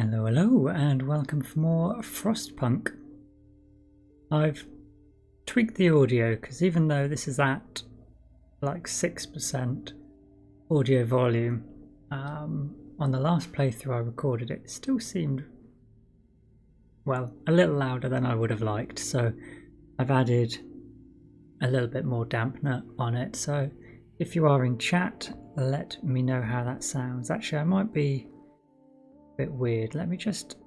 Hello, hello, and welcome for more Frostpunk. I've tweaked the audio because even though this is at like 6% audio volume, on the last playthrough I recorded it still seemed, well, a little louder than I would have liked, so I've added a little bit more dampener on it. So if you are in chat, let me know how that sounds. Actually, I might be bit weird. Let me just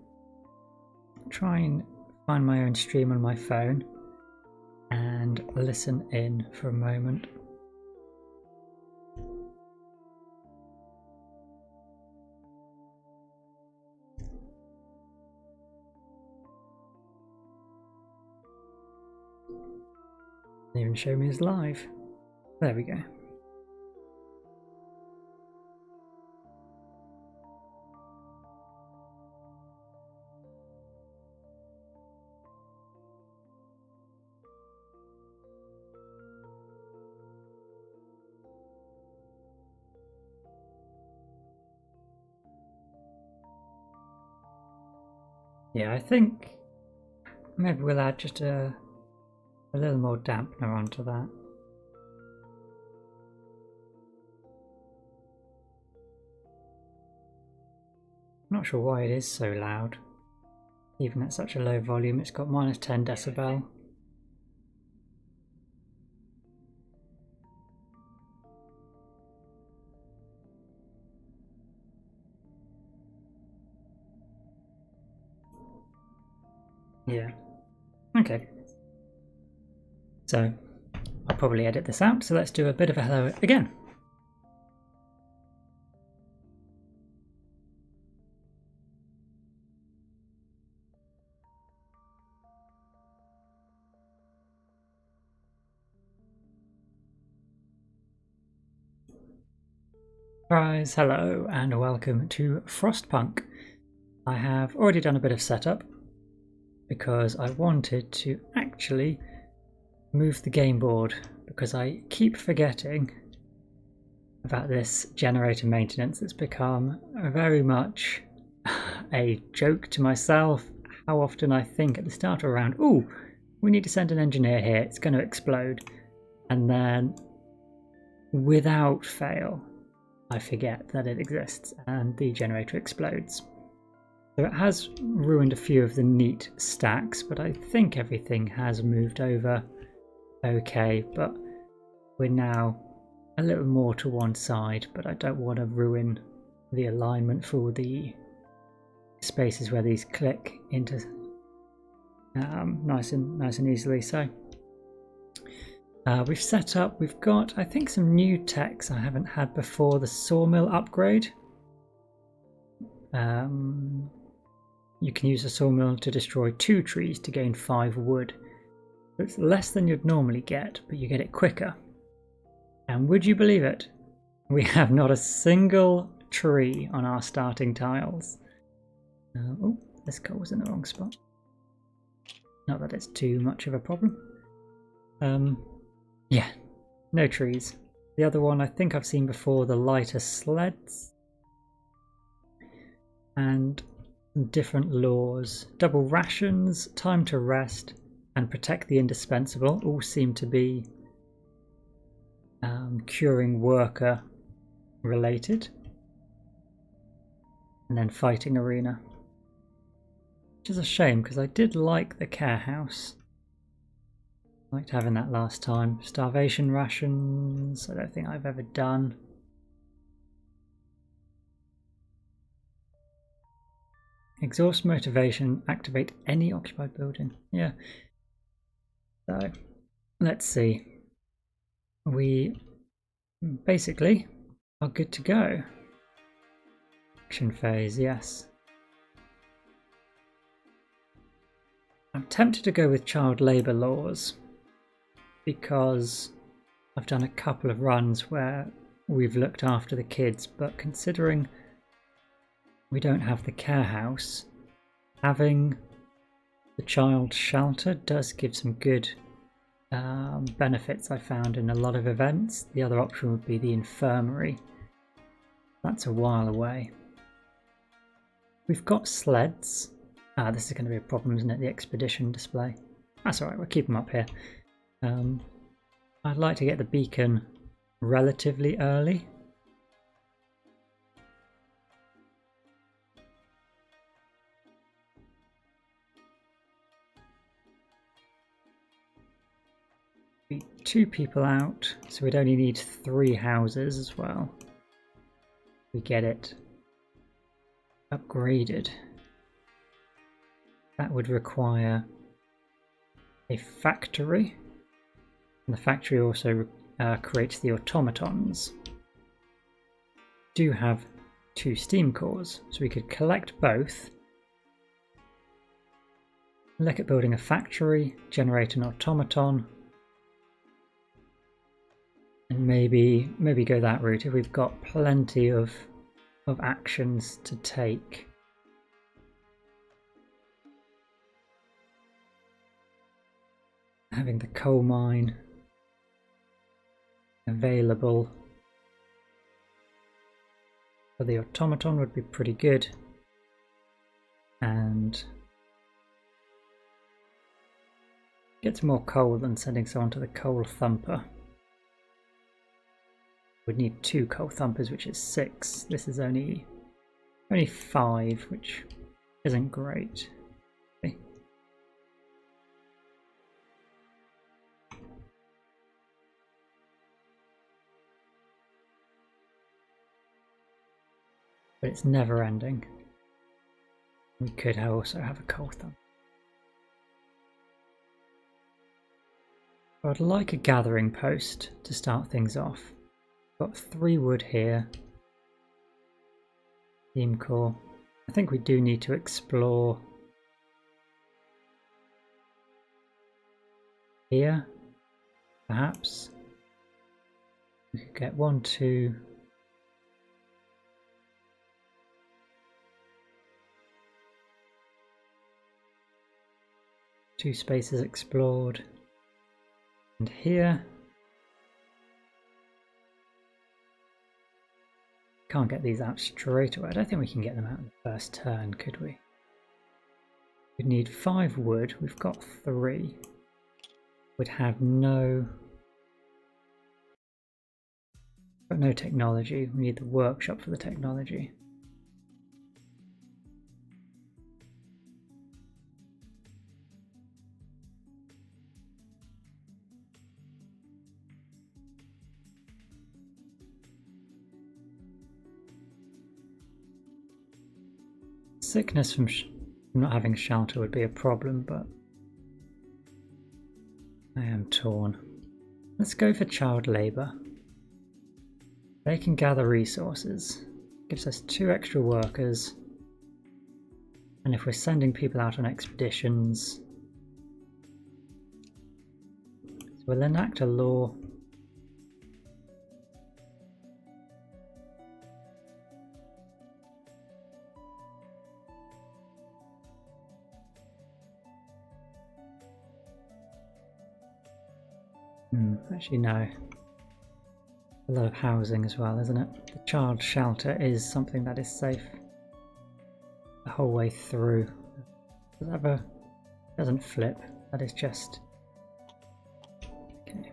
try and find my own stream on my phone and listen in for a moment. They even show me as live. There we go. Yeah, I think maybe we'll add just a little more dampener onto that. I'm not sure why it is so loud. Even at such a low volume, it's got minus 10 decibel. Yeah. Okay. So I'll probably edit this out, so let's do a bit of a hello again. Guys, hello and welcome to Frostpunk. I have already done a bit of setup because I wanted to actually move the game board because I keep forgetting about this generator maintenance. It's become very much a joke to myself how often I think at the start of a round, ooh, we need to send an engineer here, it's going to explode, and then without fail I forget that it exists and the generator explodes. So it has ruined a few of the neat stacks, but I think everything has moved over okay, but we're now a little more to one side, but I don't want to ruin the alignment for the spaces where these click into nice and easily. So we've set up, we've got I think some new techs I haven't had before. The sawmill upgrade. You can use a sawmill to destroy 2 trees to gain 5 wood. It's less than you'd normally get, but you get it quicker. And would you believe it? We have not a single tree on our starting tiles. Oh, this coal was in the wrong spot. Not that it's too much of a problem. Yeah, no trees. The other one I think I've seen before, the lighter sleds. And different laws. Double rations, time to rest, and protect the indispensable all seem to be curing worker related. And then fighting arena. Which is a shame because I did like the care house. Liked having that last time. Starvation rations, I don't think I've ever done. Exhaust motivation, activate any occupied building. Yeah. So, let's see. We basically are good to go. Action phase, yes. I'm tempted to go with child labour laws because I've done a couple of runs where we've looked after the kids, but considering we don't have the care house, having the child shelter does give some good benefits I found in a lot of events. The other option would be the infirmary. That's a while away. We've got sleds. Ah, this is going to be a problem, isn't it? The expedition display. That's alright, we'll keep them up here. I'd like to get the beacon relatively early. Be 2 people out, so we'd only need 3 houses as well. We get it upgraded. That would require a factory, and the factory also creates the automatons. We do have 2 steam cores, so we could collect both, look at building a factory, generate an automaton, and maybe go that route if we've got plenty of actions to take. Having the coal mine available for the automaton would be pretty good, and gets more coal than sending someone to the coal thumper. We'd need 2 coal thumpers, which is 6. This is only 5, which isn't great. Okay. But it's never ending. We could also have a coal thumper. I'd like a gathering post to start things off. Got 3 wood here. Steam core. I think we do need to explore here, perhaps. We could get 1, 2. Two spaces explored. And here. Can't get these out straight away. I don't think we can get them out in the first turn, could we? We'd need 5 wood. We've got 3. We'd have no technology. We need the workshop for the technology. Sickness from not having shelter would be a problem, but I am torn. Let's go for child labour. They can gather resources. Gives us 2 extra workers. And if we're sending people out on expeditions, so we'll enact a law. Actually, no. A lot of housing as well, isn't it? The child shelter is something that is safe the whole way through. Doesn't flip. That is just okay.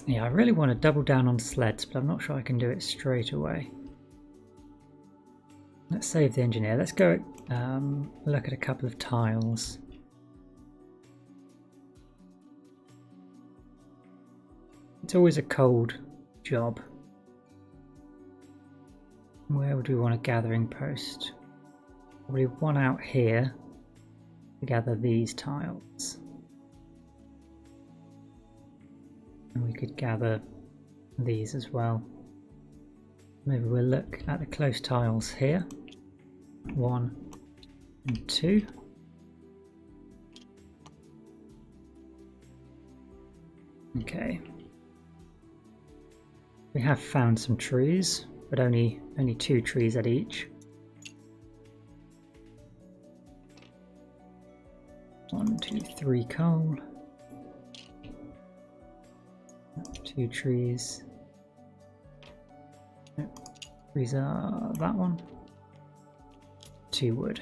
Yeah, I really want to double down on sleds, but I'm not sure I can do it straight away. Let's save the engineer. Let's go look at a couple of tiles. It's always a cold job. Where would we want a gathering post? Probably one out here to gather these tiles. And we could gather these as well. Maybe we'll look at the close tiles here. 1 and 2. Okay. We have found some trees, but only 2 trees at each. 1, 2, 3 coal. 2, 2 trees. Nope. Trees are that one. 2 wood.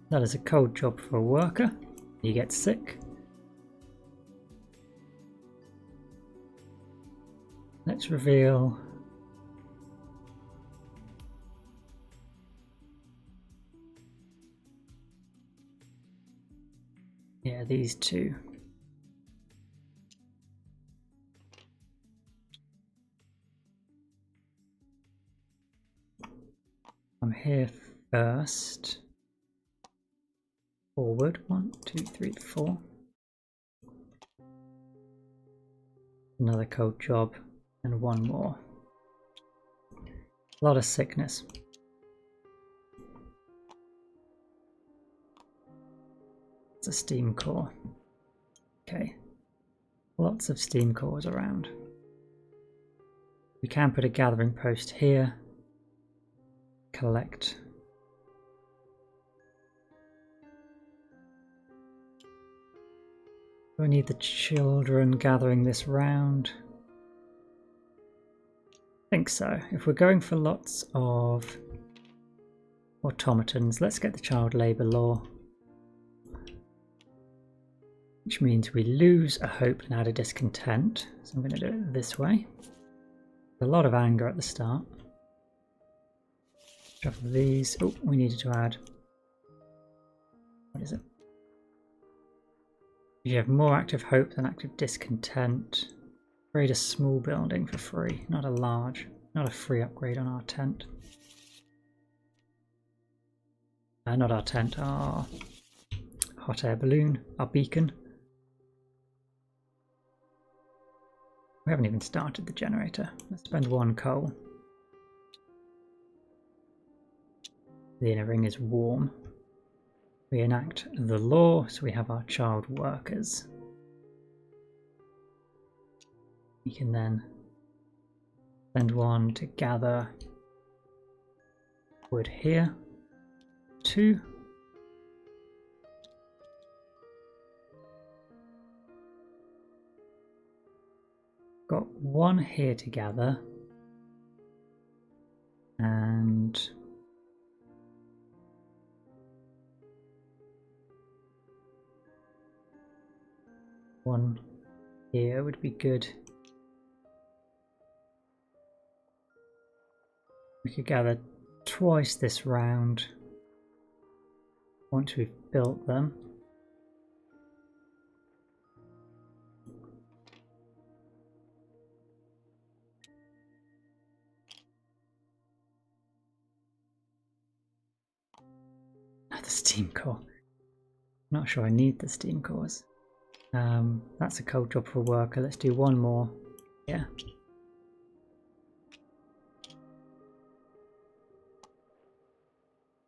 That is a cold job for a worker. You get sick. Let's reveal these 2. I'm here first. Forward, 1, 2, 3, 4. Another cold job, and 1 more. A lot of sickness. It's a steam core. Okay. Lots of steam cores around. We can put a gathering post here. Collect. Do I need the children gathering this round? I think so. If we're going for lots of automatons, let's get the child labour law. Which means we lose a hope and add a discontent. So I'm going to do it this way. A lot of anger at the start. Shuffle these. Oh, we needed to add. What is it? You have more active hope than active discontent. Upgrade a small building for free, not a large, not a free upgrade on our tent. Not our tent, our hot air balloon, our beacon. We haven't even started the generator. Let's spend 1 coal. The inner ring is warm. We enact the law, so we have our child workers. We can then send 1 to gather wood here. 2. Got 1 here to gather. And one here would be good. We could gather twice this round once we've built them. The steam core. Not sure I need the steam cores. That's a cold job for a worker. Let's do 1 more. Yeah.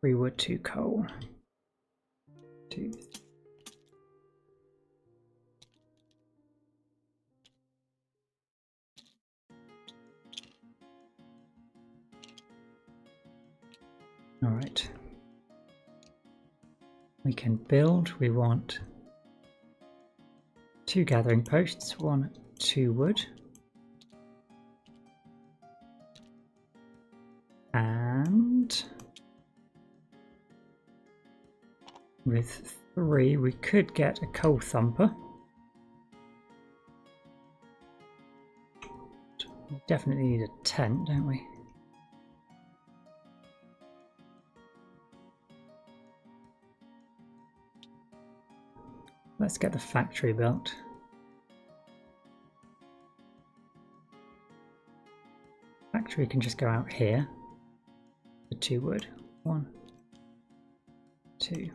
Three wood, 2 coal. 2. All right. We can build. We want 2 gathering posts, 1, 2 wood. And with 3 we could get a coal thumper. We definitely need a tent, don't we? Let's get the factory built. Factory can just go out here. The 2 wood. 1, 2.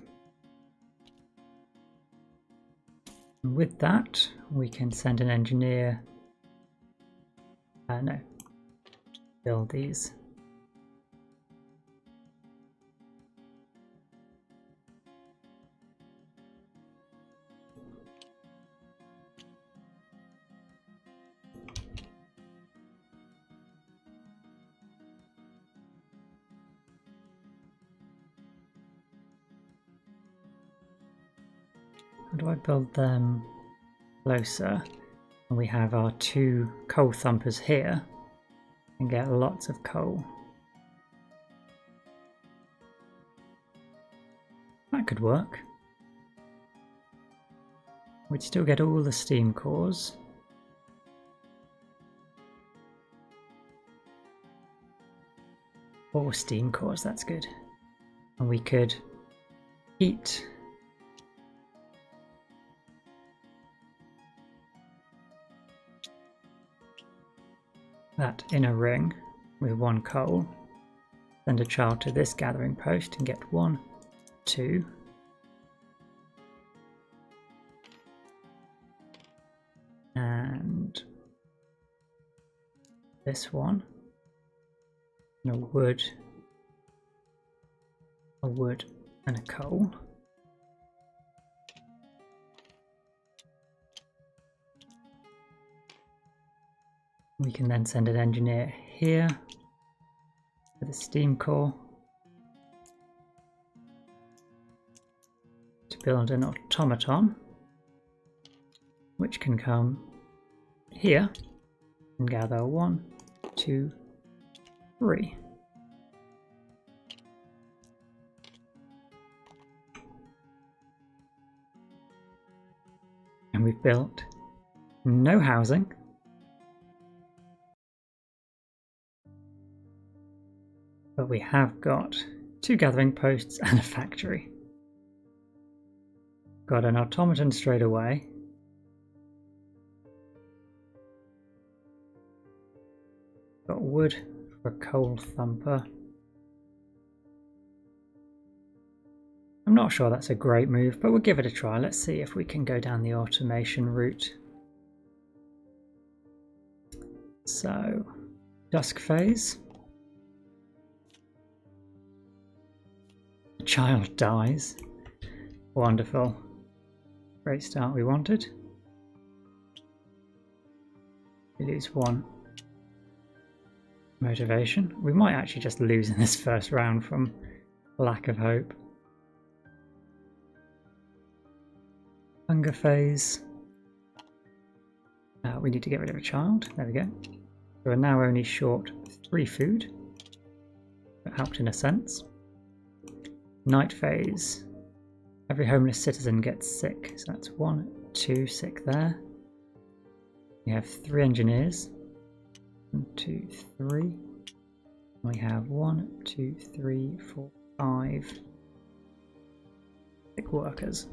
And with that, we can send an engineer. No. Build these. How do I build them closer and we have our 2 coal thumpers here and get lots of coal. That could work. We'd still get all the steam cores. Or steam cores, that's good. And we could eat that inner ring with 1 coal. Send a child to this gathering post and get 1, 2. And this one. And a wood and a coal. We can then send an engineer here with a steam core to build an automaton, which can come here and gather 1, 2, 3. And we've built no housing. But we have got 2 gathering posts and a factory. Got an automaton straight away. Got wood for a coal thumper. I'm not sure that's a great move, but we'll give it a try. Let's see if we can go down the automation route. So, dusk phase. The child dies. Wonderful. Great start we wanted. We lose 1 motivation. We might actually just lose in this first round from lack of hope. Hunger phase. We need to get rid of a child. There we go. We're now only short 3 food. That helped in a sense. Night phase. Every homeless citizen gets sick. So that's 1, 2 sick there. We have 3 engineers. 1, 2, 3. We have 1, 2, 3, 4, 5 sick workers.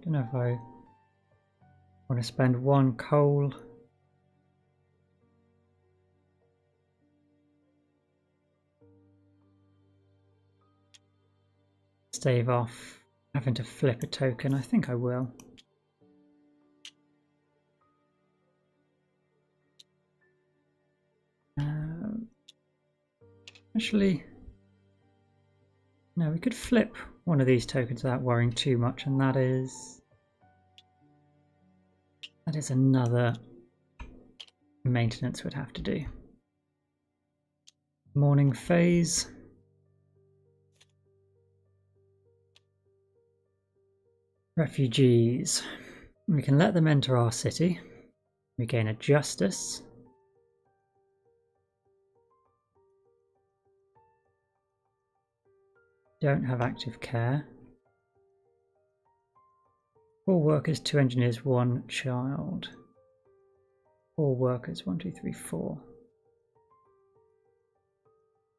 Don't know if I want to spend 1 coal. Stave off having to flip a token. I think I will. Actually, no, we could flip one of these tokens without worrying too much, and that is another maintenance we'd have to do. Morning phase. Refugees. We can let them enter our city. We gain a justice. Don't have active care. 4 workers, 2 engineers, 1 child. 4 workers, 1, 2, 3, 4.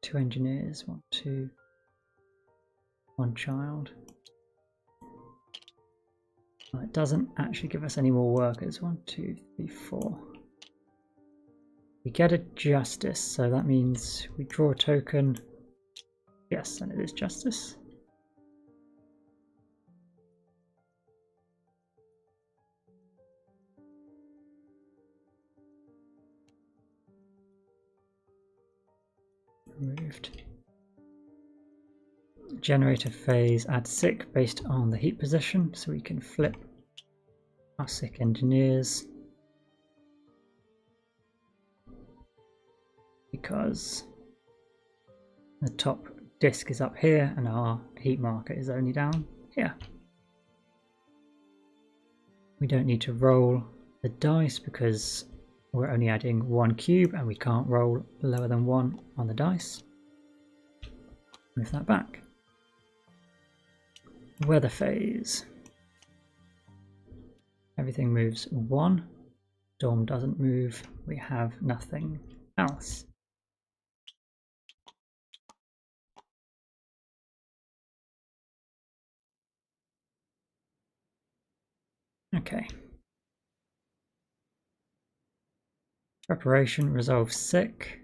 2 engineers, 1, 2, 1 child. Well, it doesn't actually give us any more workers. 1, 2, 3, 4. We get a justice, so that means we draw a token. Yes, and it is justice. Removed. Generator phase, add sick based on the heat position, so we can flip our sick engineers. Because The top disk is up here and our heat marker is only down here. We don't need to roll the dice because we're only adding 1 cube and we can't roll lower than 1 on the dice. Move that back. Weather phase. Everything moves 1. Storm doesn't move. We have nothing else. Okay. Preparation resolves sick.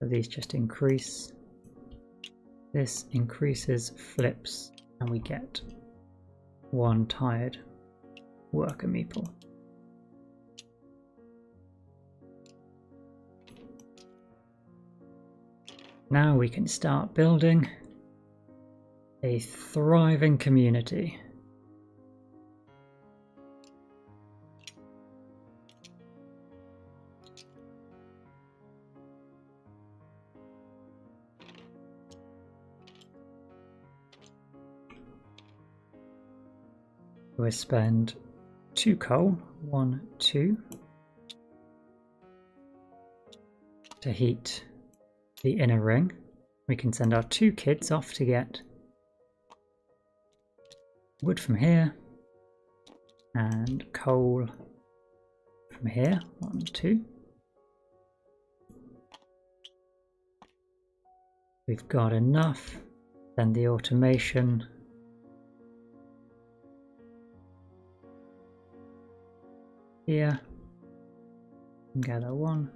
So these just increase. This increases, flips, and we get 1 tired worker meeple. Now we can start building a thriving community. We'll spend 2 coal, 1, 2, to heat the inner ring. We can send our 2 kids off to get wood from here and coal from here, 1, 2. We've got enough. Then the automation. Here. Gather 1.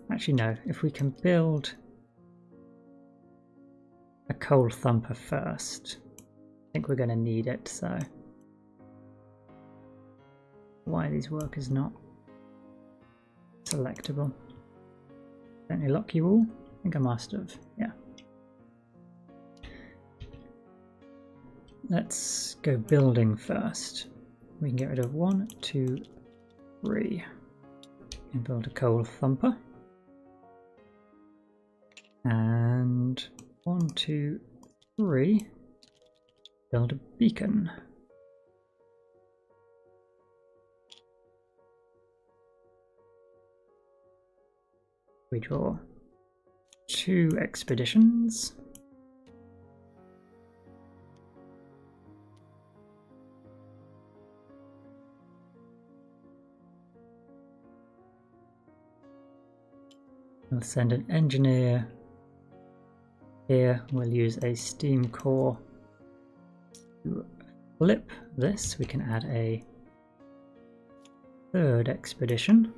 Actually no, if we can build a coal thumper first. I think we're going to need it, so why are these workers not selectable? Don't they lock you all? I think I must have, yeah. Let's go building first. We can get rid of 1, 2, 3 and build a coal thumper. And 1, 2, 3, build a beacon. We draw 2 expeditions. We'll send an engineer here. We'll use a steam core to flip this. We can add a 3rd expedition.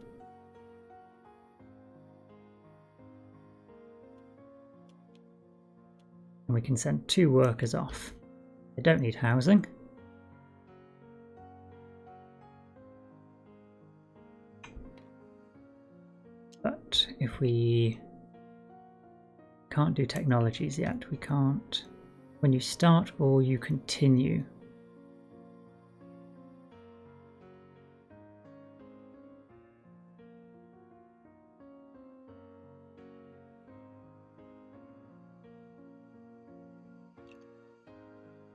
And we can send 2 workers off. They don't need housing. But if we can't do technologies yet, we can't. When you start or you continue.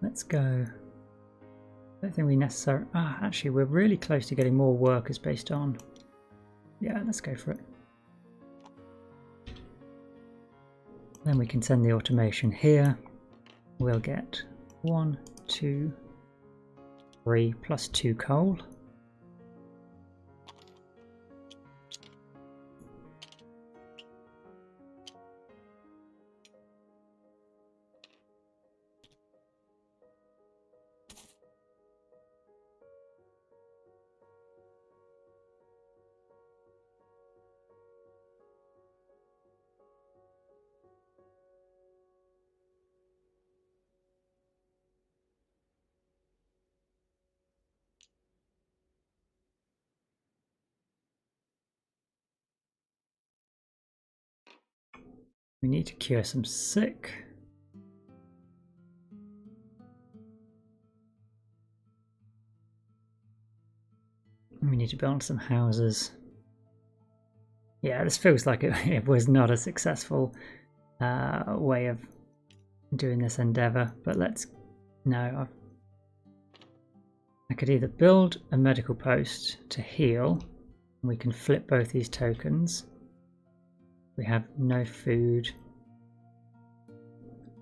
Let's go. I don't think we necessarily. Actually, we're really close to getting more workers based on. Yeah, let's go for it. Then we can send the automation here. We'll get 1, 2, 3 plus 2 coal. We need to cure some sick. We need to build some houses. Yeah, this feels like it was not a successful way of doing this endeavor, but no. I could either build a medical post to heal, and we can flip both these tokens. We have no food.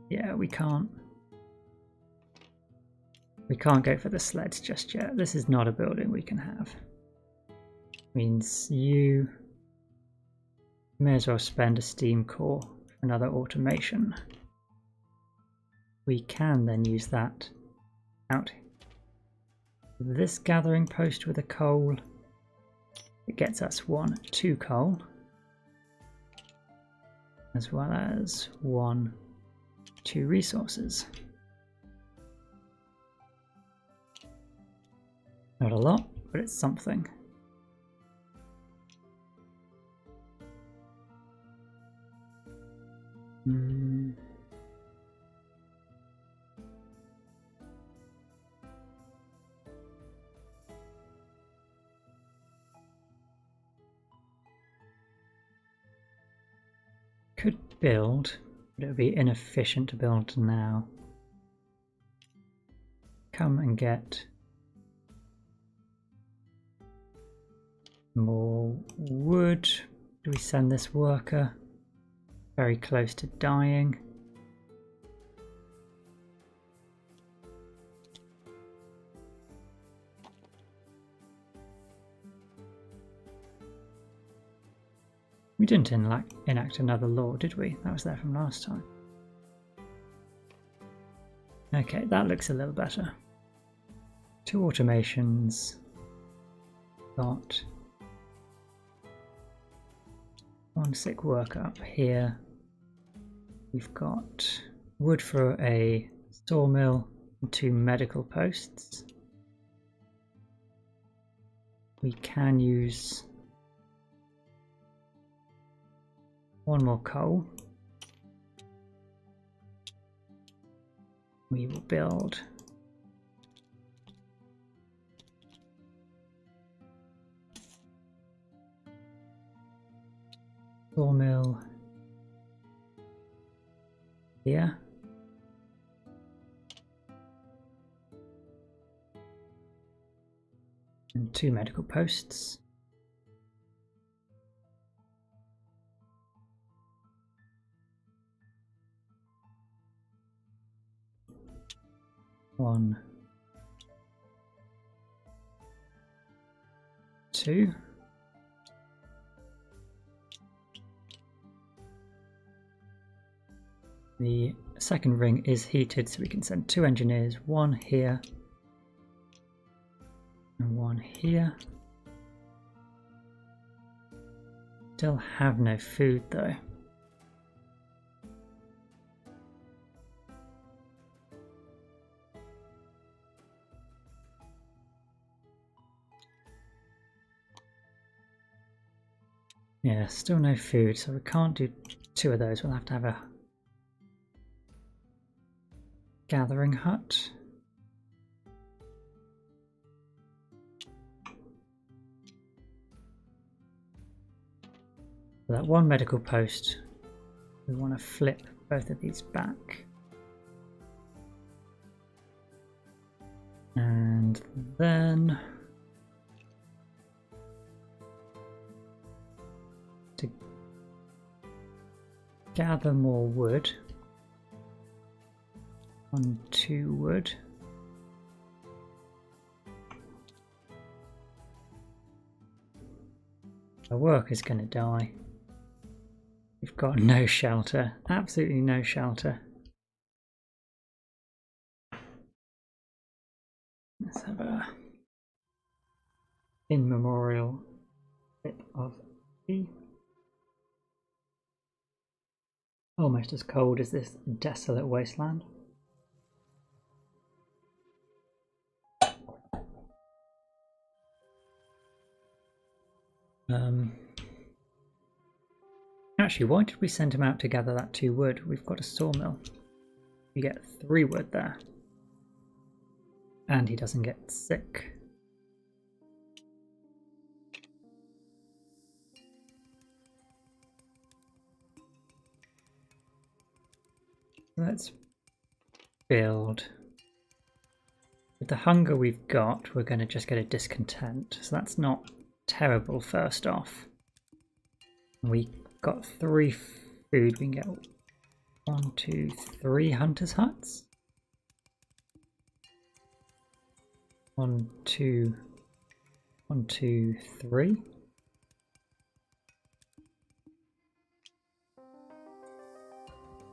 Yeah, we can't. We can't go for the sleds just yet. This is not a building we can have. Means you may as well spend a steam core for another automation. We can then use that out. This gathering post with a coal, it gets us 2 coal, as well as 2 resources. Not a lot, but it's something. Could build, but it would be inefficient to build now. Come and get more wood. Do we send this worker? Very close to dying. We didn't enact another law, did we? That was there from last time. Okay, that looks a little better. 2 automations. Got 1 sick worker up here. We've got wood for a sawmill and 2 medical posts. We can use 1 more coal. We will build sawmill here. And 2 medical posts. One, 2. The second ring is heated, so we can send 2 engineers, 1 here and 1 here. Still have no food though. Yeah, still no food, so we can't do 2 of those. We'll have to have a gathering hut. For that 1 medical post, we want to flip both of these back. And then to gather more wood, 1, 2 wood. Our work is going to die. We've got no shelter, absolutely no shelter. Let's have a in memorial bit of tea. Almost as cold as this desolate wasteland. Actually, why did we send him out to gather that 2 wood? We've got a sawmill. We get 3 wood there. And he doesn't get sick. Let's build. With the hunger we've got, we're going to just get a discontent. So that's not terrible first off. We got 3 food. We can get 1, 2, 3 hunters' huts. 1, 2, 1, 2, 3.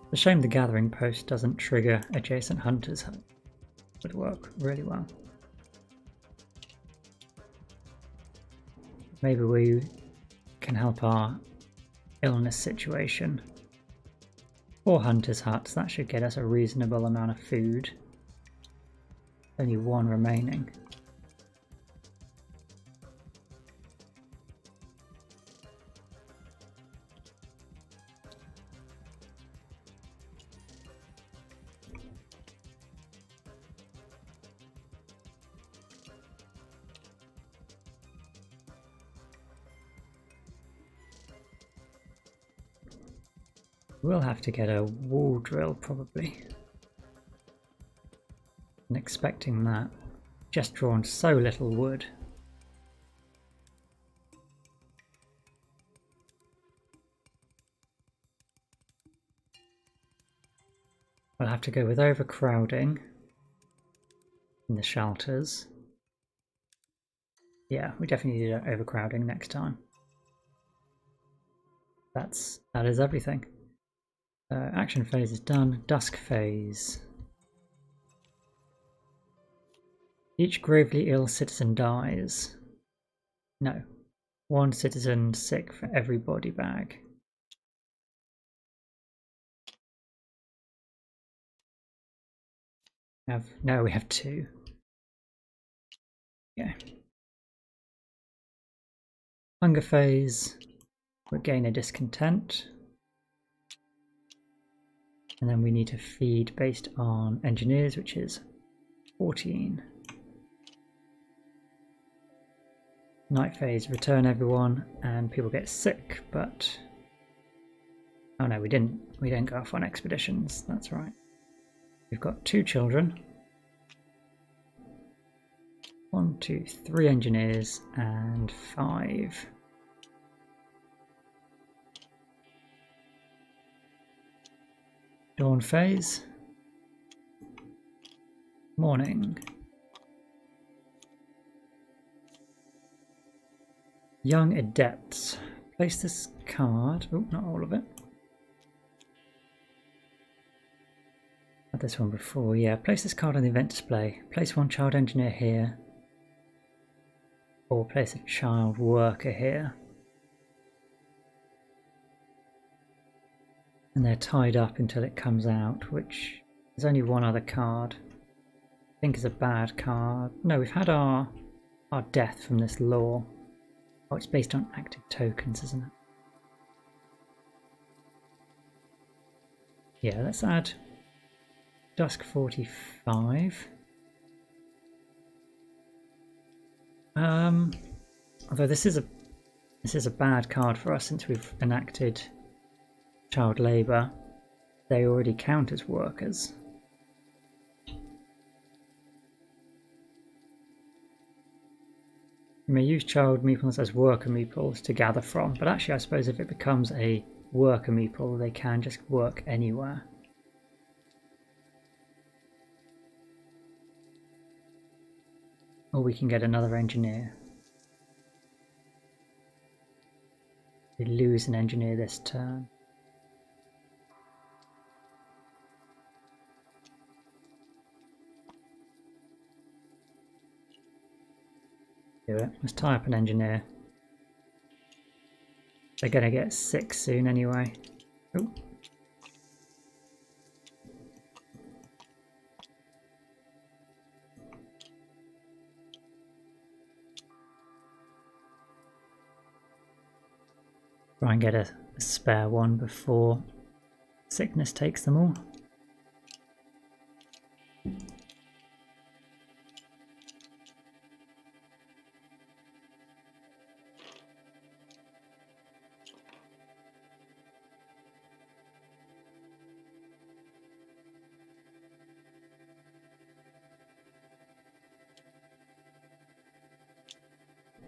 It's a shame the gathering post doesn't trigger adjacent hunters' hut. Would work really well. Maybe we can help our illness situation. 4 hunters' huts, that should get us a reasonable amount of food. Only 1 remaining. We'll have to get a wall drill probably. I'm expecting that. Just drawn so little wood. We'll have to go with overcrowding in the shelters. Yeah, we definitely need overcrowding next time. That is everything. Action phase is done. Dusk phase. Each gravely ill citizen dies. No. 1 citizen sick for every body bag. No, we have 2. Yeah. Hunger phase. We'll gain a discontent. And then we need to feed based on engineers, which is 14. Night phase, return everyone, and people get sick, but... Oh no, we didn't go off on expeditions, that's right. We've got 2 children. 1, 2, 3 engineers, and 5. Dawn phase. Morning. Young Adepts. Place this card. Oh, not all of it. Had this one before. Yeah, place this card on the event display. Place 1 child engineer here. Or place a child worker here. And they're tied up until it comes out, which there's only 1 other card. I think is a bad card. No, we've had our death from this law. Oh, it's based on active tokens, isn't it? Yeah, let's add Dusk 45. Although this is a bad card for us since we've enacted child labour. They already count as workers. You may use child meeples as worker meeples to gather from, but actually I suppose if it becomes a worker meeple, they can just work anywhere. Or we can get another engineer. We lose an engineer this turn. Do it. Let's tie up an engineer. They're gonna get 6 soon anyway. Ooh. Try and get a spare one before sickness takes them all.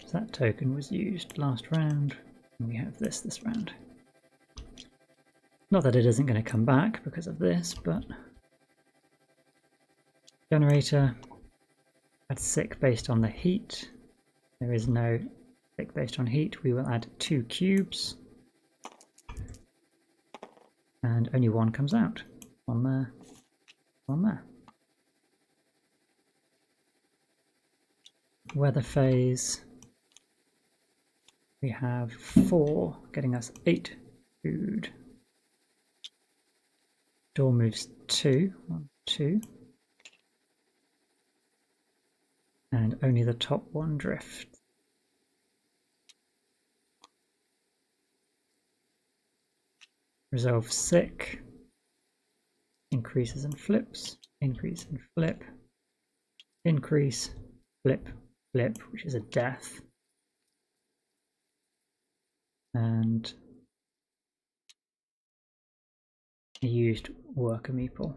So that token was used last round, and we have this round. Not that it isn't going to come back because of this, but generator add sick based on the heat. There is no sick based on heat. We will add 2 cubes, and only one comes out. One there, one there. Weather phase. We have 4, getting us 8 food. Door moves 2, 1, 2. And only the top one drifts. Resolve sick. Increases and flips. Increase and flip. Increase, flip, flip, which is a death. And a used worker meeple.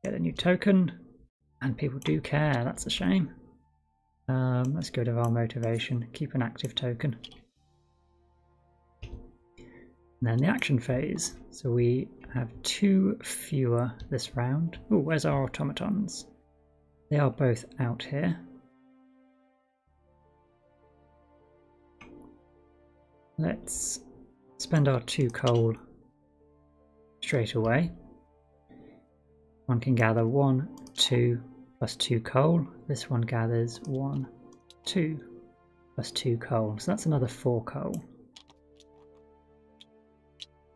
Get a new token, and people do care, that's a shame. Let's go to our motivation, keep an active token. And then the action phase. So we have 2 fewer this round. Oh, where's our automatons? They are both out here. Let's spend our 2 coal straight away. One can gather 1, 2 plus 2 coal. This one gathers 1, 2 plus 2 coal. So that's another 4 coal.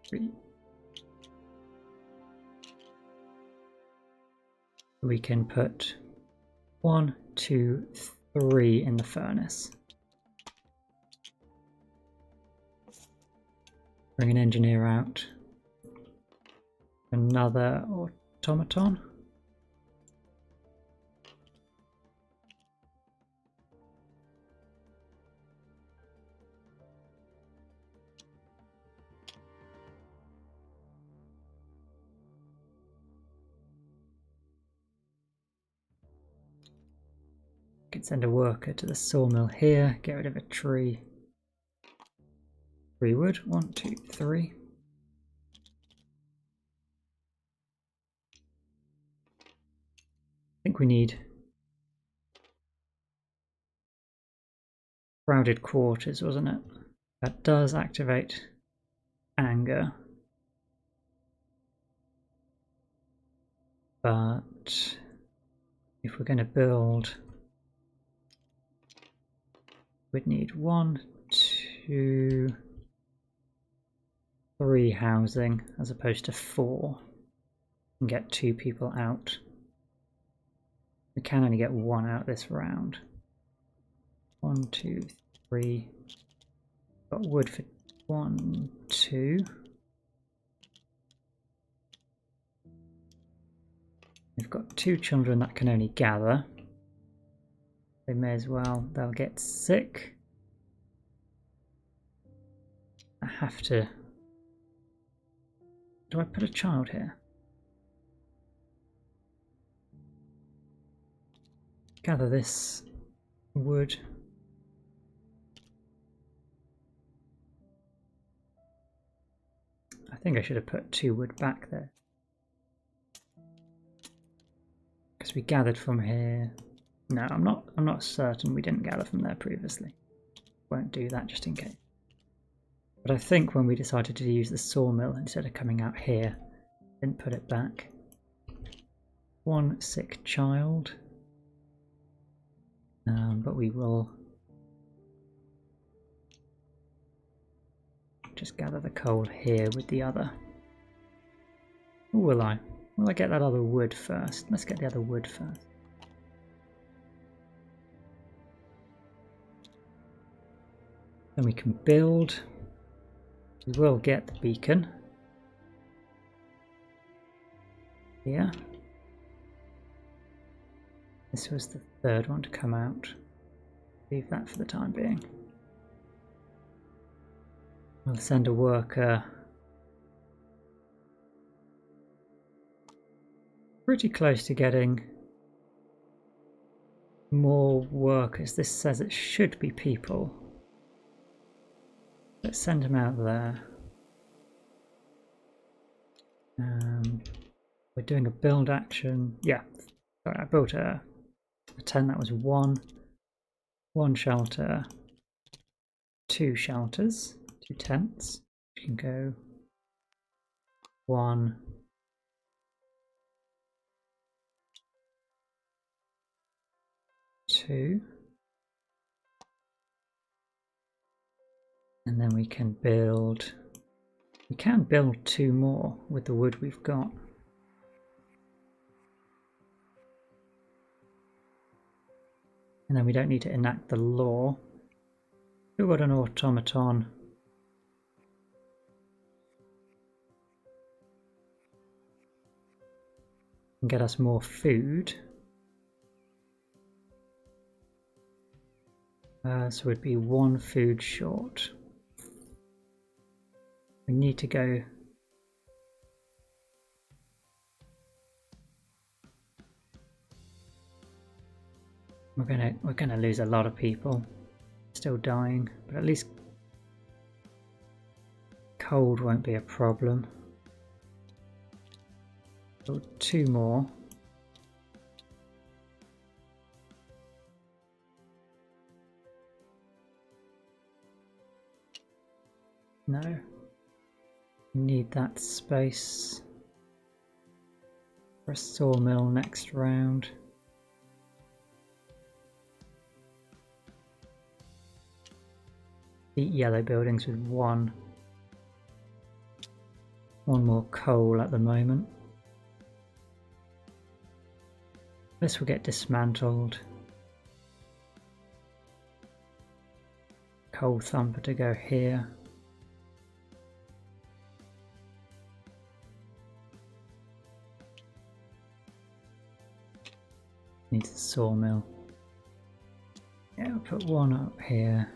3. We can put 1, 2, 3 in the furnace. Bring an engineer out. Another automaton. Could send a worker to the sawmill here, get rid of a tree. 3 wood, 1, 2, 3. I think we need crowded quarters, wasn't it? That does activate anger. But if we're going to build, we'd need 1, 2, 3 housing as opposed to 4 and get 2 people out. We can only get 1 out this round. 1, 2, 3. Got wood for 1, 2. We've got 2 children that can only gather. They may as well, they'll get sick. I have to... Do I put a child here? Gather this wood. I think I should have put 2 wood back there. Because we gathered from here. No, I'm not certain we didn't gather from there previously. Won't do that just in case. But I think when we decided to use the sawmill instead of coming out here, didn't put it back. 1 sick child. But we will just gather the coal here with the other. Or will I? Will I get that other wood first? Let's get the other wood first. Then we can build. We will get the beacon. Here. This was the 3rd one to come out. Leave that for the time being. We'll send a worker pretty close to getting more workers. This says it should be people. Let's send them out there. We're doing a build action. Yeah, sorry, I built a tent. That was one shelter, 2 shelters, 2 tents. You can go 1, 2, and then we can build 2 more with the wood we've got. And then we don't need to enact the law. We've got an automaton. And get us more food. So we'd be 1 food short. We need to go. We're gonna lose a lot of people. Still dying, but at least cold won't be a problem. So 2 more. No. We need that space for a sawmill next round. The yellow buildings with one more coal at the moment. This will get dismantled. Coal thumper to go here. Needs a sawmill. Yeah, we'll put 1 up here.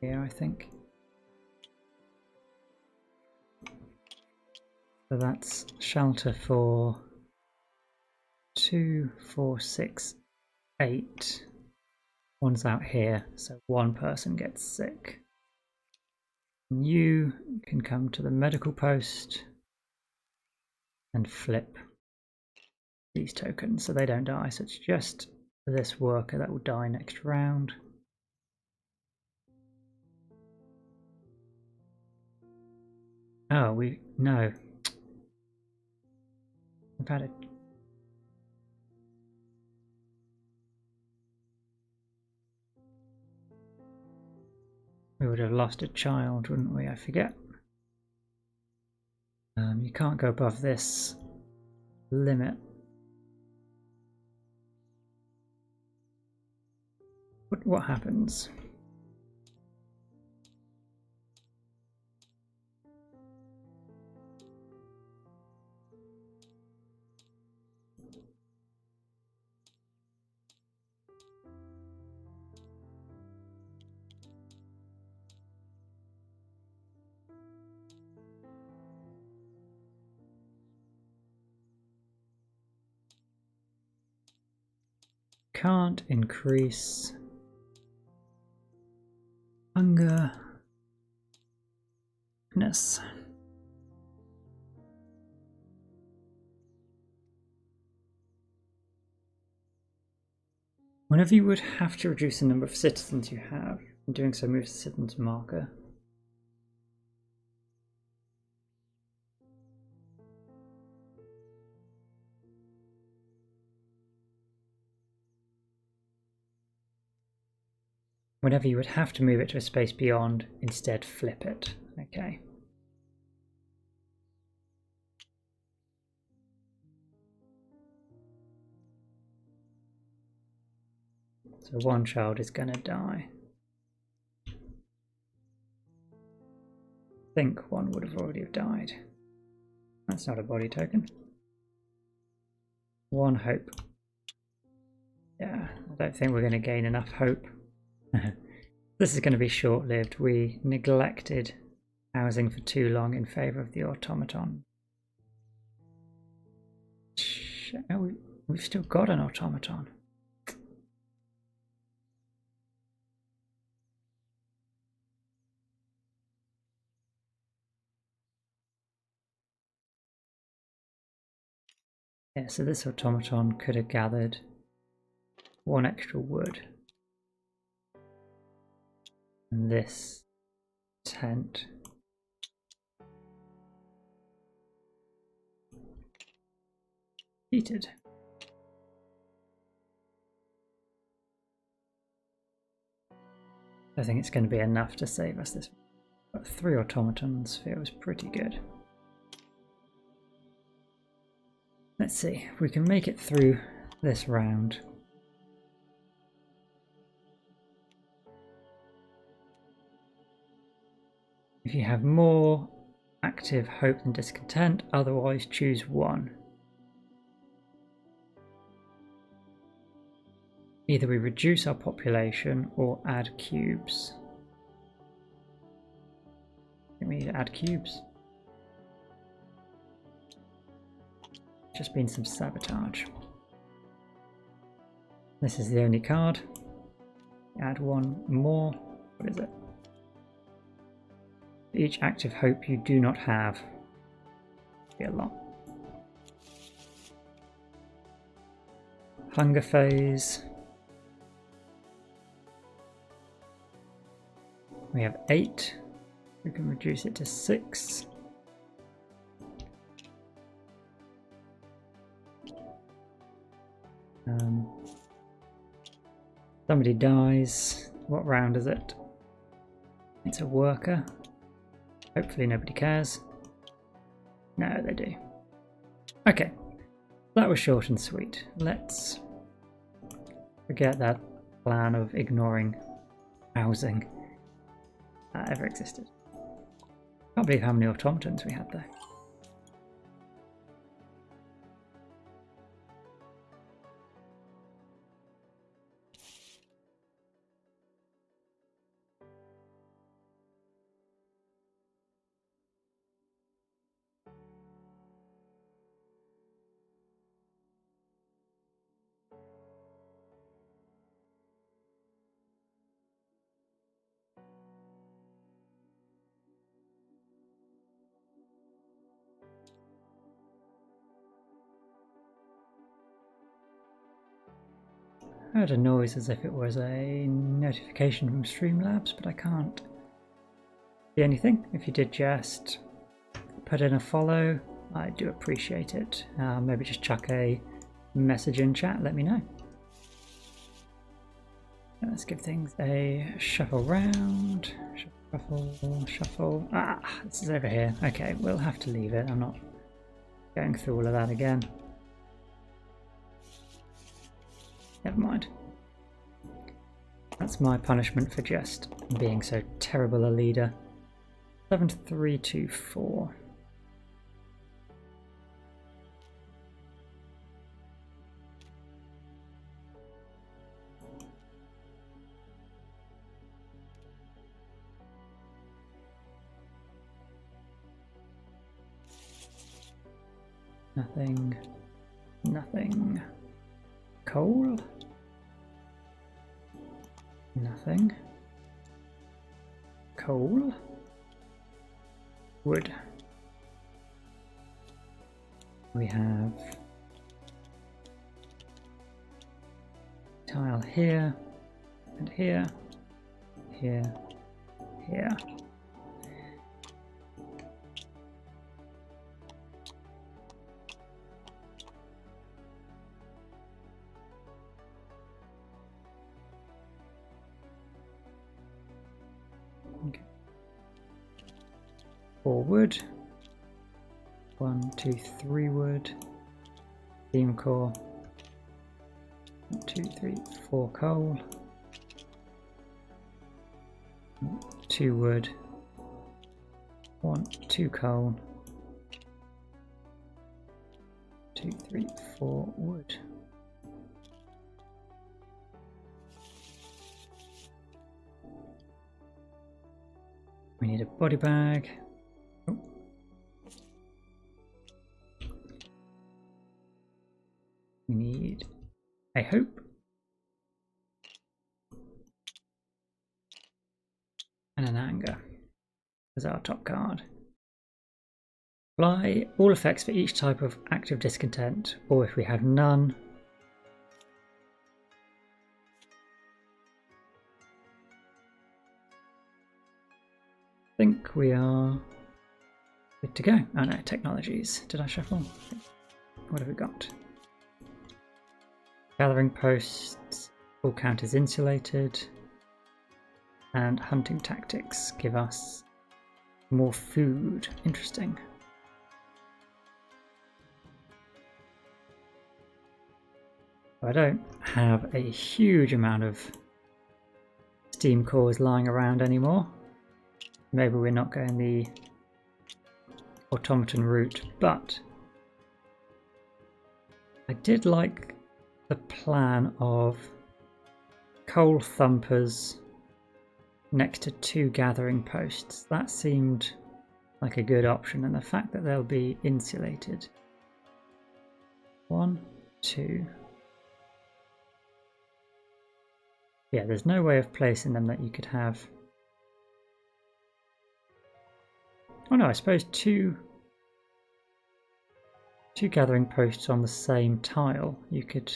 Here, I think. So that's shelter for 2, 4, 6, 8. 1's out here, so 1 person gets sick. And you can come to the medical post and flip these tokens so they don't die. So it's just this worker that will die next round. Oh, no. I've had it. We would have lost a child, wouldn't we? I forget. You can't go above this limit. What happens? Can't increase hunger. Goodness. Whenever you would have to reduce the number of citizens you have, and doing so moves the citizens marker. Whenever you would have to move it to a space beyond, instead flip it. Okay. So 1 child is going to die. I think 1 would have already died. That's not a body token. 1 hope. Yeah, I don't think we're going to gain enough hope. This is going to be short-lived. We neglected housing for too long in favour of the automaton. check. Oh, we've still got an automaton. Yeah, so this automaton could have gathered 1 extra wood. And this tent heated. I think it's going to be enough to save us this. But 3 automatons feels pretty good. Let's see if we can make it through this round. If you have more active hope than discontent, otherwise choose 1. Either we reduce our population or add cubes. I think we need to add cubes. Just been some sabotage. This is the only card. Add 1 more. What is it? Each active hope you do not have. Be a lot. Hunger phase. We have 8. We can reduce it to 6. Somebody dies. What round is it? It's a worker. Hopefully nobody cares. No, they do. Okay, that was short and sweet. Let's forget that plan of ignoring housing that ever existed. Can't believe how many automatons we had there. I heard a noise as if it was a notification from Streamlabs, but I can't see anything. If you did just put in a follow, I do appreciate it. Maybe just chuck a message in chat, let me know. Let's give things a shuffle round. Shuffle, shuffle. Ah, this is over here. Okay, we'll have to leave it. I'm not going through all of that again. Never mind. That's my punishment for just being so terrible a leader. 7-3-2-4. Nothing. Nothing. Coal? Nothing. Coal? Wood. We have tile here, and here, here, here. Okay. 4 wood. 1, 2, 3 wood. Steam core. 1, 2, 3, 4 coal. 2 wood. 1, 2 coal. 2, 3, 4 wood. We need a body bag. Oh. I hope. And an anger as our top card. Apply all effects for each type of active discontent, or if we have none, I think we are good to go. Oh no, technologies. Did I shuffle? What have we got? Gathering posts, all count as insulated, and hunting tactics give us more food. Interesting. I don't have a huge amount of steam cores lying around anymore. Maybe we're not going the automaton route, but I did like the plan of coal thumpers next to 2 gathering posts. That seemed like a good option, and the fact that they'll be insulated. 1, 2. Yeah, there's no way of placing them that you could have. Oh no, I suppose two gathering posts on the same tile. You could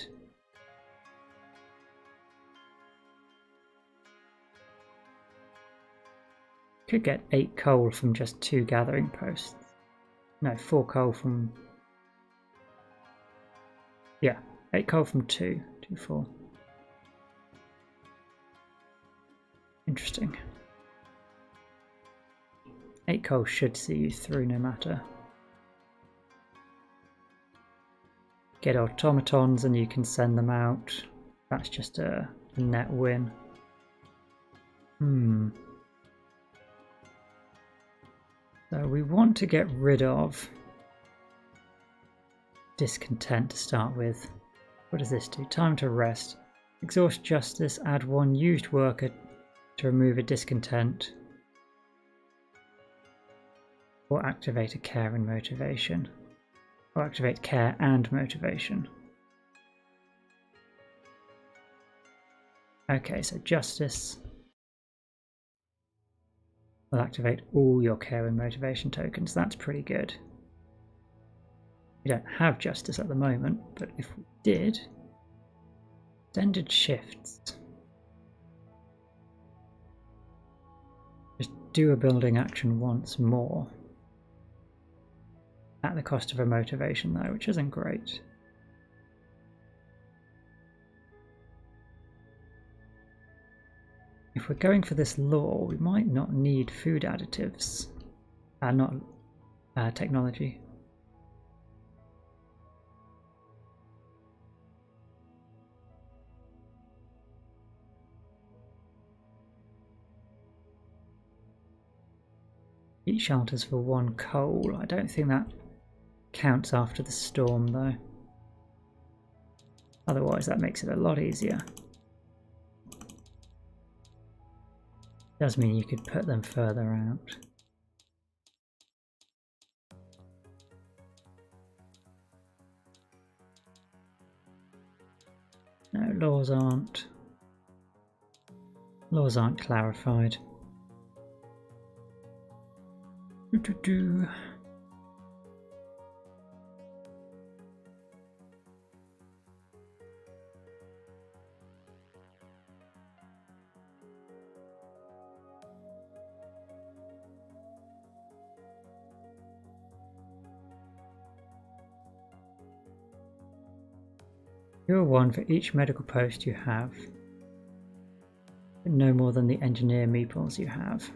get 8 coal from just 2 gathering posts. No, 4 coal from... Yeah, 8 coal from 2. 2, 4. Interesting. 8 coal should see you through no matter. Get automatons and you can send them out. That's just a net win. So we want to get rid of discontent to start with. What does this do? Time to rest. Exhaust justice, add 1 used worker to remove a discontent. Or activate a care and motivation. Or activate care and motivation. Okay, so justice will activate all your care and motivation tokens. That's pretty good. We don't have justice at the moment, but if we did, extended shifts. Just do a building action once more. At the cost of a motivation though, which isn't great. If we're going for this law, we might not need food additives. Not technology. Heat shelters for 1 coal. I don't think that counts after the storm though. Otherwise that makes it a lot easier. Does mean you could put them further out. No, laws aren't clarified. You're 1 for each medical post you have, but no more than the engineer meeples you have.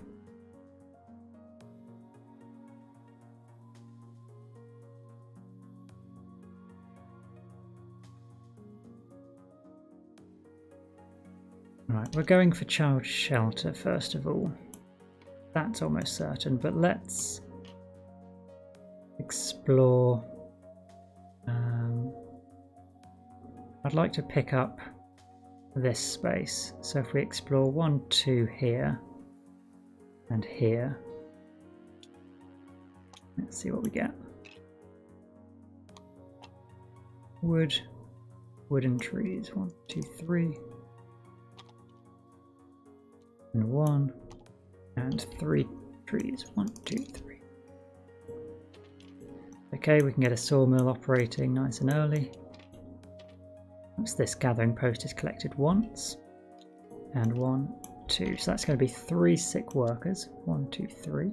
Right, we're going for child shelter first of all. That's almost certain, but let's explore. I'd like to pick up this space. So if we explore 1, 2 here and here, let's see what we get. Wood, wooden trees. 1, 2, 3. And 1. And 3 trees. 1, 2, 3. Okay, we can get a sawmill operating nice and early. Once this gathering post is collected once. And 1, 2. So that's going to be 3 sick workers. 1, 2, 3.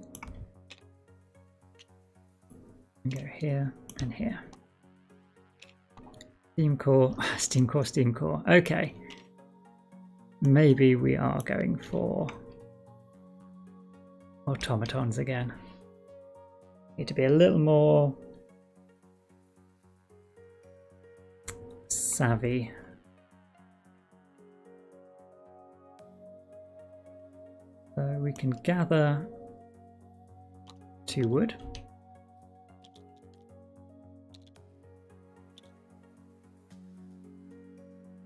And go here and here. Steam core, steam core, steam core. Okay. Maybe we are going for automatons again. Need to be a little more savvy. So we can gather 2 wood.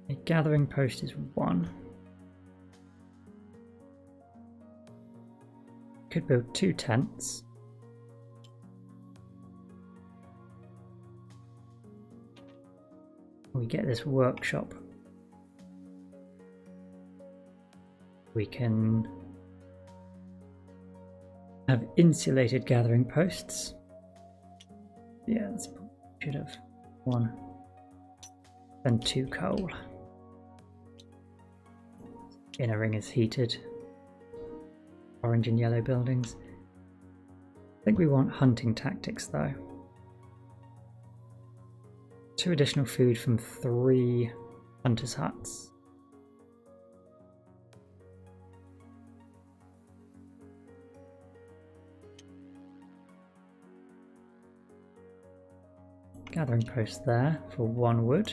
A gathering post is 1. Could build 2 tents. We get this workshop. We can have insulated gathering posts. Yeah, that's should have 1 and 2 coal. Inner ring is heated. Orange and yellow buildings. I think we want hunting tactics though. 2 additional food from 3 hunters' huts. Gathering post there for 1 wood.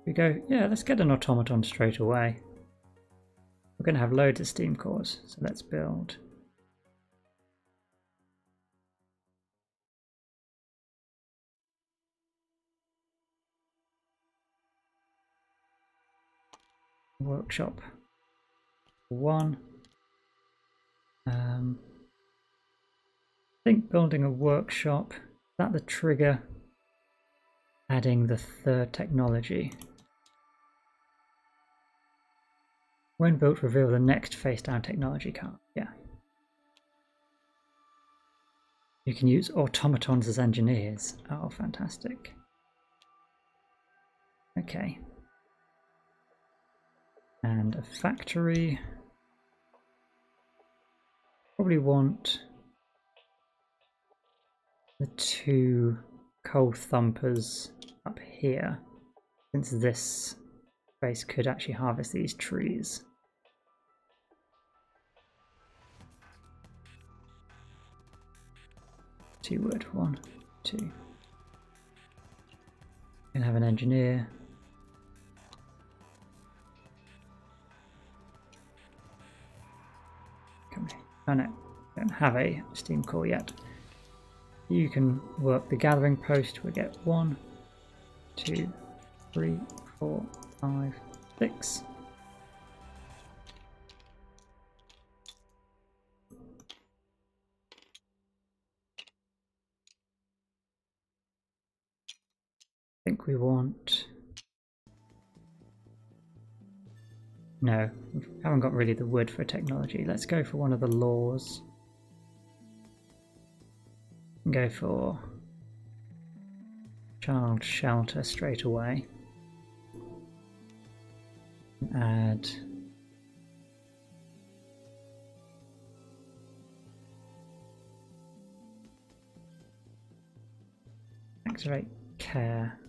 We go, yeah, let's get an automaton straight away. We're going to have loads of steam cores, so let's build. Workshop 1. I think building a workshop, is that the trigger? Adding the 3rd technology. When built, reveal the next face down technology card. Yeah. You can use automatons as engineers. Oh, fantastic. Okay. And a factory. Probably want the 2 coal thumpers up here, since this space could actually harvest these trees. Two wood, 1, 2. Can have an engineer. Come here. Oh no, don't have a steam core yet. You can work the gathering post. We get 1, 2, 3, 4, 5, 6. I think we want... No, we haven't got really the wood for technology. Let's go for one of the laws. Go for child shelter straight away. Add activate care.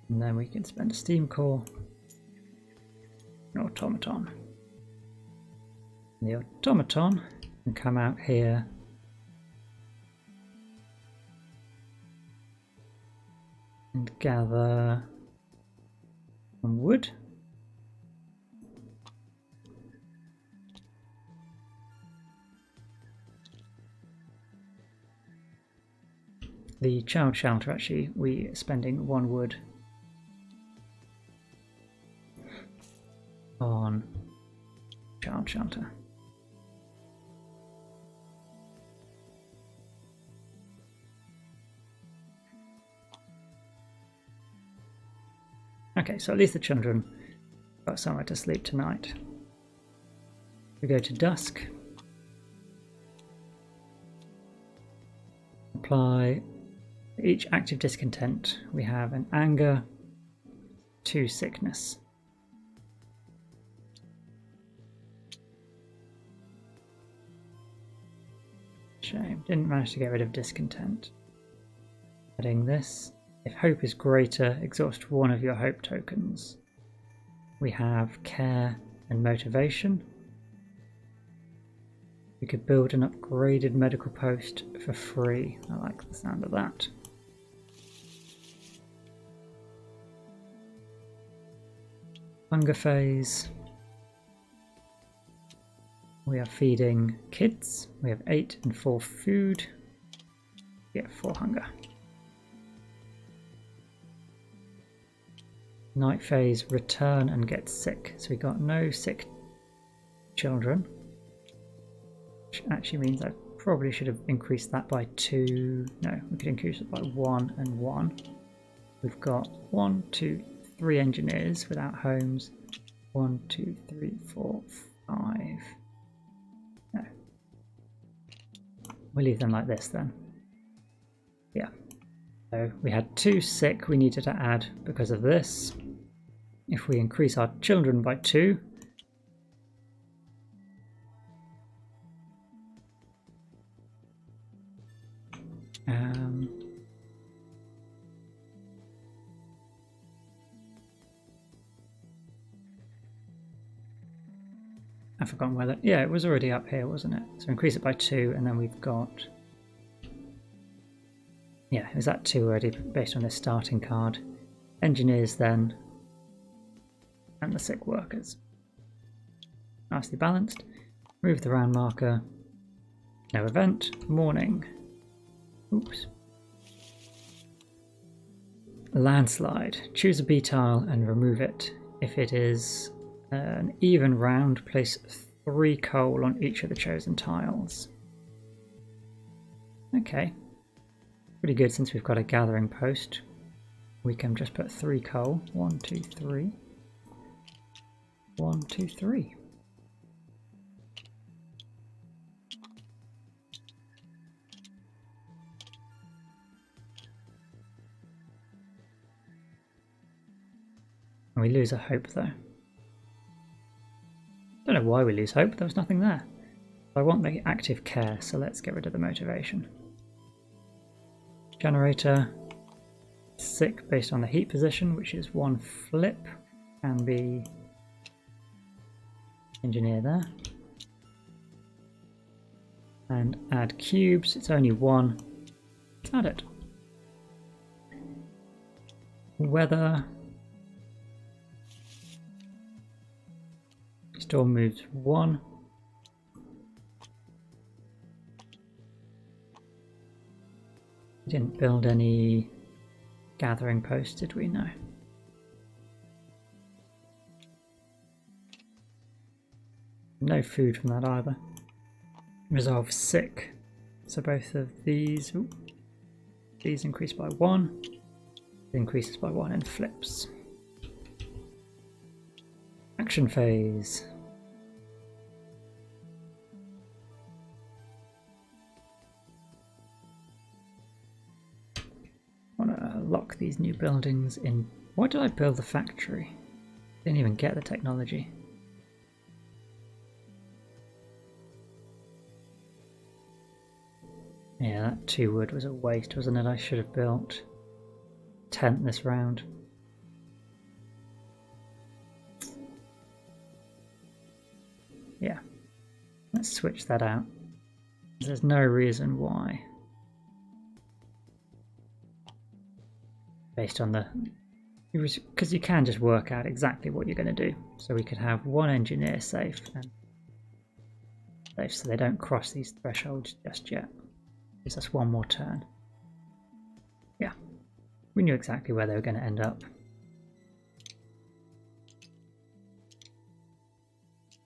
And then we can spend a steam core, an automaton. And the automaton can come out here and gather some wood. the child shelter, actually, we're spending 1 wood on child shelter. Okay, so at least the children got somewhere to sleep tonight. We go to dusk. Apply each active discontent. We have an anger, 2 sickness. Shame, didn't manage to get rid of discontent. Adding this. If hope is greater, exhaust 1 of your hope tokens. We have care and motivation. We could build an upgraded medical post for free. I like the sound of that. Hunger phase. We are feeding kids. We have 8 and 4 food. We get 4 hunger. Night phase, return and get sick. So we got no sick children. Which actually means I probably should have increased that by 2. No, we could increase it by 1 and 1. We've got 1, 2, 3 engineers without homes. 1, 2, 3, 4, 5. No. We'll leave them like this then. Yeah. So we had 2 sick we needed to add because of this. If we increase our children by 2, I've forgotten whether, yeah, it was already up here, wasn't it? So increase it by 2, and then we've got, yeah, it was at 2 already based on this starting card. Engineers then, and the sick workers. Nicely balanced. Move the round marker. No event. Morning. Oops. Landslide. Choose a B tile and remove it. If it is an even round, place 3 coal on each of the chosen tiles. Okay. Pretty good since we've got a gathering post. We can just put 3 coal. 1, 2, 3. 1, 2, 3. And we lose a hope though. Don't know why we lose hope, there was nothing there. I want the active care, so let's get rid of the motivation. Generator, sick based on the heat position, which is 1 flip, can be engineer there. And add cubes, it's only 1. Let's add it. Weather. Storm moves 1. We didn't build any gathering posts, did we? No. No food from that either. Resolve sick. So both of these, these increase by 1. It increases by 1 and flips. Action phase. I want to lock these new buildings in. Why did I build the factory? Didn't even get the technology. Yeah, that 2 wood was a waste, wasn't it? I should have built a tent this round. Yeah, let's switch that out. There's no reason why. Based on the... Because you can just work out exactly what you're going to do. So we could have 1 engineer safe, and safe so they don't cross these thresholds just yet. Gives us 1 more turn. We knew exactly where they were going to end up.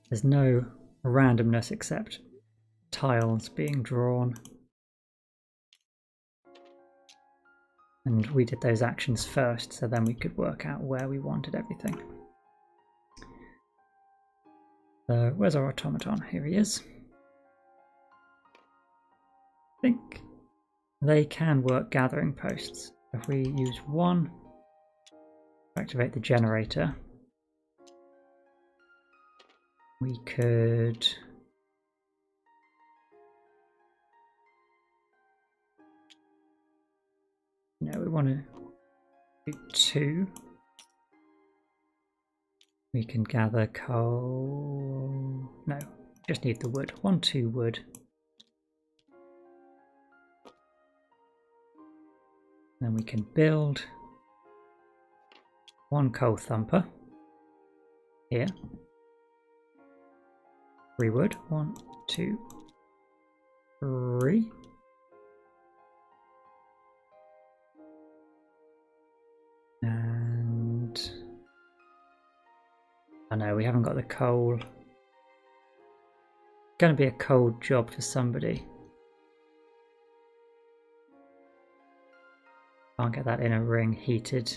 There's no randomness except tiles being drawn. And we did those actions first, so then we could work out where we wanted everything. So, where's our automaton? Here he is. I think they can work gathering posts. If we use one to activate the generator, we could we want to do 2. We can gather coal. No, just need the wood. 1, 2 wood. Then we can build 1 coal thumper here. 3 wood. 1, 2, 3. And I know we haven't got the coal. It's going to be a cold job for somebody. Can't get that inner ring heated.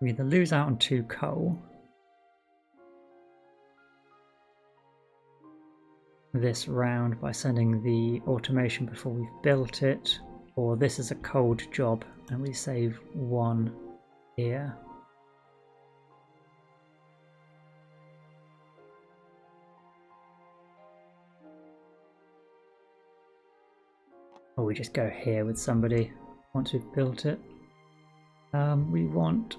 We either lose out on 2 coal this round by sending the automation before we've built it, or this is a cold job and we save 1 here. Or we just go here with somebody once we've built it. We want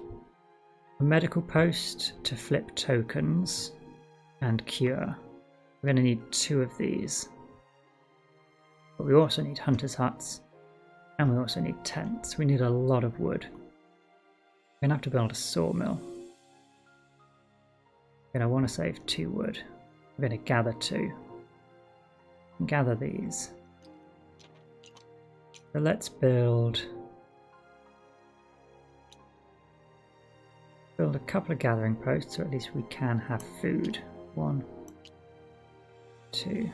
a medical post to flip tokens and cure. We're going to need 2 of these. But we also need hunters' huts. And we also need tents. We need a lot of wood. We're going to have to build a sawmill. We're going to want to save 2 wood. We're going to gather 2. Gather these. So let's build a couple of gathering posts, so at least we can have food. 1, 2.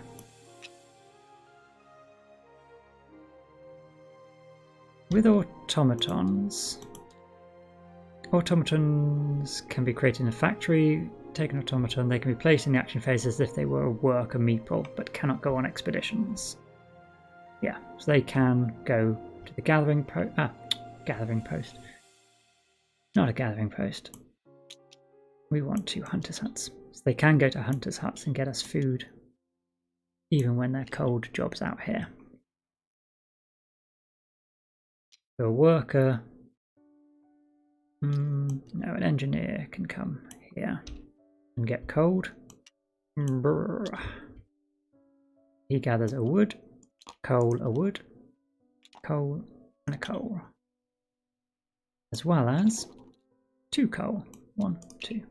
With automatons can be created in a factory. Take an automaton, they can be placed in the action phase as if they were a worker meeple, but cannot go on expeditions. Yeah, so they can go to the gathering post. Not a gathering post. We want 2 hunters' huts. So they can go to hunters' huts and get us food, even when they're cold jobs out here. So a worker, no, an engineer can come here and get cold. He gathers a wood, coal, a wood, coal, and a coal, as well as 2 coal. 1, 2.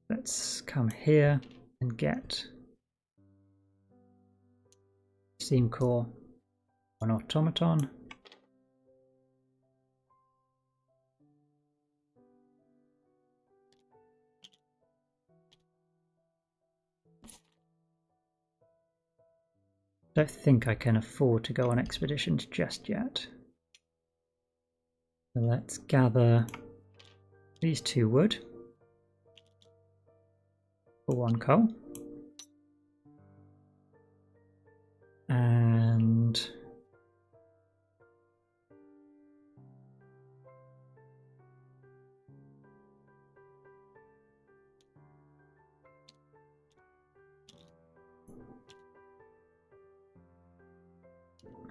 Let's come here and get steam core, 1 automaton. Don't think I can afford to go on expeditions just yet. So let's gather these 2 wood for 1 coal. And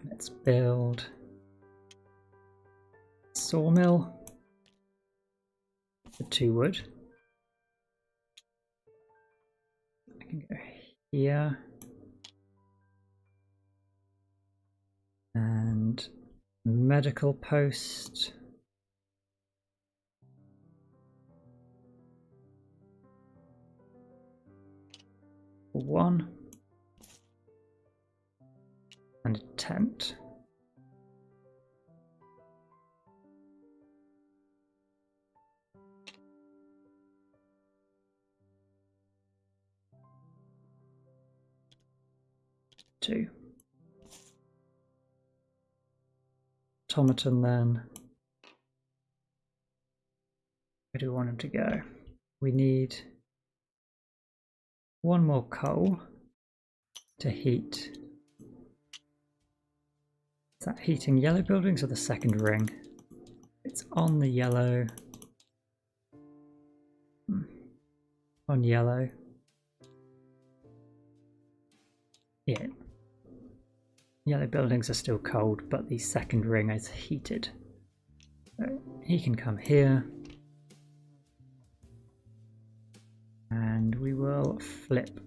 let's build a sawmill for 2 wood. I can go here and medical post. 1 and a tent. Two. Automaton then. Where do we want him to go? We need one more coal to heat. Is that heating yellow buildings or the second ring? It's on the yellow. On yellow. Yeah. Yellow buildings are still cold, but the second ring is heated. So he can come here. And we will flip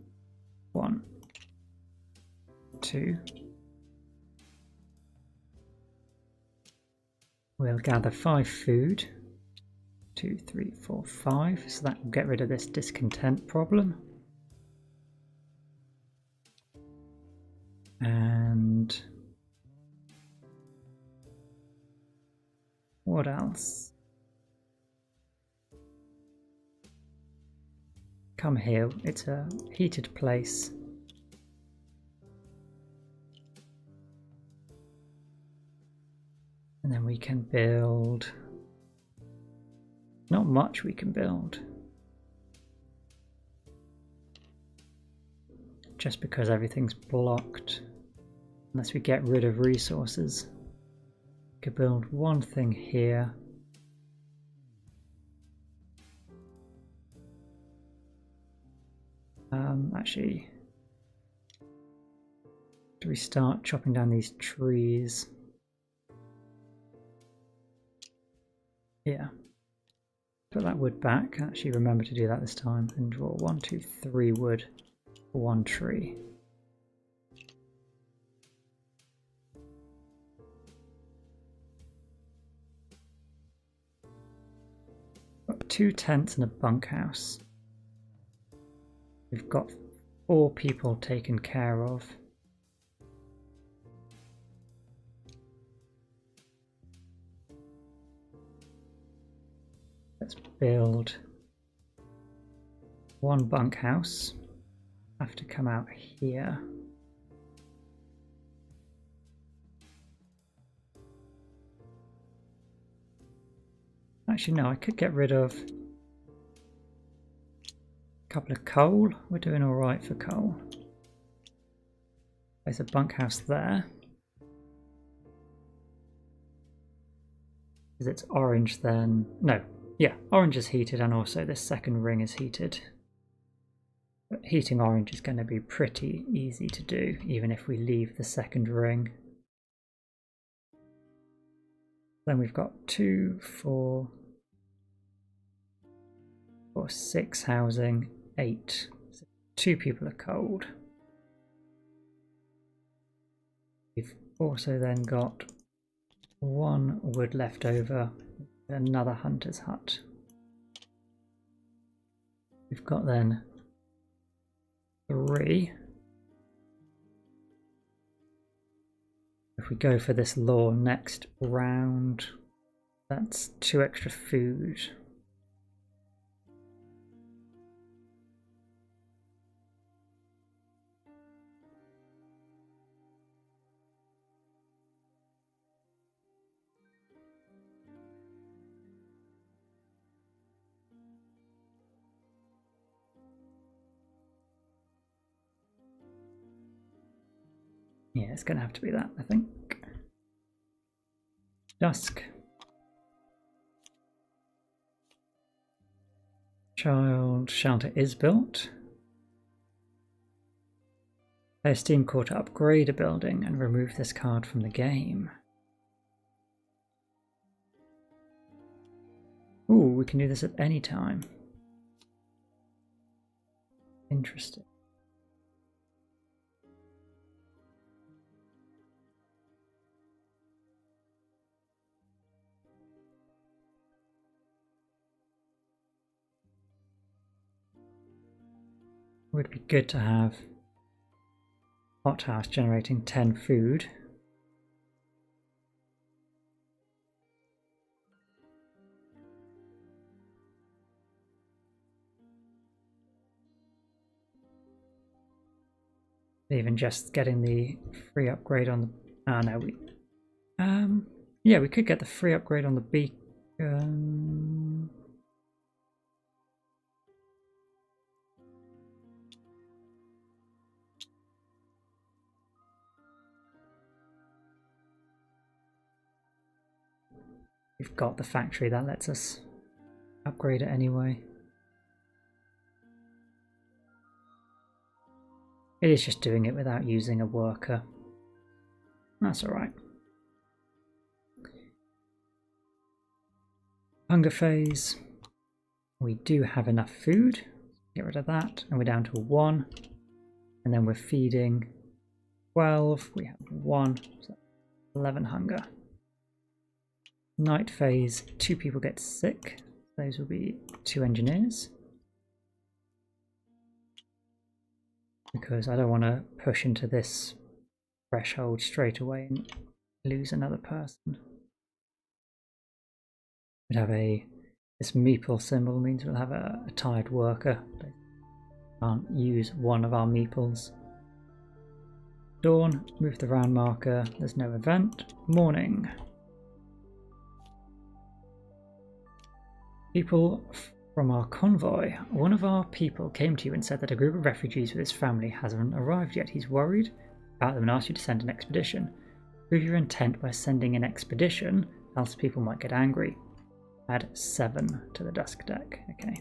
1, 2. We'll gather 5 food. 2, 3, 4, 5. So that will get rid of this discontent problem. And what else? Come here, it's a heated place. And then we can build. Not much we can build. Just because everything's blocked. Unless we get rid of resources. We could build one thing here. Actually, do we start chopping down these trees? Yeah. Put that wood back. Actually remember to do that this time. And draw 1, 2, 3 wood for 1 tree. Got 2 tents and a bunkhouse. We've got 4 people taken care of. Let's build 1 bunkhouse. Have to come out here. Actually, no, I could get rid of couple of coal. We're doing all right for coal. There's a bunkhouse there. Because it's orange then. No, yeah, orange is heated and also this second ring is heated. But heating orange is going to be pretty easy to do, even if we leave the second ring. Then we've got 2, 4, 6 housing, 8. So 2 people are cold. We've also then got 1 wood left over, another hunter's hut. We've got then 3. If we go for this law next round, that's 2 extra food. Yeah, it's going to have to be that, I think. Dusk. Child shelter is built. Play a Steam core to upgrade a building and remove this card from the game. Ooh, we can do this at any time. Interesting. would be good to have hothouse generating 10 food. Even just getting the free upgrade on the... Ah, no, we... yeah, we could get the free upgrade on the beacon. We've got the factory that lets us upgrade it anyway. It is just doing it without using a worker. That's alright. Hunger phase. We do have enough food. Get rid of that. And we're down to 1. And then we're feeding 12. We have 1. So 11 hunger. Night phase. 2 people get sick. Those will be 2 engineers. Because I don't want to push into this threshold straight away and lose another person. We'd have this meeple symbol means we'll have a tired worker. They can't use one of our meeples. Dawn, move the round marker. There's no event. Morning. People from our convoy. One of our people came to you and said that a group of refugees with his family hasn't arrived yet. He's worried about them and asked you to send an expedition. Prove your intent by sending an expedition, else people might get angry. Add 7 to the dusk deck. Okay.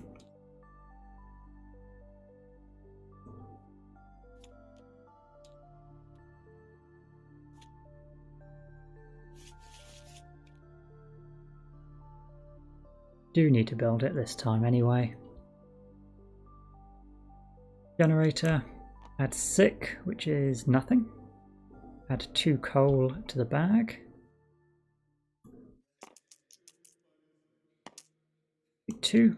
Do need to build it this time anyway. Generator. Add sick, which is nothing. Add 2 coal to the bag. 2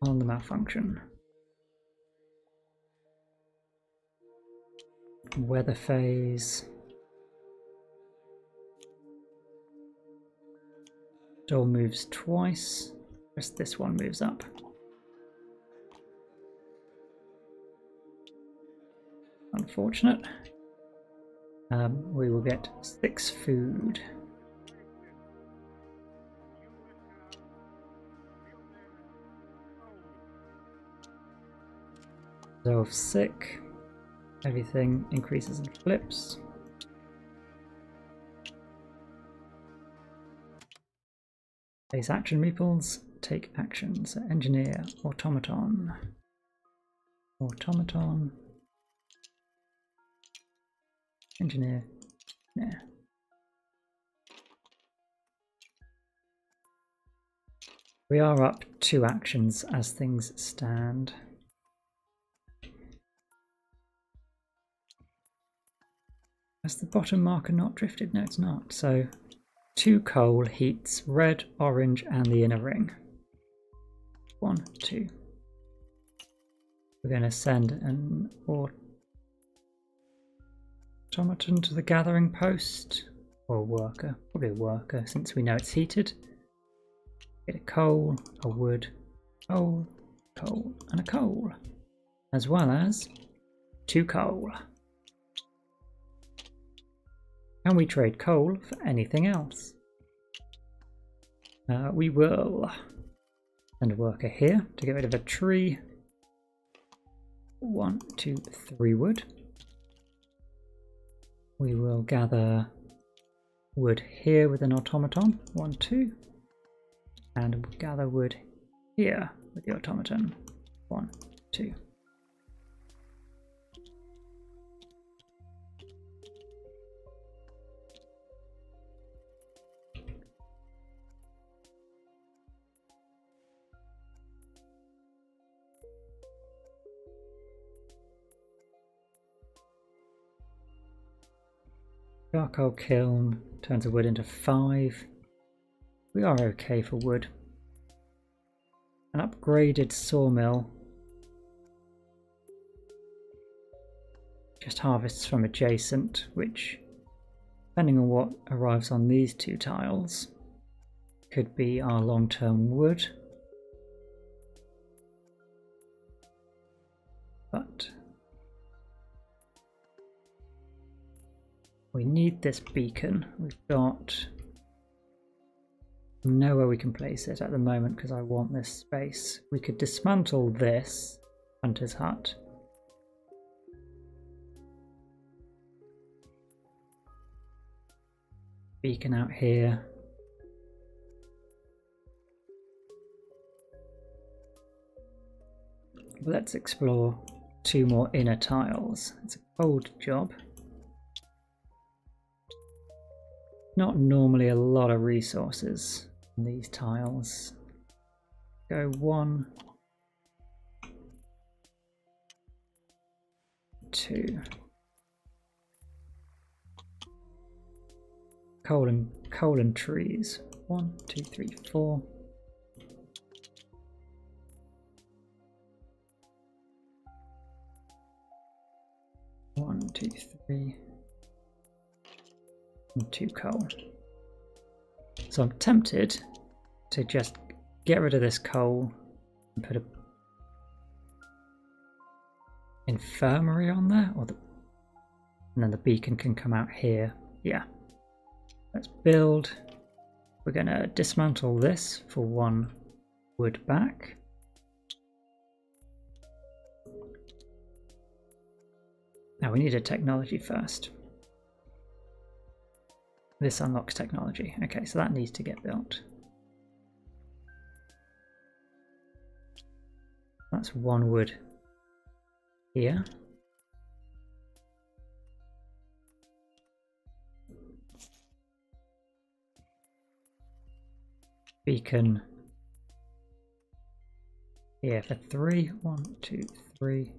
on the malfunction. Weather phase. Door moves twice. Just this one moves up. Unfortunate. We will get 6 food. Resolve sick. Everything increases and flips. Place action meeples. Take actions. Engineer. Automaton. Automaton. Engineer. Yeah. We are up 2 actions as things stand. Has the bottom marker not drifted? No, it's not. So 2 coal heats red, orange, and the inner ring. 1, 2. We're going to send an automaton to the gathering post, or a worker, probably a worker since we know it's heated. Get a coal, a wood, coal, coal, and a coal, as well as 2 coal. Can we trade coal for anything else? We will send a worker here to get rid of a tree. 1, 2, 3 wood. We will gather wood here with an automaton. 1, 2. And we'll gather wood here with the automaton. 1, 2. Charcoal kiln turns the wood into 5. We are okay for wood. An upgraded sawmill just harvests from adjacent, which, depending on what arrives on these two tiles, could be our long-term wood. But we need this beacon. We've got nowhere we can place it at the moment because I want this space. We could dismantle this hunter's hut. Beacon out here. Let's explore 2 more inner tiles. It's a cold job. Not normally a lot of resources in these tiles. Go 1, 2. Coal and trees. 1, 2, 3, 4. One, 2, 3, and 2 coal. So I'm tempted to just get rid of this coal and put a infirmary on there, and then the beacon can come out here. Yeah. Let's build. We're going to dismantle this for 1 wood back. Now we need a technology first. This unlocks technology. Okay, so that needs to get built. That's 1 wood here. Beacon here for 3. 1, 2, 3.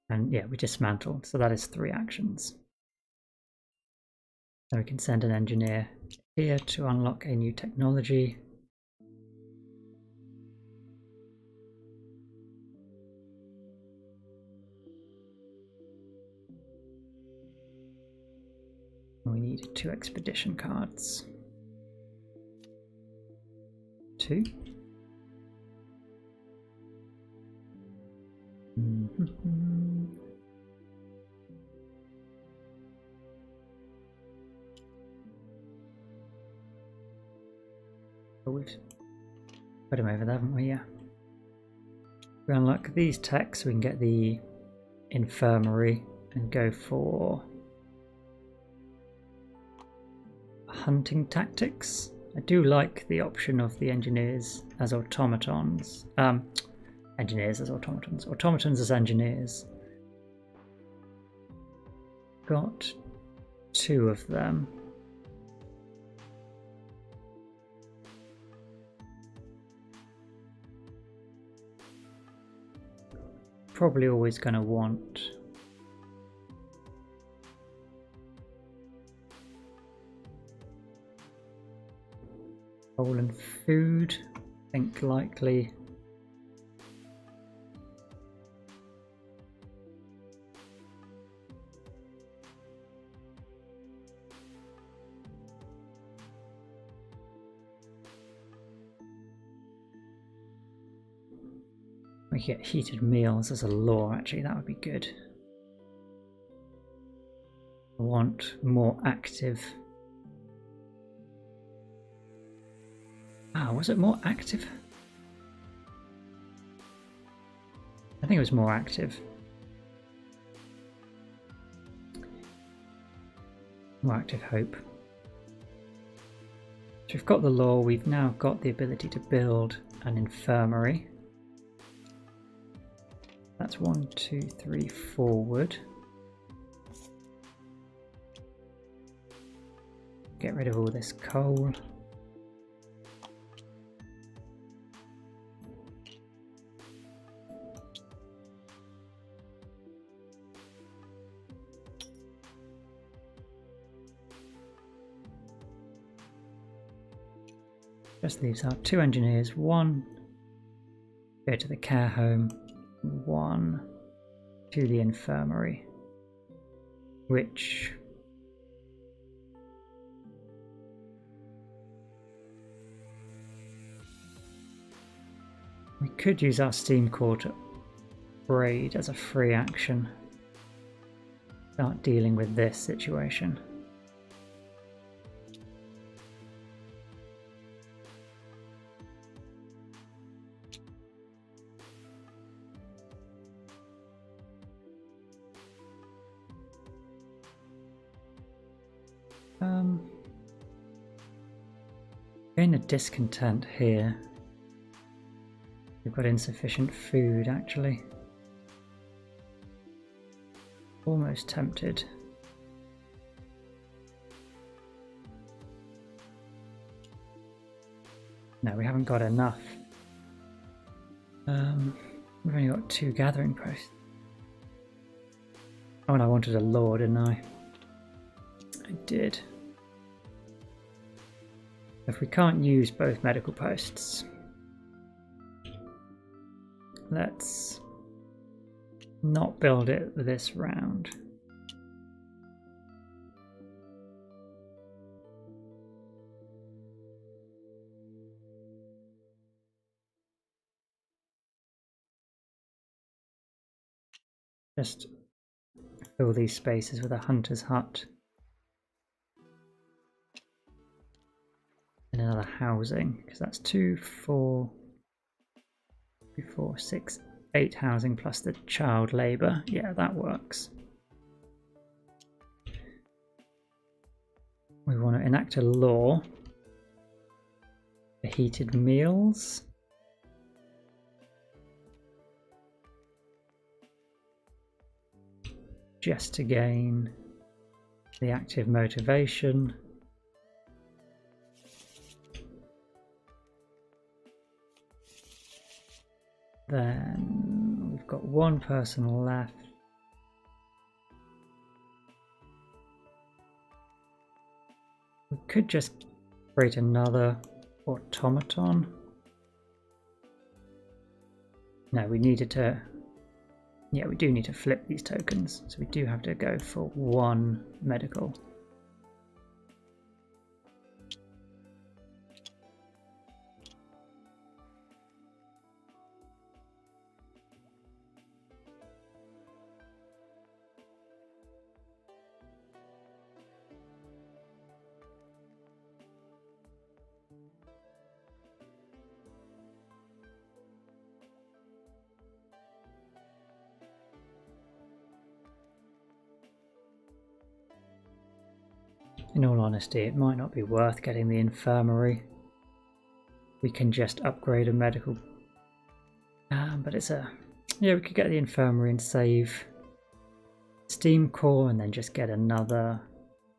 And yeah, we dismantled, so that is 3 actions. Then we can send an engineer here to unlock a new technology. We need 2 expedition cards. 2. Oh, we've put him over there, haven't we? Yeah. We unlock these techs, we can get the infirmary and go for hunting tactics. I do like the option of the engineers as automatons. Engineers as automatons. Automatons as engineers. Got 2 of them. Probably always going to want coal and food. I think likely we get heated meals as a law. Actually, that would be good. I want more active. Was it more active? I think it was more active. More active hope. So we've got the law, we've now got the ability to build an infirmary. That's 1, 2, 3, 4 wood. Get rid of all this coal. Just leaves out 2 engineers, 1 go to the care home, 1 to the infirmary, which we could use our steam core to upgrade as a free action. Start dealing with this situation. Gain a discontent here. We've got insufficient food, actually. Almost tempted. No, we haven't got enough. We've only got 2 gathering posts. Oh, and I wanted a lore, didn't I? I did. If we can't use both medical posts, let's not build it this round. Just fill these spaces with a hunter's hut. And another housing, because that's 2, 4, 6, 8 housing plus the child labour. Yeah, that works. We want to enact a law for heated meals. Just to gain the active motivation. Then we've got 1 person left. We could just create another automaton. No, we needed to... Yeah, we do need to flip these tokens, so we do have to go for 1 medical. In all honesty, it might not be worth getting the infirmary. We can just upgrade a medical. But it's a... Yeah, we could get the infirmary and save steam core and then just get another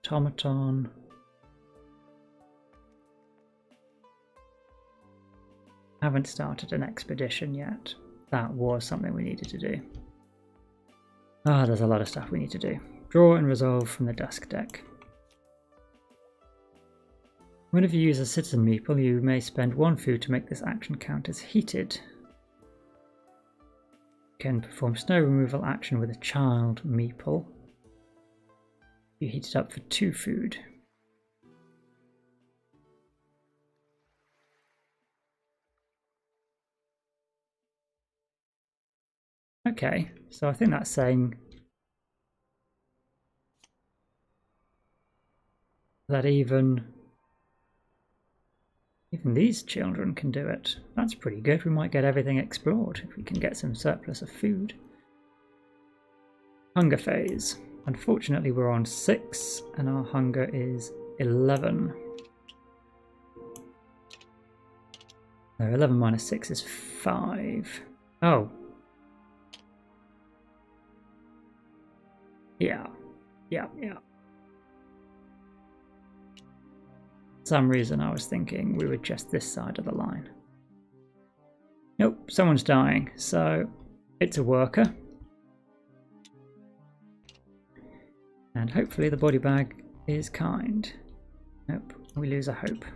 automaton. Haven't started an expedition yet. That was something we needed to do. There's a lot of stuff we need to do. Draw and resolve from the dusk deck. Whenever you use a citizen meeple, you may spend 1 food to make this action count as heated. You can perform snow removal action with a child meeple. You heat it up for 2 food. Okay, so I think that's saying that even these children can do it. That's pretty good. We might get everything explored if we can get some surplus of food. Hunger phase. Unfortunately, we're on 6 and our hunger is 11. No, 11 minus 6 is 5. Oh. Yeah. For some reason I was thinking we were just this side of the line. Nope, someone's dying, so it's a worker. And hopefully the body bag is kind. Nope, we lose a hope.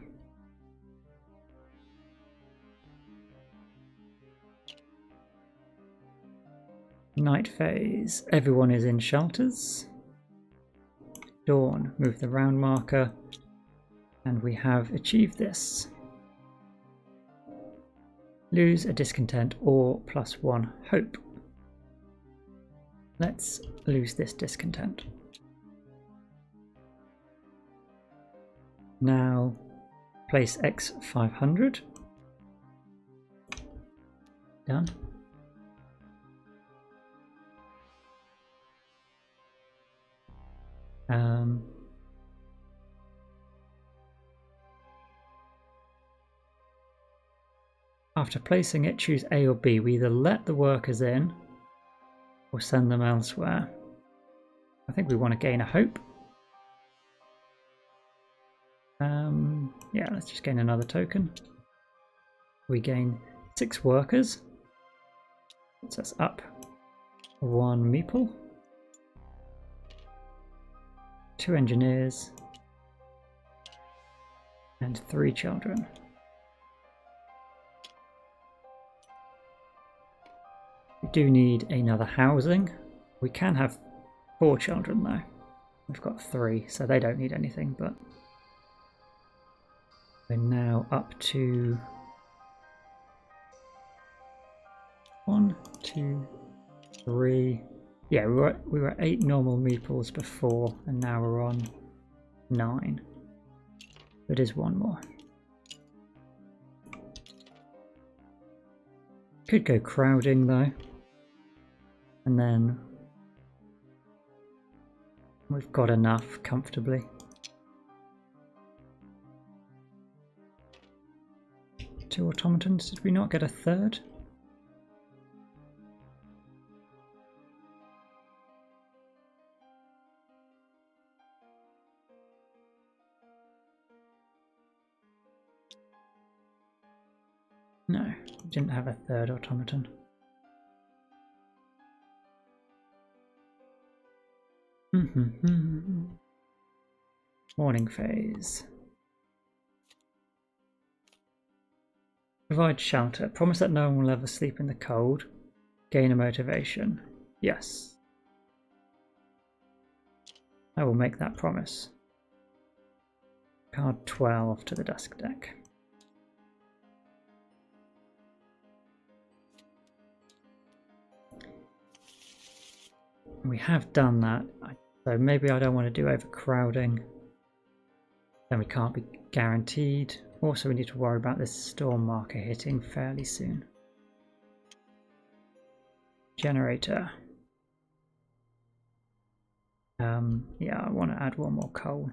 Night phase. Everyone is in shelters. Dawn. Move the round marker. And we have achieved this. Lose a discontent or +1 hope. Let's lose this discontent. Now place X 500. Done. After placing it, choose A or B. We either let the workers in or send them elsewhere. I think we want to gain a hope. Yeah, let's just gain another token. We gain 6 workers. Puts us up 1 meeple. 2 engineers. And 3 children. We do need another housing. We can have 4 children though. We've got 3, so they don't need anything, but we're now up to 1, 2, 3. Yeah, we were 8 normal meeples before, and now we're on 9. It is 1 more. Could go crowding though, and then we've got enough comfortably. Two automatons. Did we not get a third? No, we didn't have a third automaton. Morning phase. Provide shelter. Promise that no one will ever sleep in the cold. Gain a motivation. Yes. I will make that promise. Card 12 to the dusk deck. We have done that, so maybe I don't want to do overcrowding. Then we can't be guaranteed. Also, we need to worry about this storm marker hitting fairly soon. Generator. Yeah, I want to add 1 more coal.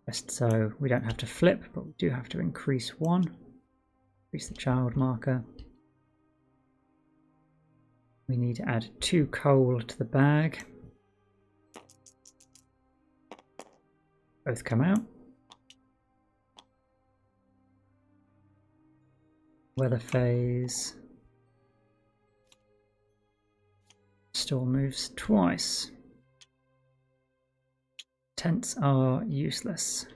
Just so we don't have to flip, but we do have to increase 1. Increase the child marker. We need to add 2 coal to the bag. Both come out. Weather phase. Storm moves twice. Tents are useless.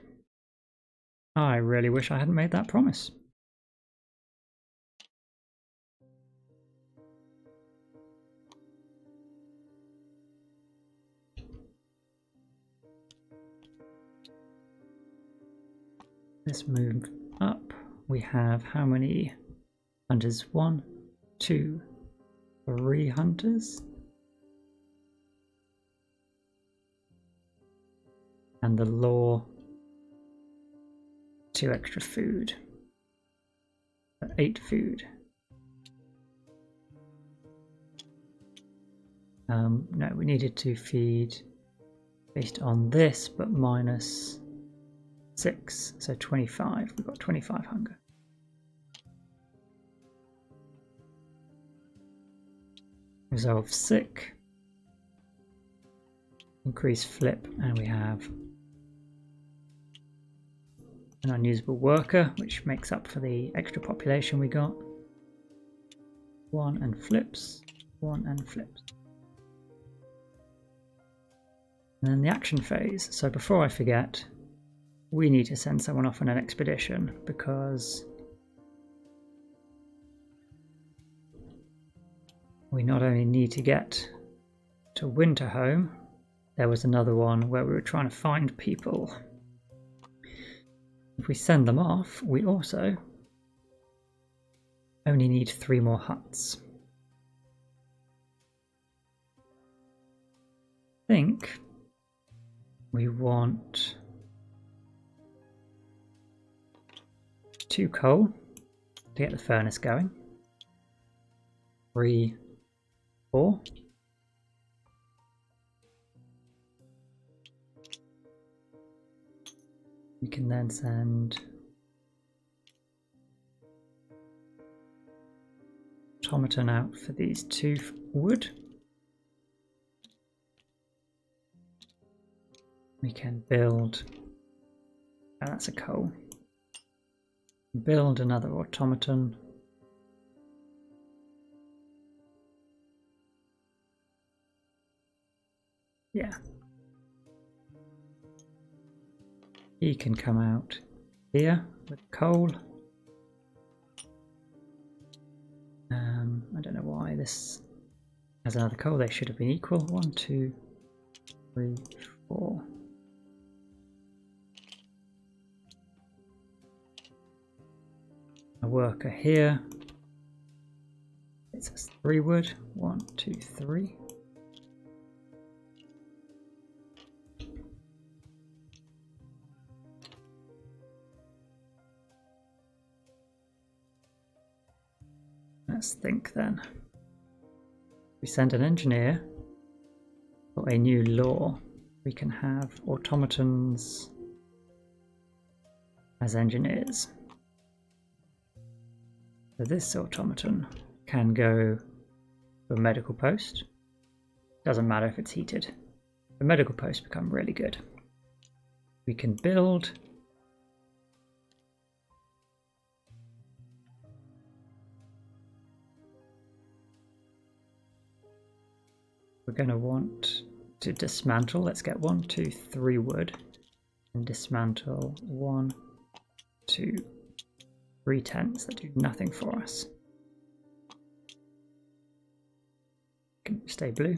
I really wish I hadn't made that promise. Let's move up. We have how many hunters? 1, 2, 3 hunters. And the law, 2 extra food. 8 food. No, we needed to feed based on this, but minus 6, so 25. We've got 25 hunger. Resolve sick. Increase flip, and we have an unusable worker, which makes up for the extra population we got. 1 and flips, 1 and flips. And then the action phase. So before I forget, we need to send someone off on an expedition because we not only need to get to Winterhome, there was another one where we were trying to find people. If we send them off, we also only need 3 more huts. I think we want 2 coal to get the furnace going. 3, 4. We can then send automaton out for these 2 wood. We can build, oh, that's a coal. Build another automaton. Yeah. He can come out here with coal. I don't know why this has another coal. They should have been equal. 1, 2, 3, 4. A worker here. It says 3 wood. 1, 2, 3. Let's think then. We send an engineer for a new law. We can have automatons as engineers. So this automaton can go to a medical post. Doesn't matter if it's heated. The medical posts become really good. We can build we're going to want to dismantle. Let's get 1, 2, 3 wood and dismantle 1, 2, 3 tents that do nothing for us. Can stay blue.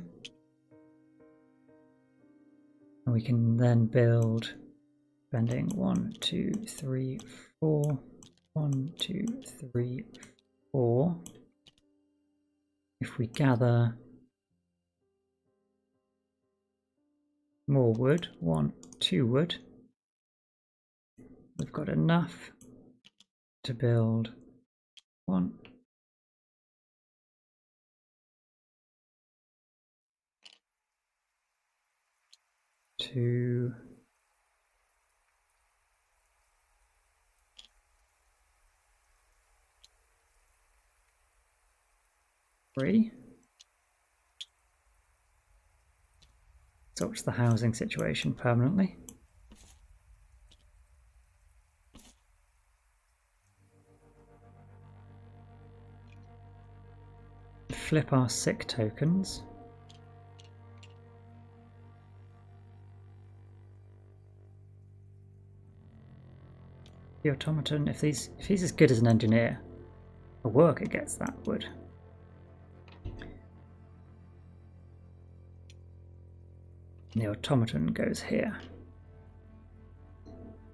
And we can then build spending 1, 2, 3, 4. 1, 2, 3, 4. If we gather more wood, 1, 2 wood, we've got enough to build 1, 2, 3. Sorts the housing situation permanently. Flip our sick tokens. The automaton, if he's as good as an engineer, a worker gets that wood. And the automaton goes here.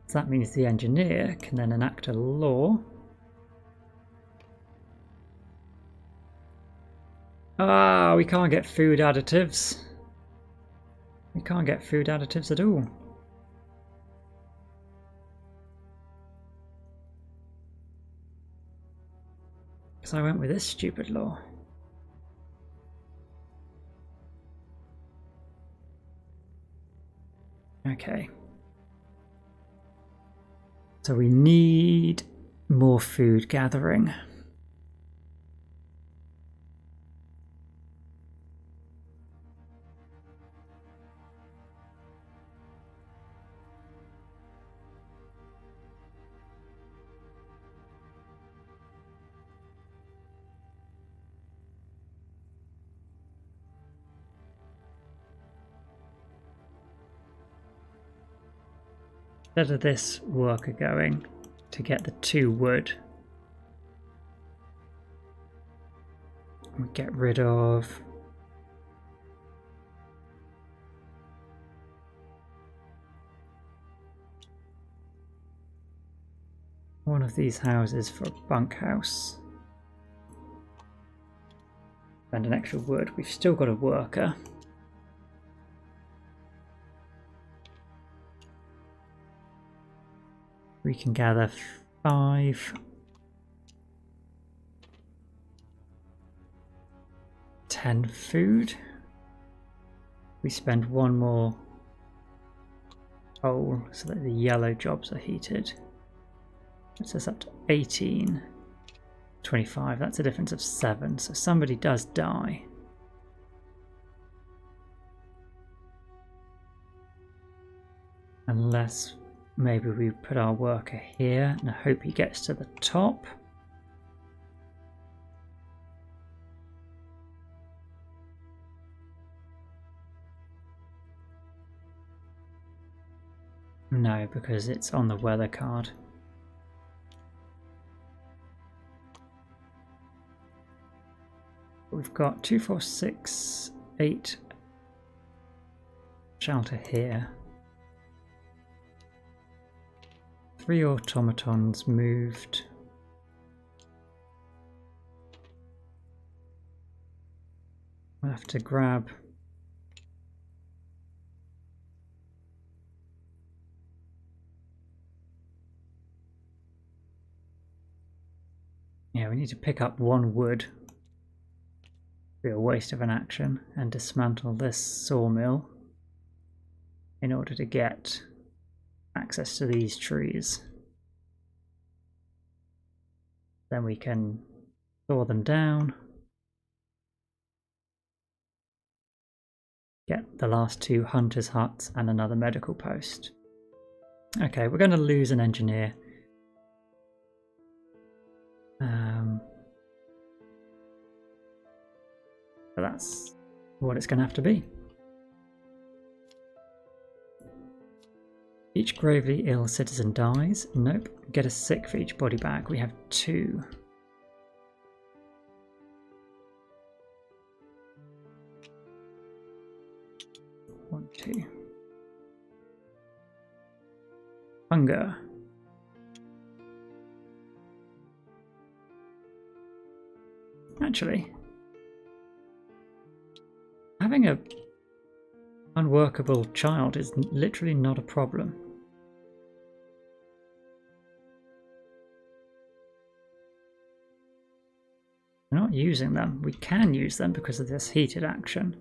So that means the engineer can then enact a law. Ah, we can't get food additives. We can't get food additives at all. So I went with this stupid law. Okay. So we need more food gathering. Instead of this worker going to get the 2 wood, We get rid of one of these houses for a bunkhouse. And an extra wood. We've still got a worker. We can gather 5, 10 food. We spend 1 more coal so that the yellow jobs are heated. Puts us up to 18. 25, that's a difference of 7, so somebody does die. Unless maybe we put our worker here and I hope he gets to the top. No, because it's on the weather card. We've got 2, 4, 6, 8 shelter here. 3 automatons moved. We'll have to grab yeah, we need to pick up 1 wood. Be a waste of an action, and dismantle this sawmill in order to get access to these trees. Then we can saw them down, get the last 2 hunters' huts and another medical post. Okay, we're going to lose an engineer. But that's what it's going to have to be. Each gravely ill citizen dies. Nope. Get a sick for each body bag. We have 2. One, 2. Hunger. Actually, having a unworkable child is literally not a problem. We're not using them. We can use them because of this heated action.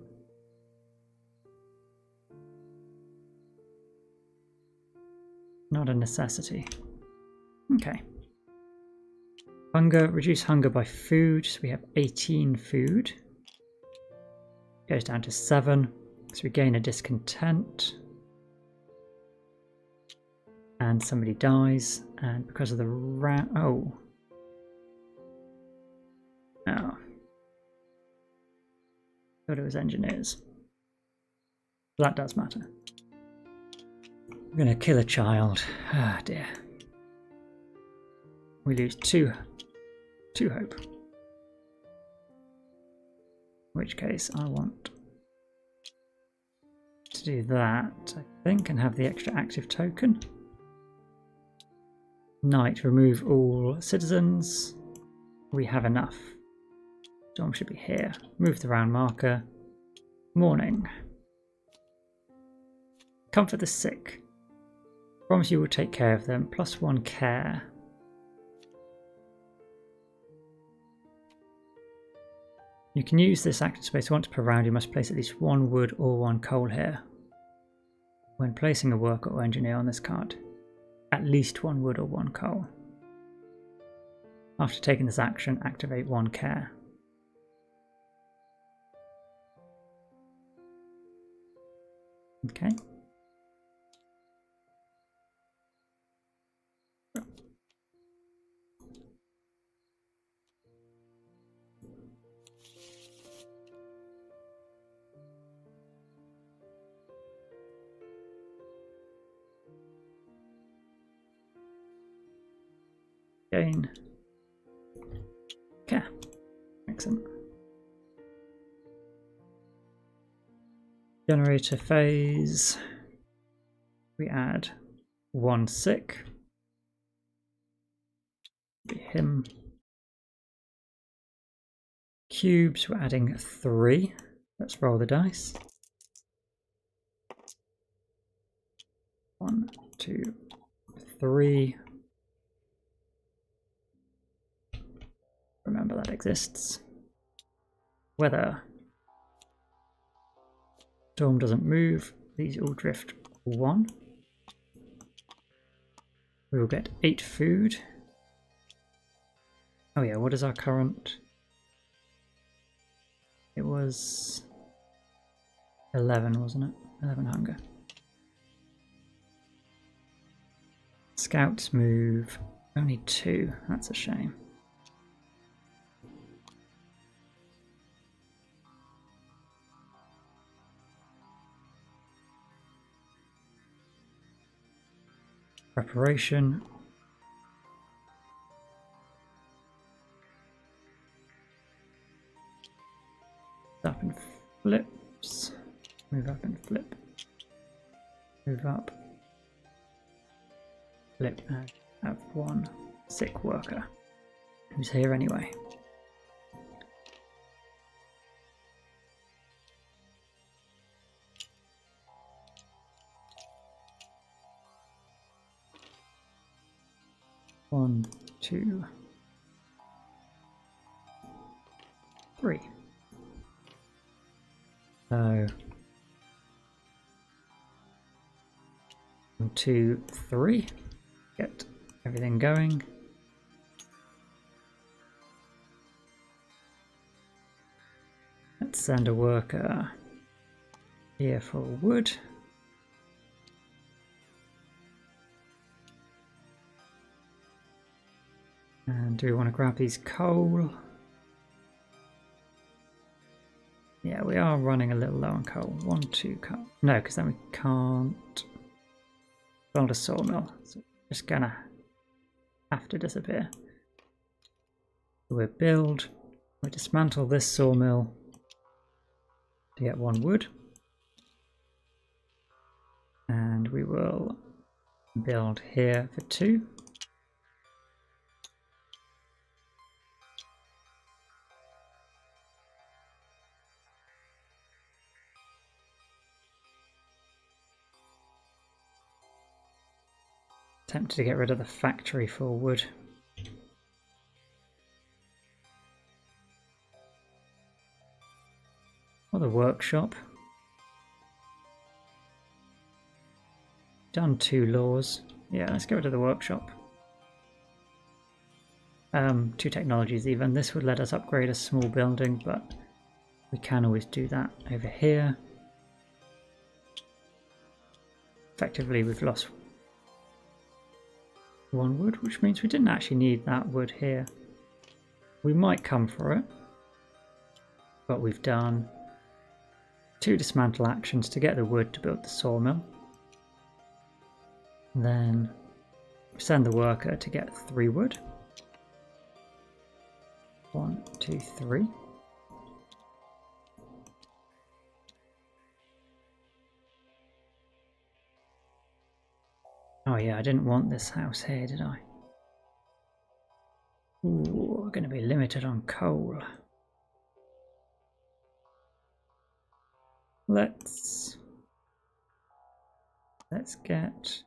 Not a necessity. Okay. Hunger, reduce hunger by food, so we have 18 food. Goes down to 7, so we gain a discontent. And somebody dies, and because of the oh. Oh. Thought it was engineers. That does matter. We're gonna kill a child. Ah dear. We lose 2 hope. In which case I want to do that, I think, and have the extra active token. Night, remove all citizens. We have enough. Storm should be here. Move the round marker. Morning. Comfort the sick. Promise you will take care of them. +1 care. You can use this active space once per round. You must place at least 1 wood or 1 coal here. When placing a worker or engineer on this card, at least 1 wood or 1 coal. After taking this action, activate 1 care. Okay. Gain. Care. Excellent. Generator phase. We add 1 sick. Be him. Cubes, we're adding 3. Let's roll the dice. 1, 2, 3. Remember that exists. Weather. Storm doesn't move. These all drift 1. We will get 8 food. Oh yeah, what is our current? It was 11, wasn't it? 11 hunger. Scouts move only 2. That's a shame. Preparation. Up and flips. Move up and flip. Move up. Flip and have 1 sick worker. Who's here anyway? One, 2, 3. So 1, 2, 3. Get everything going. Let's send a worker here for wood. And do we want to grab these coal? Yeah, we are running a little low on coal. 1, 2 coal. No, because then we can't build a sawmill. So it's just gonna have to disappear. We'll build, we dismantle this sawmill to get 1 wood. And we will build here for 2. Tempted to get rid of the factory for wood. Or the workshop. Done 2 laws. Yeah, let's get rid of the workshop. 2 technologies even. This would let us upgrade a small building, but we can always do that over here. Effectively, we've lost 1 wood, which means we didn't actually need that wood here. We might come for it, but we've done 2 dismantle actions to get the wood to build the sawmill. Then send the worker to get 3 wood. 1, 2, 3. Oh yeah, I didn't want this house here, did I? Ooh, we're going to be limited on coal. Let's get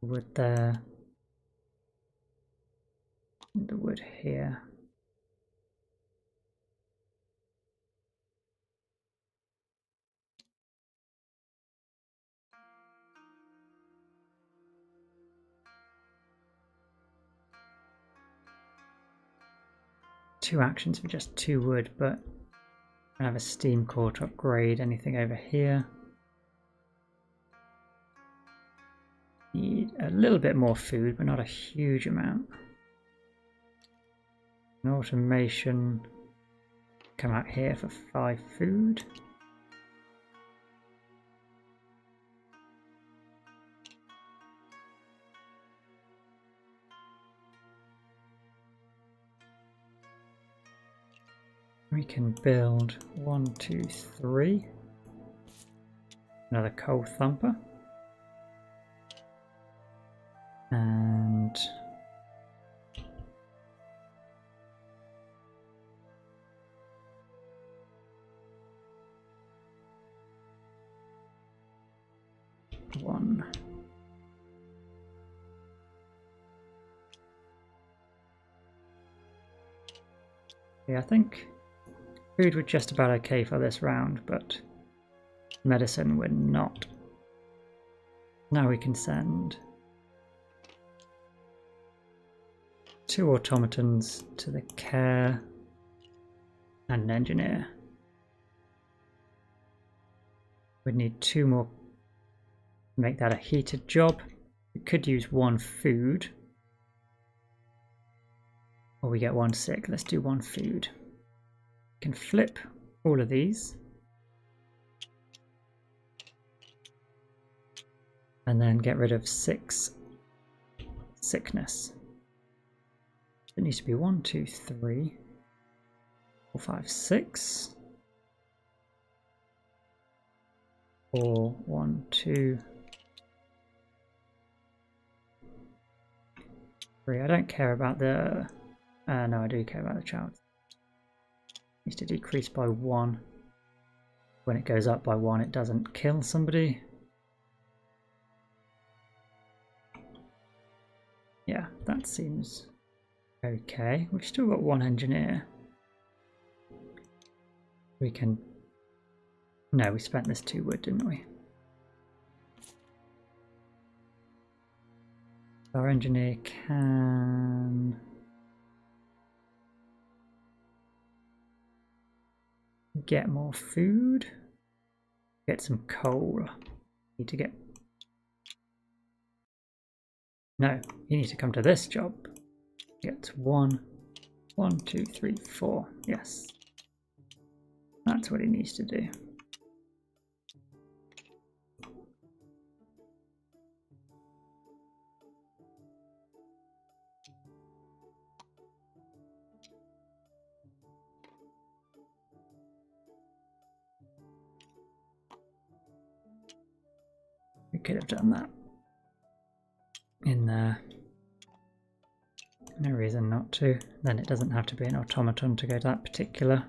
wood there, and the wood here. Two actions for just 2 wood, but I have a steam core to upgrade anything over here. Need a little bit more food, but not a huge amount. An automation. Come out here for 5 food. We can build 1, 2, 3. Another coal thumper. And one. Yeah, I think food was just about okay for this round, but medicine we're not. Now we can send 2 automatons to the care and an engineer. We'd need 2 more to make that a heated job. We could use 1 food. Or we get 1 sick. Let's do 1 food. We can flip all of these. And then get rid of 6 sickness. It needs to be 1, 2, 3, 4, 5, 6. Or 1, 2, 3. I don't care about the... no, I do care about the child. Needs to decrease by 1. When it goes up by 1, it doesn't kill somebody. Yeah, that seems okay. We've still got 1 engineer. We can... No, we spent this 2 wood, didn't we? Our engineer can... get more food. Get some coal. Need to get... No, you need to come to this job. Get 1, 1, 2, 3, 4. Yes. That's what he needs to do. We could have done that in there. No reason not to. Then it doesn't have to be an automaton to go to that particular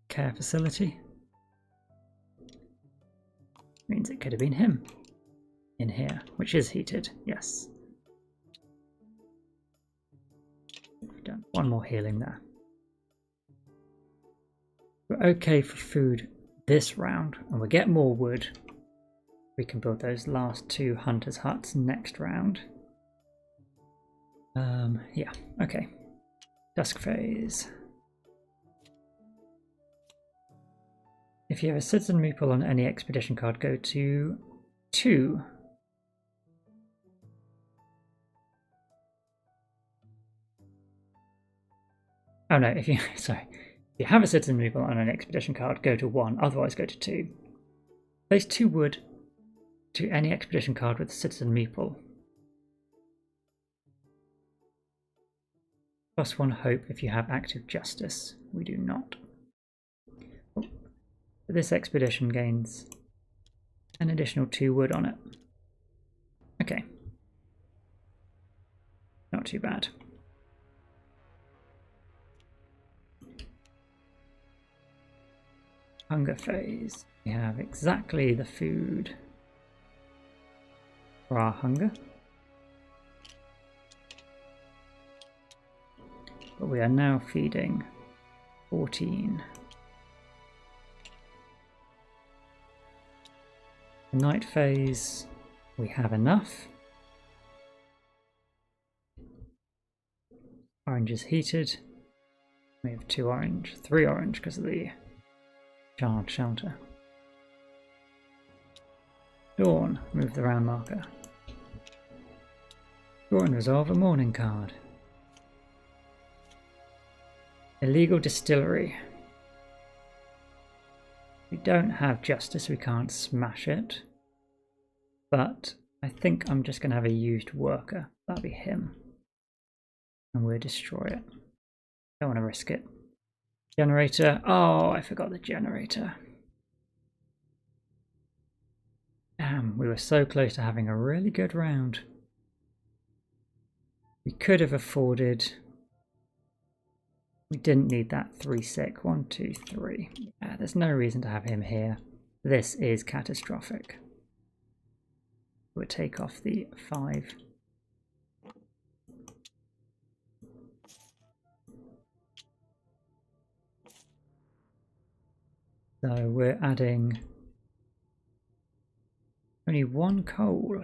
care facility. Means it could have been him in here, which is heated, yes. We've done 1 more healing there. We're okay for food this round, and we'll get more wood. We can build those last 2 hunters' huts next round. Yeah, okay. Dusk phase. If you have a citizen meeple on any expedition card, go to 2. Oh no, if you sorry. If you have a citizen meeple on an expedition card, go to 1, otherwise go to 2. Place 2 wood to any expedition card with a citizen meeple. +1 hope if you have active justice. We do not. Oh. This expedition gains an additional 2 wood on it. Okay. Not too bad. Hunger phase. We have exactly the food for our hunger. But we are now feeding 14. The night phase, we have enough. Orange is heated. We have 2 orange, 3 orange because of the child shelter. Dawn, move the round marker. Draw and resolve a morning card. Illegal distillery. We don't have justice, we can't smash it. But I think I'm just going to have a used worker. That'll be him. And we'll destroy it. Don't want to risk it. Generator. Oh, I forgot the generator. Damn, we were so close to having a really good round. We could have afforded... We didn't need that 3 sec. 1, 2, 3. Yeah, there's no reason to have him here. This is catastrophic. We'll take off the 5. So we're adding only 1 coal.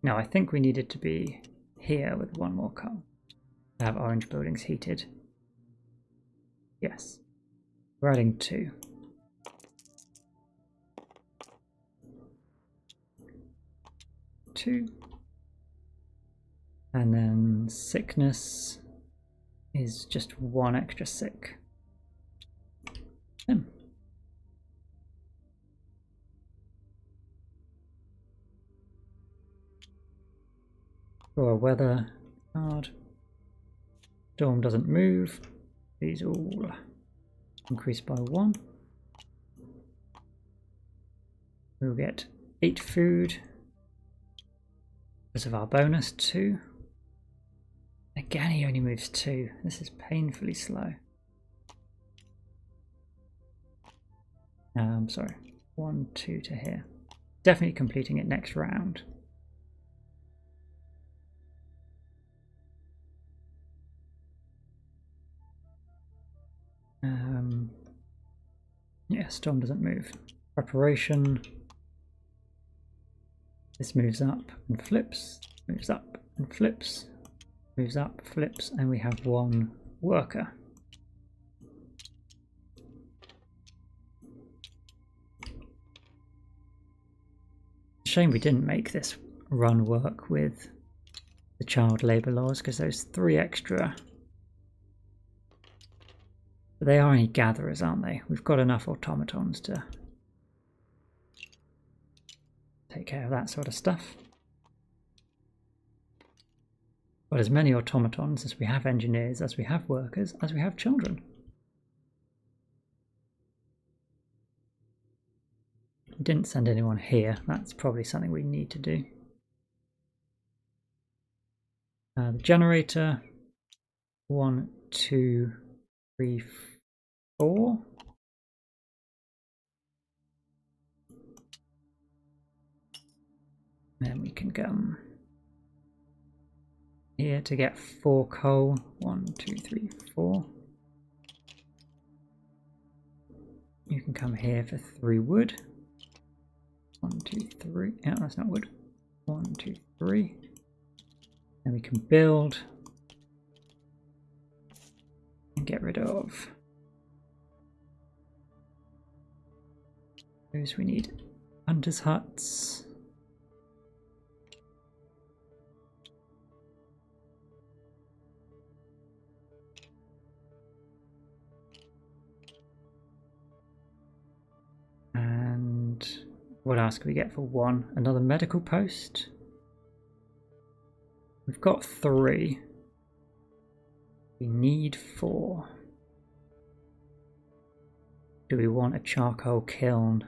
No, I think we needed to be here with 1 more coal to have orange buildings heated. Yes, we're adding 2. And then sickness is just 1 extra sick. For weather card, storm doesn't move. These all increase by 1. We'll get 8 food because of our bonus 2. Again, he only moves 2. This is painfully slow. Sorry, 1, 2 to here. Definitely completing it next round. Yeah, storm doesn't move. Preparation. This moves up and flips, moves up and flips, moves up, flips, and we have 1 worker. Shame we didn't make this run work with the child labour laws, because those 3 extra... But they are only gatherers, aren't they? We've got enough automatons to take care of that sort of stuff. Got as many automatons as we have engineers, as we have workers, as we have children. We didn't send anyone here. That's probably something we need to do. The generator. 1, 2, 3, 4. Then we can come here to get 4 coal. 1, 2, 3, 4. You can come here for 3 wood. 1, 2, 3. Yeah, that's not wood. 1, 2, 3. Then we can build and get rid of those. We need hunters' huts. And what else can we get for 1? Another medical post. We've got 3. We need 4. Do we want a charcoal kiln?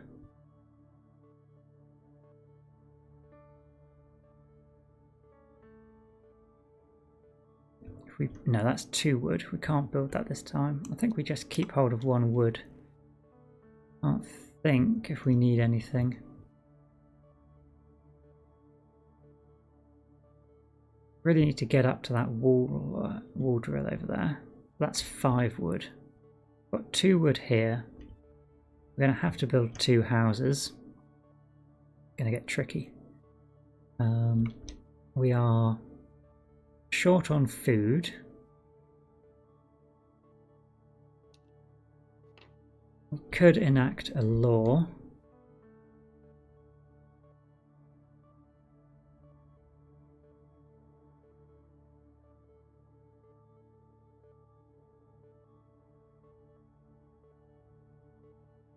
No, that's 2 wood. We can't build that this time. I think we just keep hold of 1 wood. Can't think if we need anything. Really need to get up to that wall drill over there. That's 5 wood. Got 2 wood here. We're going to have to build 2 houses. Going to get tricky. We are short on food. We could enact a law.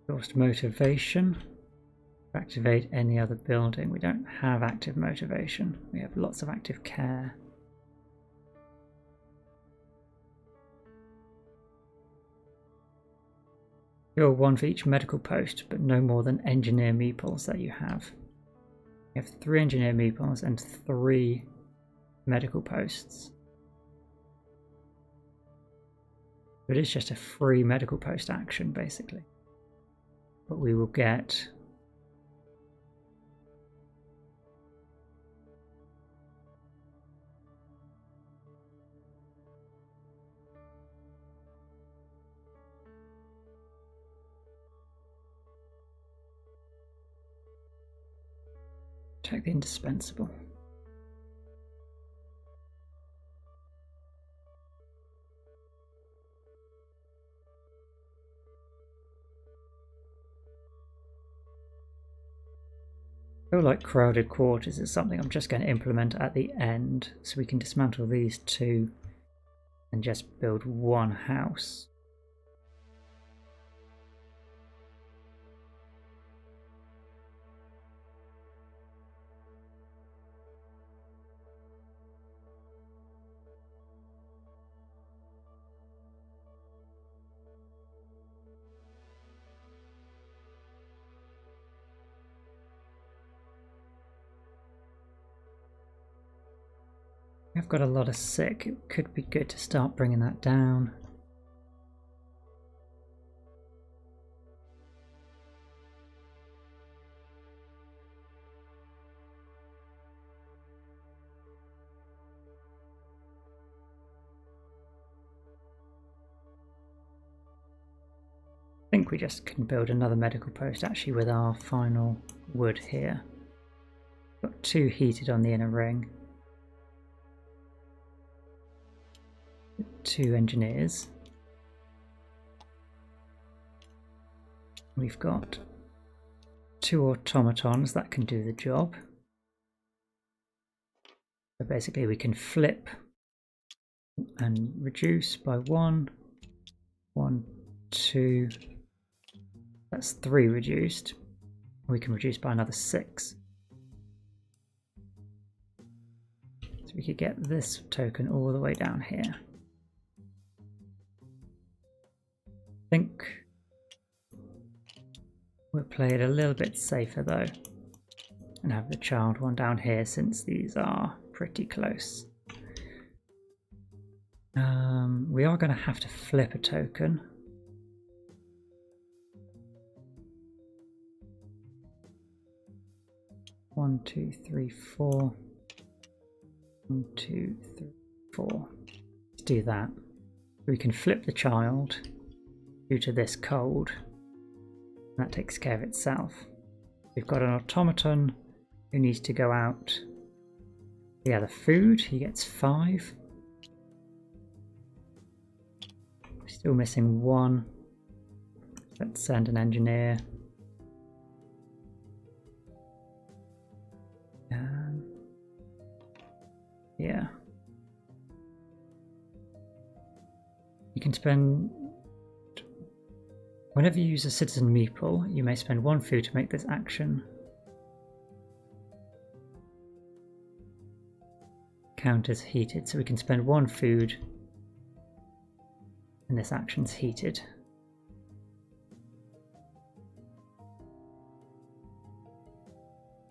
Lost motivation. Activate any other building. We don't have active motivation. We have lots of active care. Build one for each medical post, but no more than engineer meeples that you have. You have 3 engineer meeples and 3 medical posts. It is just a free medical post action, basically. But we will get check the indispensable. I feel like crowded quarters is something I'm just going to implement at the end, so we can dismantle these 2 and just build 1 house. I've got a lot of sick. It could be good to start bringing that down. I think we just can build another medical post actually with our final wood here. Got 2 heated on the inner ring. 2 engineers. We've got 2 automatons that can do the job. So basically we can flip and reduce by 1, 1, 2. That's 3 reduced. We can reduce by another 6. So we could get this token all the way down here. I think we'll play it a little bit safer though and have the child one down here since these are pretty close. We are going to have to flip a token. One, 2, 3, 4. 1, 2, 3, 4. Let's do that. We can flip the child due to this cold. That takes care of itself. We've got an automaton who needs to go out. Yeah, the food, he gets 5. Still missing 1. Let's send an engineer. Yeah. You can spend... Whenever you use a citizen meeple, you may spend 1 food to make this action count as heated. So we can spend 1 food and this action's heated.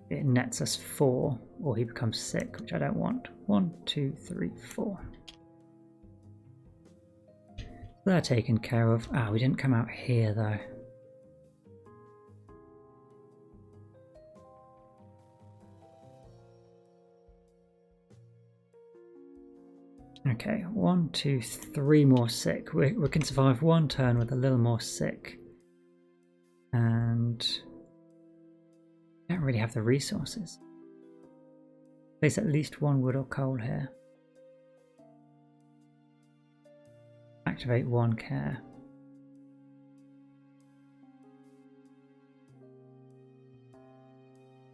It nets us 4, or he becomes sick, which I don't want. 1, 2, 3, 4. They're taken care of. Ah, we didn't come out here though. Okay, 1, 2, 3 more sick. We can survive 1 turn with a little more sick. And I don't really have the resources. Place at least 1 wood or coal here. Activate 1 care.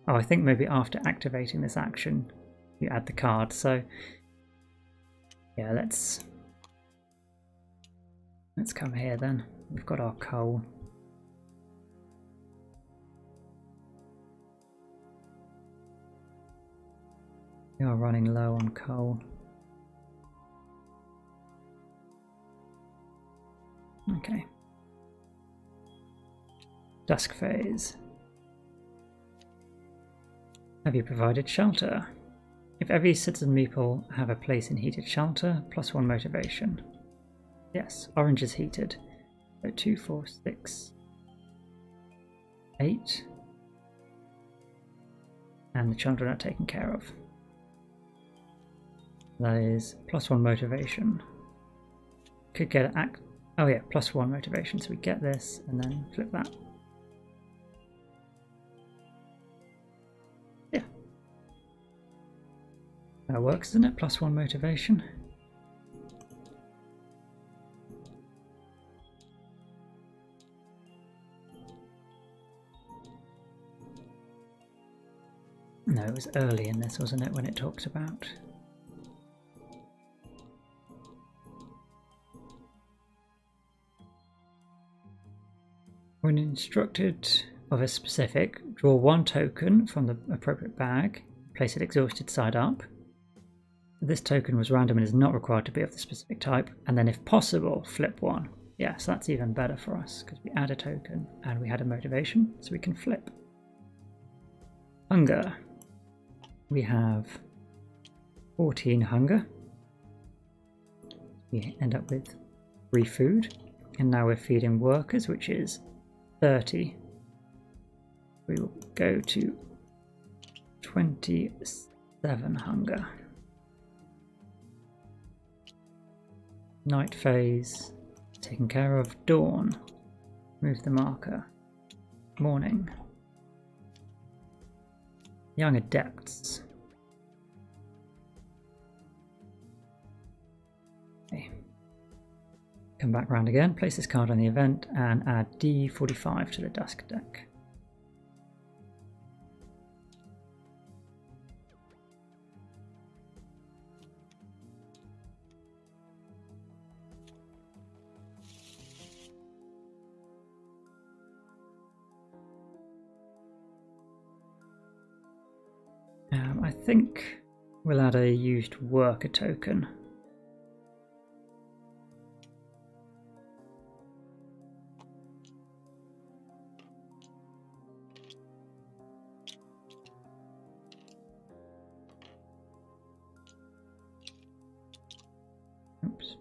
Oh, I think maybe after activating this action, you add the card. So, yeah, let's come here then. We've got our coal. We are running low on coal. Okay. Dusk phase. Have you provided shelter? If every citizen meeple have a place in heated shelter, +1 motivation. Yes, orange is heated. So 2, 4, 6, 8. And the children are taken care of. That is +1 motivation. Could get oh yeah, +1 motivation. So we get this and then flip that. Yeah. That works, doesn't it? +1 motivation. No, it was early in this, wasn't it, when it talks about... When instructed of a specific, draw 1 token from the appropriate bag, place it exhausted side up. This token was random and is not required to be of the specific type, and then if possible, flip 1. Yes, that's even better for us, because we add a token and we had a motivation, so we can flip. Hunger. We have 14 hunger. We end up with 3 food, and now we're feeding workers, which is 30. We will go to 27 hunger. Night phase, taken care of. Dawn, move the marker. Morning. Young adepts. Okay. Come back round again, place this card on the event and add D45 to the dusk deck. I think we'll add a used worker token. Oops.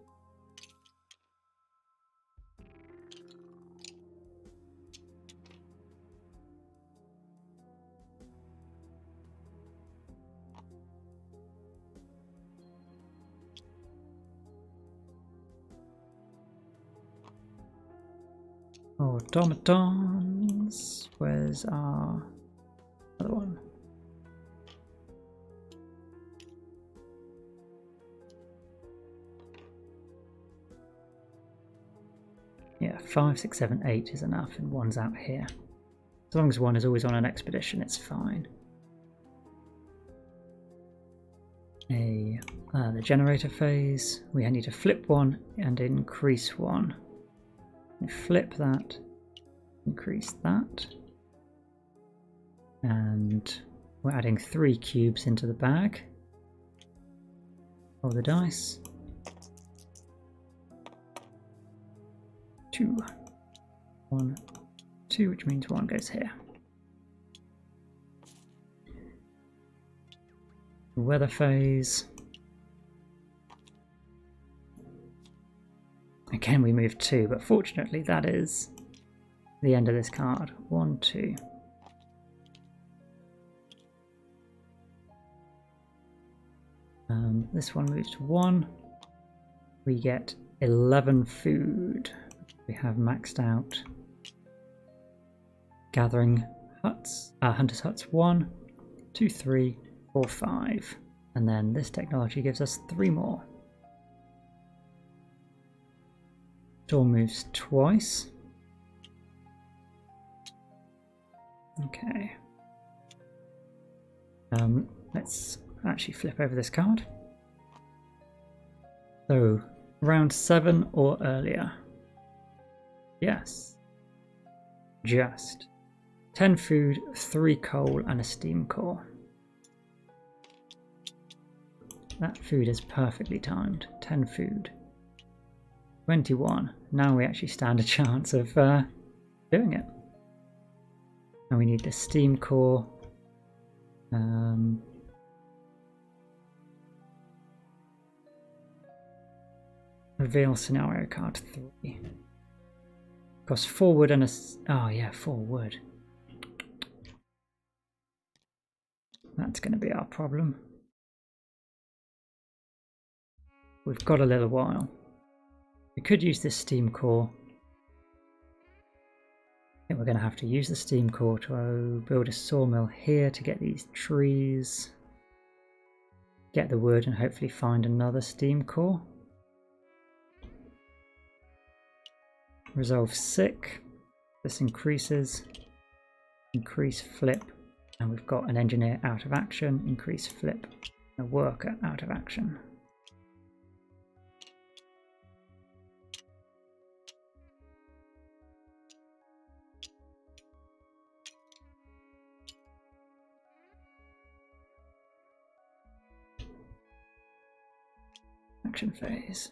Automatons. Where's our other one? Yeah, 5, 6, 7, 8 is enough, and 1's out here. As long as 1 is always on an expedition, it's fine. The generator phase. We need to flip 1 and increase 1. Flip that, increase that, and we're adding 3 cubes into the bag. Roll the dice. 2, 1, 2, which means 1 goes here. Weather phase. Again, we move 2, but fortunately that is the end of this card. 1, 2. This one moves to 1. We get 11 food. We have maxed out gathering huts, hunters huts 1, 2, 3, 4, 5. And then this technology gives us 3 more. Door moves twice. Okay. Let's actually flip over this card. So, round 7 or earlier. Yes. Just. 10 food, 3 coal, and a steam core. That food is perfectly timed. 10 food. 21. Now we actually stand a chance of doing it. And we need the steam core. Reveal scenario card 3. Costs 4 wood and a... Oh yeah, 4 wood. That's going to be our problem. We've got a little while. We could use this steam core. I think we're going to have to use the steam core to build a sawmill here to get these trees. Get the wood and hopefully find another steam core. Resolve sick. This increases. Increase flip. And we've got an engineer out of action. Increase flip. A worker out of action. Action phase.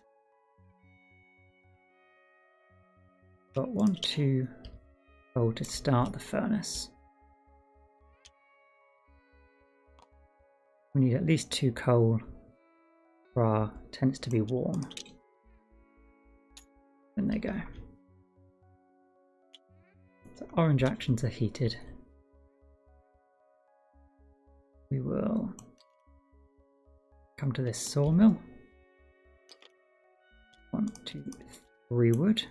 Got 1, 2 coal to start the furnace. We need at least 2 coal for our tents to be warm. Then they go. So orange actions are heated. We will come to this sawmill. 1, 2, 3 wood.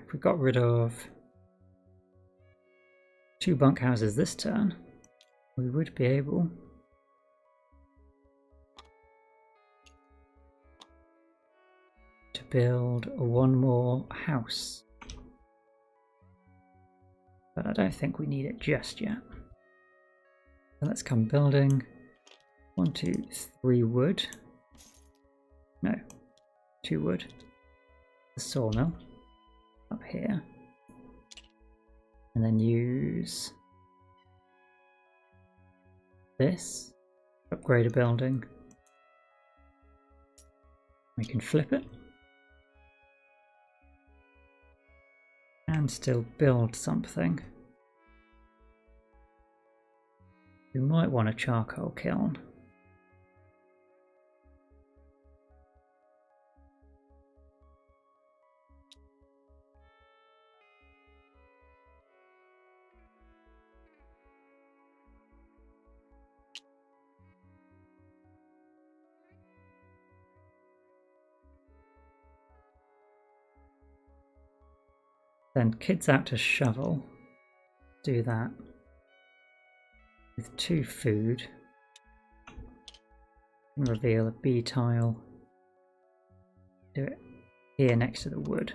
If we got rid of 2 bunkhouses this turn, we would be able to build 1 more house. But I don't think we need it just yet. So let's come building. 1, 2, 3 wood. No, 2 wood. The sawmill up here. And then use this. Upgrade a building. We can flip it. And still build something. We might want a charcoal kiln. Send kids out to shovel. Do that. With 2 food. And reveal a bee tile. Do it here next to the wood.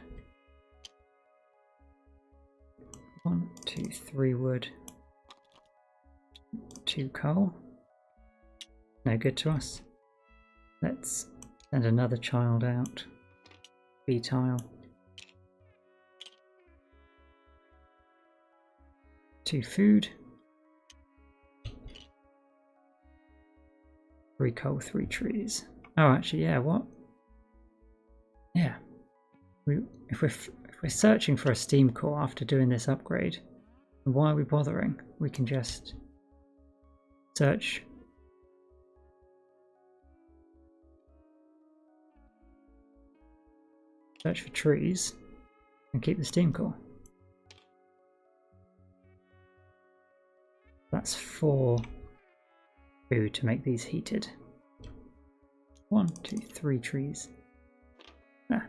1, 2, 3 wood. 2 coal. No good to us. Let's send another child out. Bee tile. 2 food. 3 coal, 3 trees. Oh, actually, yeah, what? Yeah. If we're searching for a steam core after doing this upgrade, why are we bothering? We can just search. Search for trees and keep the steam core. That's 4 food to make these heated. 1, 2, 3 trees. Ah.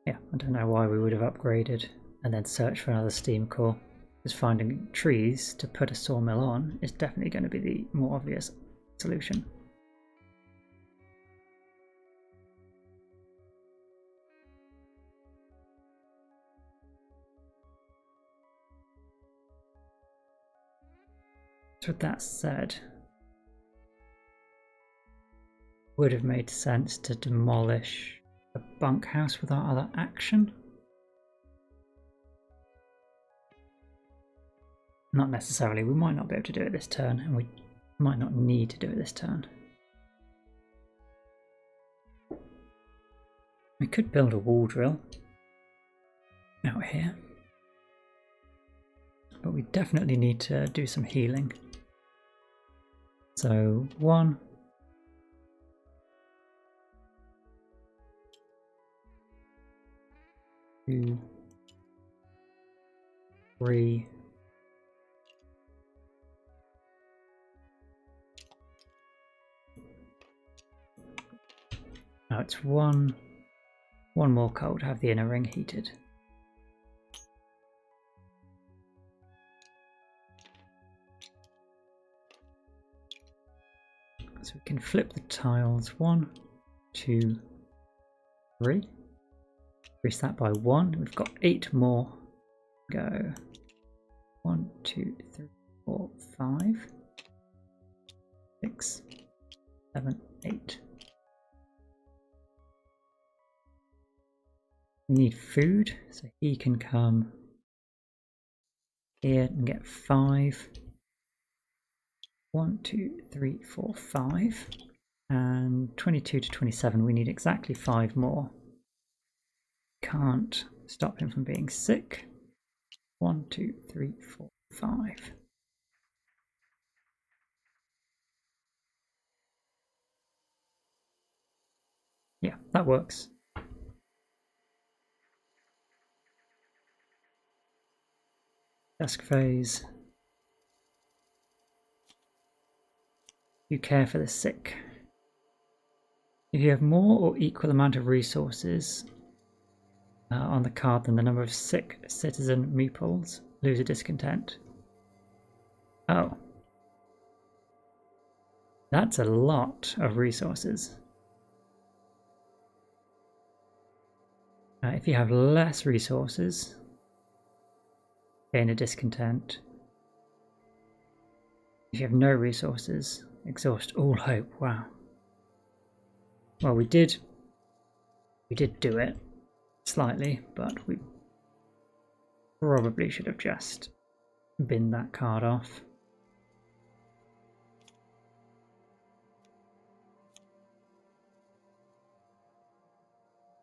Yeah, I don't know why we would have upgraded and then searched for another steam core. Because finding trees to put a sawmill on is definitely going to be the more obvious solution. So with that said, would have made sense to demolish a bunkhouse with our other action. Not necessarily, we might not be able to do it this turn, and we might not need to do it this turn. We could build a wall drill out here, but we definitely need to do some healing. So 1, 2, 3, now it's one more coal to have the inner ring heated. So we can flip the tiles 1, 2, 3. Increase that by 1. We've got 8 more. Go 1, 2, 3, 4, 5, 6, 7, 8. We need food, so he can come here and get 5. 1, 2, 3, 4, 5. And 22 to 27, we need exactly 5 more. Can't stop him from being sick. 1, 2, 3, 4, 5. Yeah, that works. Dusk phase. You care for the sick. If you have more or equal amount of resources on the card than the number of sick citizen meeples, lose a discontent. Oh. That's a lot of resources. If you have less resources, gain a discontent. If you have no resources, exhaust all hope. Wow. Well, we did do it slightly, but we probably should have just binned that card off.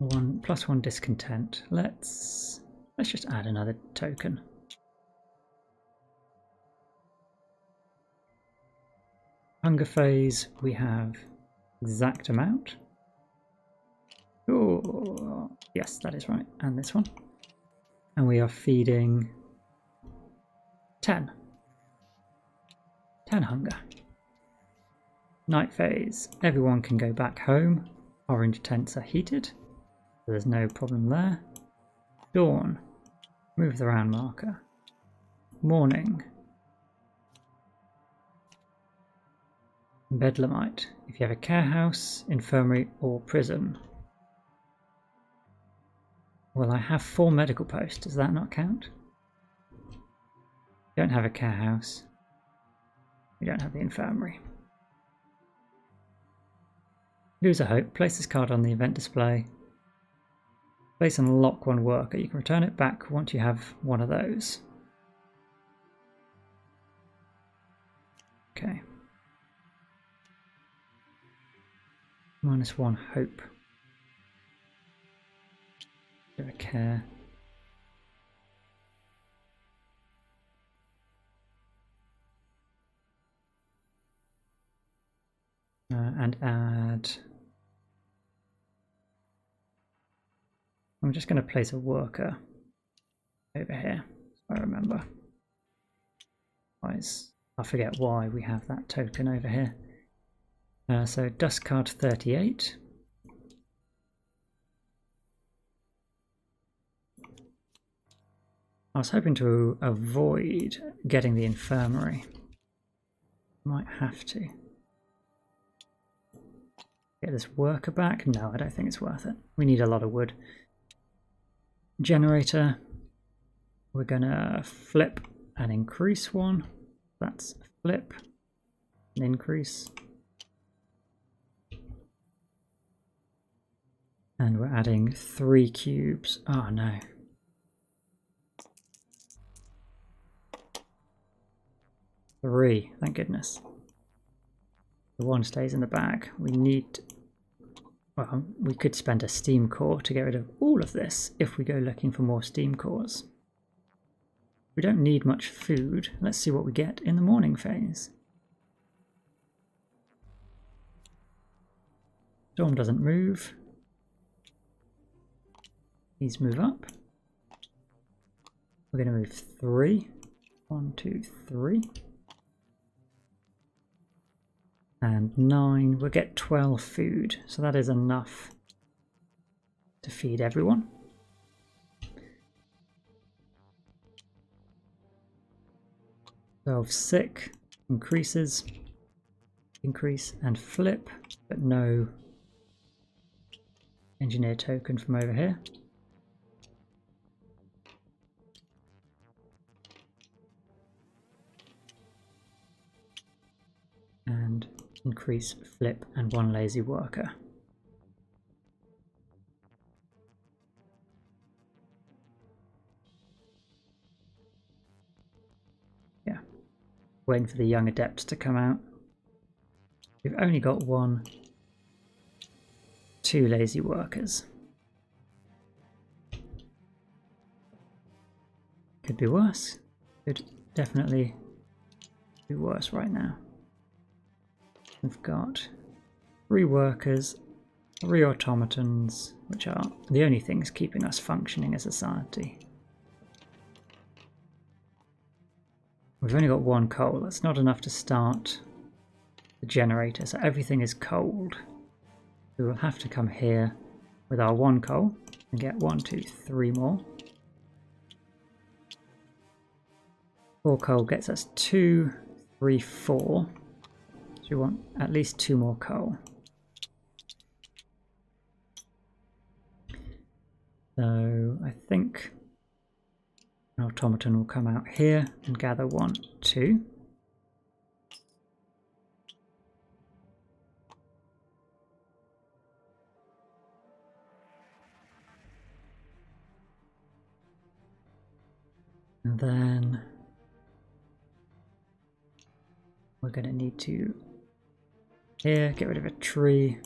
+1 discontent. Let's just add another token. Hunger phase, we have exact amount. Oh, yes, that is right. And this one. And we are feeding 10. 10 hunger. Night phase, everyone can go back home. Orange tents are heated, so there's no problem there. Dawn, move the round marker. Morning. Bedlamite, if you have a care house, infirmary or prison. Well, I have 4 medical posts, does that not count? We don't have a care house. We don't have the infirmary. Lose a hope, place this card on the event display. Place and lock 1 worker. You can return it back once you have one of those. Okay. -1 hope. Do a care. And add. I'm just going to place a worker over here, so I remember. Otherwise, I forget why we have that token over here. So dust card 38. I was hoping to avoid getting the infirmary. Might have to. Get this worker back? No, I don't think it's worth it. We need a lot of wood. Generator. We're gonna flip and increase 1. That's flip, an increase. And we're adding 3 cubes. Oh no. Three, thank goodness. The one stays in the bag. We need... Well, we could spend a steam core to get rid of all of this if we go looking for more steam cores. We don't need much food. Let's see what we get in the morning phase. Storm doesn't move. These move up. We're going to move 3. 1, 2, 3. And 9. We'll get 12 food. So that is enough to feed everyone. Of sick increases, increase and flip, but no engineer token from over here. And increase, flip, and 1 lazy worker. Yeah, waiting for the young adepts to come out. We've only got 1, 2 lazy workers. Could be worse. Could definitely be worse right now. We've got 3 workers, 3 automatons, which are the only things keeping us functioning as a society. We've only got 1 coal. That's not enough to start the generator, so everything is cold. We will have to come here with our 1 coal and get 1, 2, 3 more. 4 coal gets us 2, 3, 4. So we want at least 2 more coal. So I think an automaton will come out here and gather 1, 2. And then we're going to need to here get rid of a tree.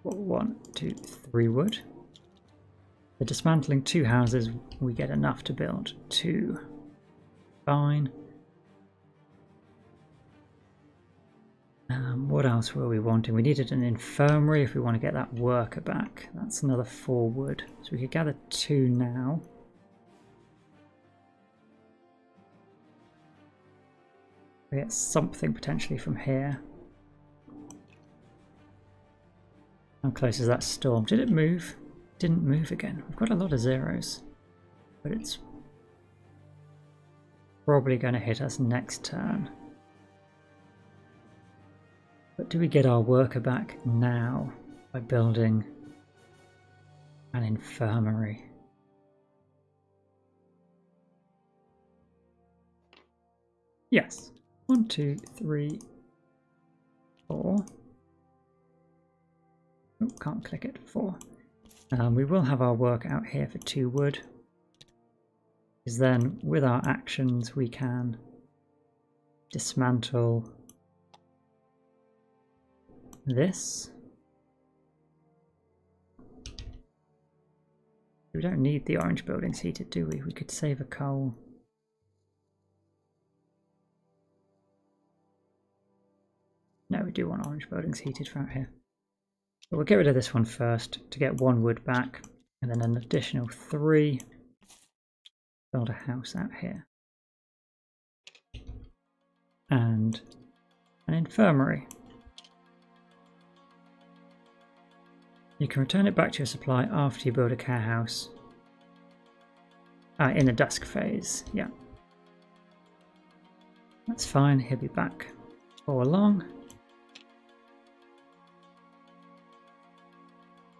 1, 2, 3 wood. The dismantling 2 houses, we get enough to build 2. Fine. What else were we wanting? We needed an infirmary if we want to get that worker back. That's another 4 wood. So we could gather 2 now. We get something potentially from here. How close is that storm? Did it move? Didn't move again. We've got a lot of zeros, but it's probably going to hit us next turn. But do we get our worker back now by building an infirmary? Yes. 1, 2, 3, 4. Oh, can't click it. 4. We will have our work out here for 2 wood. Because then with our actions we can dismantle this. We don't need the orange buildings heated, do we? We could save a coal. No, we do want orange buildings heated for out here. But we'll get rid of this one first to get 1 wood back, and then an additional 3. Build a house out here. And an infirmary. You can return it back to your supply after you build a care house. In the dusk phase, yeah. That's fine, he'll be back before long.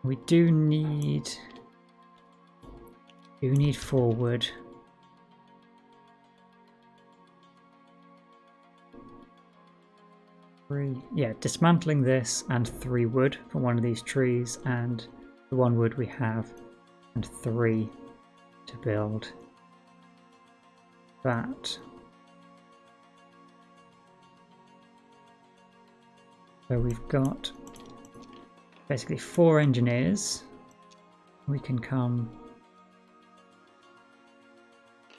We do need 4 wood. 3. Yeah, dismantling this and 3 wood from one of these trees, and the 1 wood we have, and 3 to build that. So we've got basically 4 engineers. We can come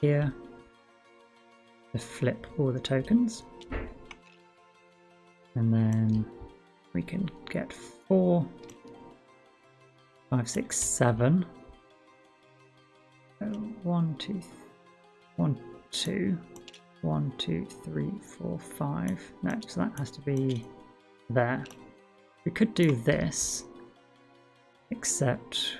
here to flip all the tokens. And then we can get 4, 5, 6, 7. So 1, 2, 1, 2, 1, 2, 3, 4, 5. No, so that has to be there. We could do this, except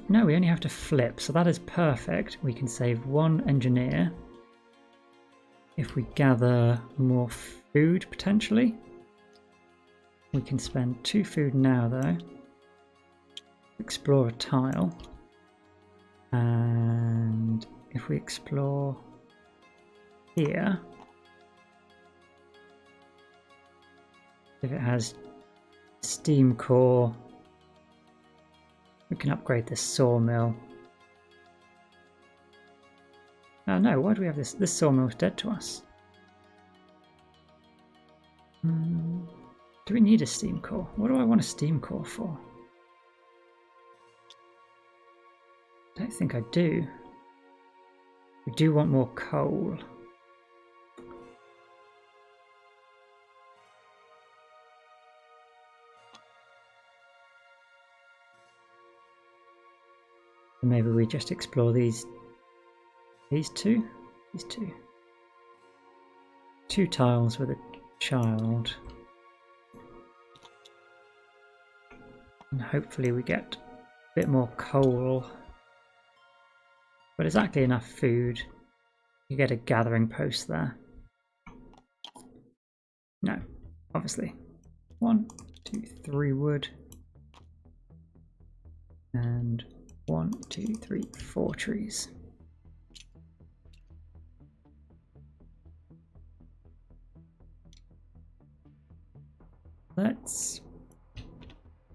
no, we only have to flip, so that is perfect. We can save 1 engineer if we gather more food potentially. We can spend 2 food now though. Explore a tile, and if we explore here, if it has steam core, we can upgrade this sawmill. Oh no, why do we have this? This sawmill's dead to us. Do we need a steam core? What do I want a steam core for? I don't think I do. We do want more coal. Maybe we just explore these two? These two. 2 tiles with a child. And hopefully we get a bit more coal. But exactly enough food. You get a gathering post there. No, obviously. 1, 2, 3 wood. And 1, 2, 3, 4 trees.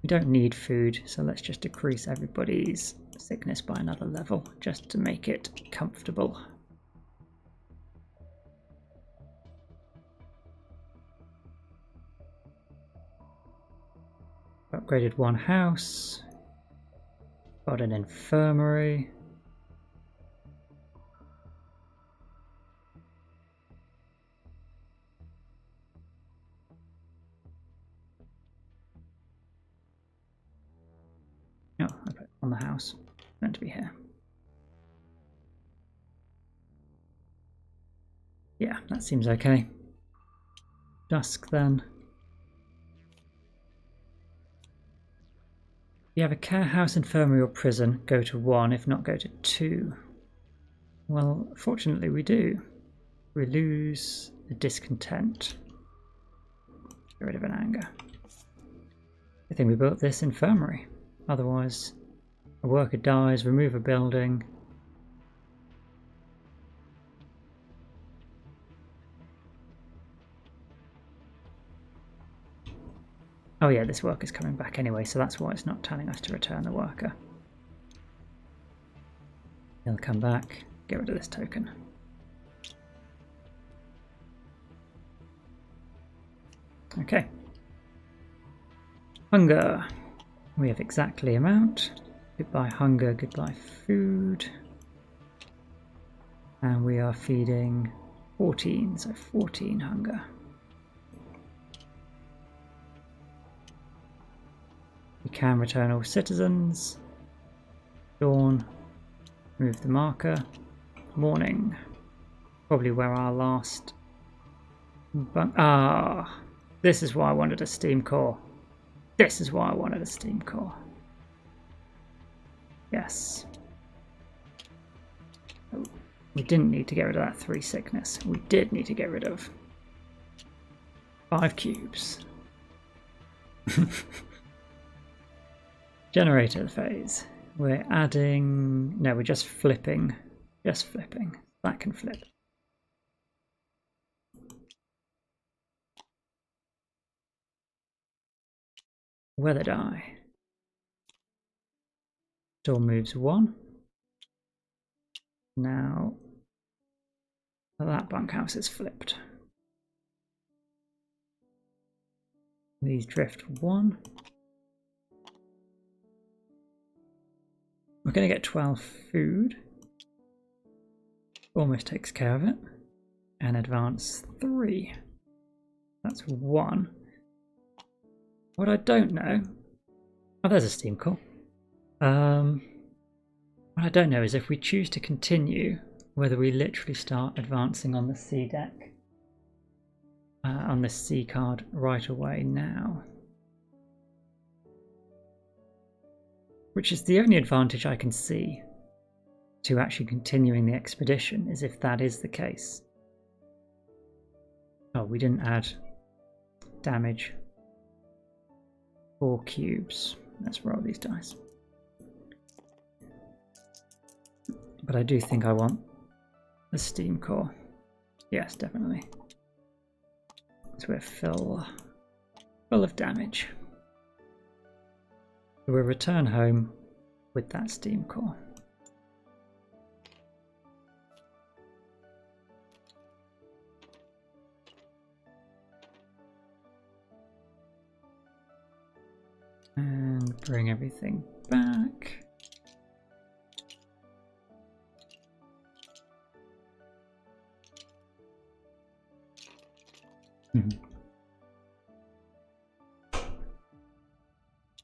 We don't need food, so let's just decrease everybody's sickness by another level, just to make it comfortable. Upgraded 1 house. Got an infirmary. Oh, I put it on the house. Meant to be here. Yeah, that seems okay. Dusk then. If you have a care house, infirmary or prison, go to 1, if not go to 2. Well, fortunately we do. We lose the discontent. Get rid of an anger. I think we built this infirmary. Otherwise, a worker dies, remove a building. Oh yeah, this worker's coming back anyway, so that's why it's not telling us to return the worker. He'll come back, get rid of this token. Okay. Hunger. We have exactly amount. Goodbye hunger, goodbye food. And we are feeding 14, so 14 hunger. We can return all citizens. Dawn. Move the marker. Morning. Probably where our last... this is why I wanted a steam core. This is why I wanted a steam core. Yes. Oh, we didn't need to get rid of that 3 sickness. We did need to get rid of 5 cubes. Generator phase. We're adding... No, we're just flipping. Just flipping. That can flip. weather die. Storm moves 1. Now that bunkhouse is flipped. These drift 1. We're going to get 12 food. Almost takes care of it. And advance 3. That's 1. What I don't know... Oh, there's a steam core. What I don't know is if we choose to continue, whether we literally start advancing on the sea deck, on the sea card right away now. Which is the only advantage I can see to actually continuing the expedition, is if that is the case. Oh, we didn't add damage. 4 cubes. Let's roll these dice. But I do think I want the steam core. Yes, definitely. So we're full of damage. So we'll return home with that steam core. And bring everything back.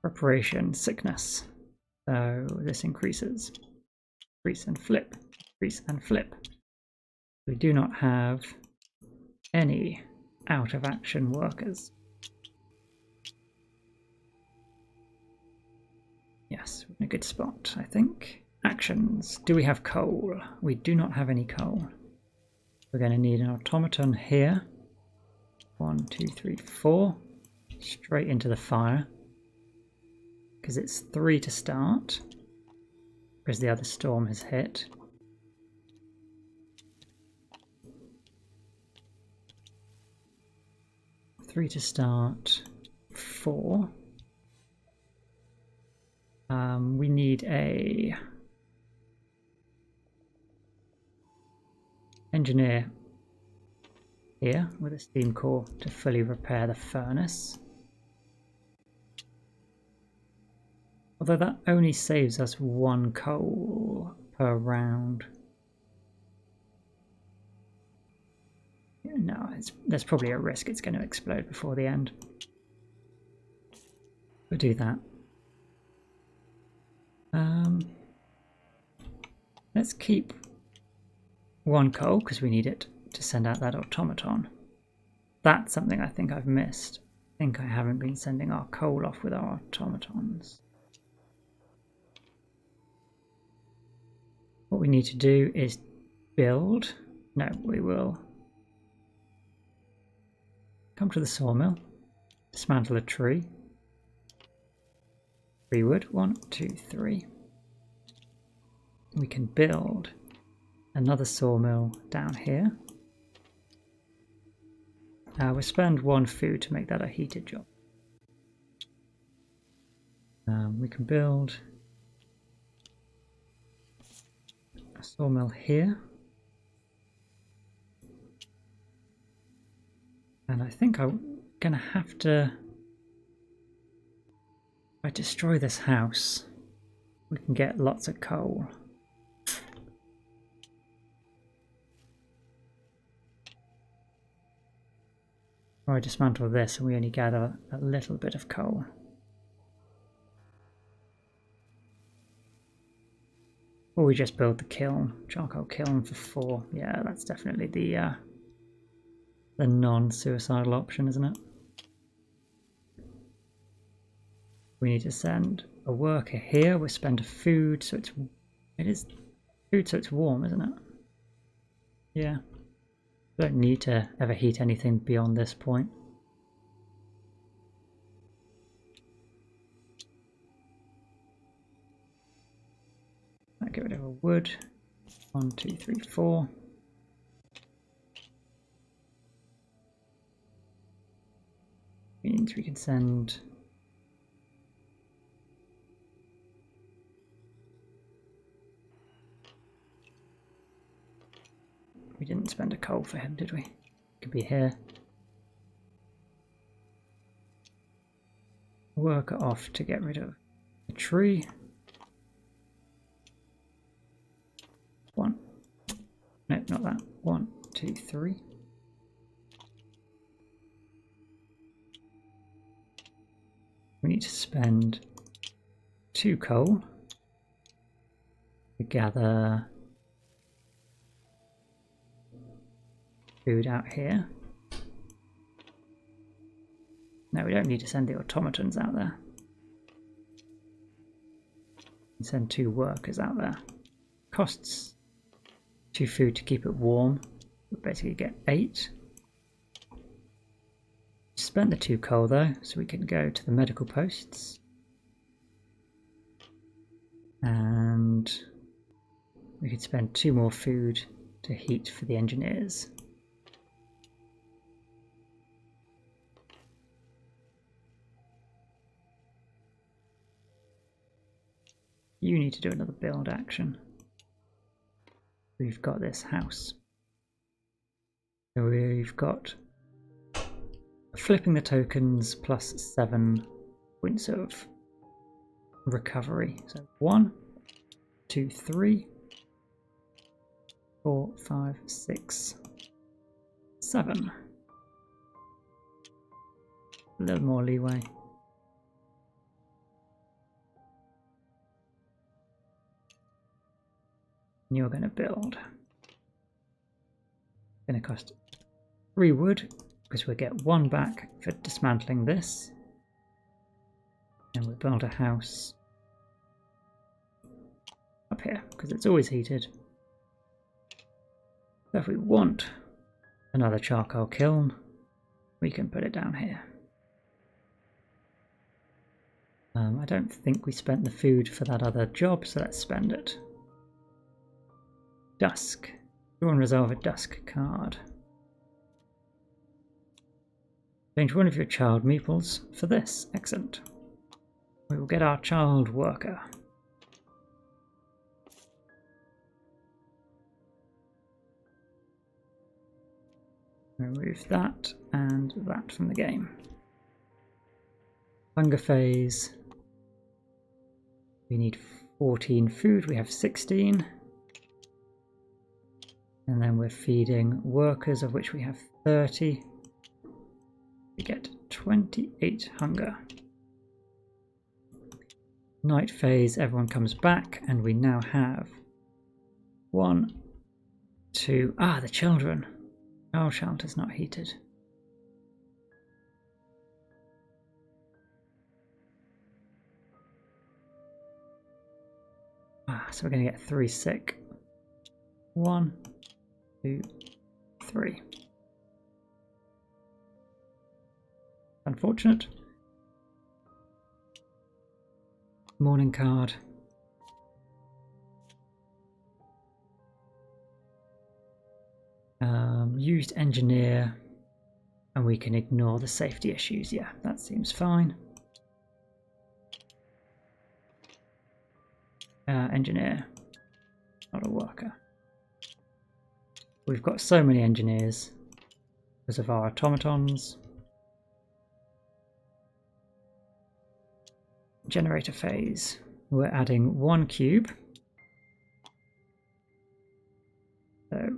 Preparation, sickness. So this increases. Increase and flip. Increase and flip. We do not have any out of action workers. Yes, we're in a good spot, I think. Actions. Do we have coal? We do not have any coal. We're going to need an automaton here. 1, 2, 3, 4. Straight into the fire. Because it's 3 to start. Because the other storm has hit. Three to start. 4. We need a engineer here with a steam core to fully repair the furnace. Although that only saves us 1 coal per round. No, there's probably a risk it's going to explode before the end. We'll do that. Let's keep 1 coal because we need it to send out that automaton. That's something I think I've missed. I think I haven't been sending our coal off with our automatons. What we need to do is build. No, we will come to the sawmill, dismantle a tree. 3 wood. 1, 2, 3. We can build another sawmill down here. We'll spend 1 food to make that a heated job. We can build a sawmill here. And I think I'm going to have to... If I destroy this house, we can get lots of coal. Or I dismantle this and we only gather a little bit of coal. Or we just build the kiln, charcoal kiln for 4. Yeah, that's definitely the non-suicidal option, isn't it? We need to send a worker here. We'll spend a food, so it is food, so it's warm, isn't it? Yeah. Don't need to ever heat anything beyond this point. I'll get rid of a wood. 1, 2, 3, 4. Means we can send We didn't spend a coal for him, did we? Could be here. Worker off to get rid of the tree. One. No, not that. 1, 2, 3. We need to spend 2 coal to gather food out here. No, we don't need to send the automatons out there. And send 2 workers out there. Costs 2 food to keep it warm. We basically get 8. Spent the 2 coal though, so we can go to the medical posts. And we could spend 2 more food to heat for the engineers. You need to do another build action. We've got this house. So we've got flipping the tokens plus 7 points of recovery. So 1, 2, 3, 4, 5, 6, 7. A little more leeway. And you're going to build. Going to cost 3 wood because we'll get 1 back for dismantling this. And we'll build a house up here because it's always heated. So if we want another charcoal kiln, we can put it down here. I don't think we spent the food for that other job, so let's spend it. Dusk. Draw and resolve a dusk card. Change one of your child meeples for this. Excellent. We will get our child worker. Remove that and that from the game. Hunger phase. We need 14 food. We have 16. And then we're feeding workers, of which we have 30. We get 28 hunger. Night phase, everyone comes back, and we now have 1, 2... Ah, the children. Oh, shelter's not heated. Ah, so we're going to get 3 sick. 1, 2, 3. Unfortunate. Morning card. Used engineer, and we can ignore the safety issues. Yeah, that seems fine. Engineer, not a worker. We've got so many engineers because of our automatons. Generator phase. We're adding 1 cube. So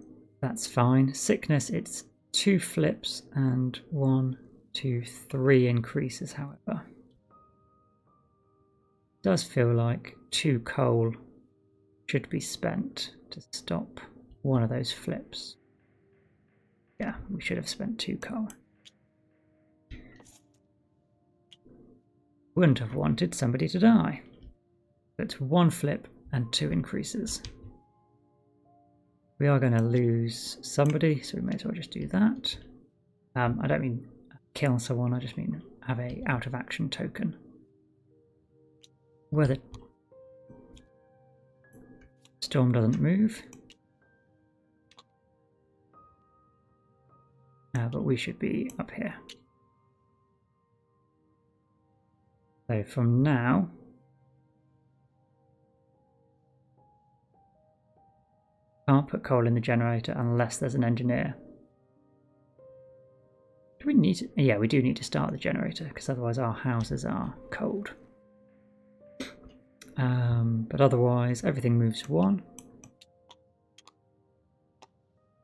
that's fine. Sickness, it's 2 flips and 1, 2, 3 increases, however. It does feel like 2 coal should be spent to stop one of those flips. Yeah, we should have spent 2 coal. Wouldn't have wanted somebody to die. It's 1 flip and 2 increases. We are going to lose somebody, so we may as well just do that. I don't mean kill someone, I just mean have a out of action token. Where the storm doesn't move. But we should be up here. So from now, Can't put coal in the generator unless there's an engineer. Do we need to? Yeah, we do need to start the generator because otherwise our houses are cold. But otherwise everything moves 1.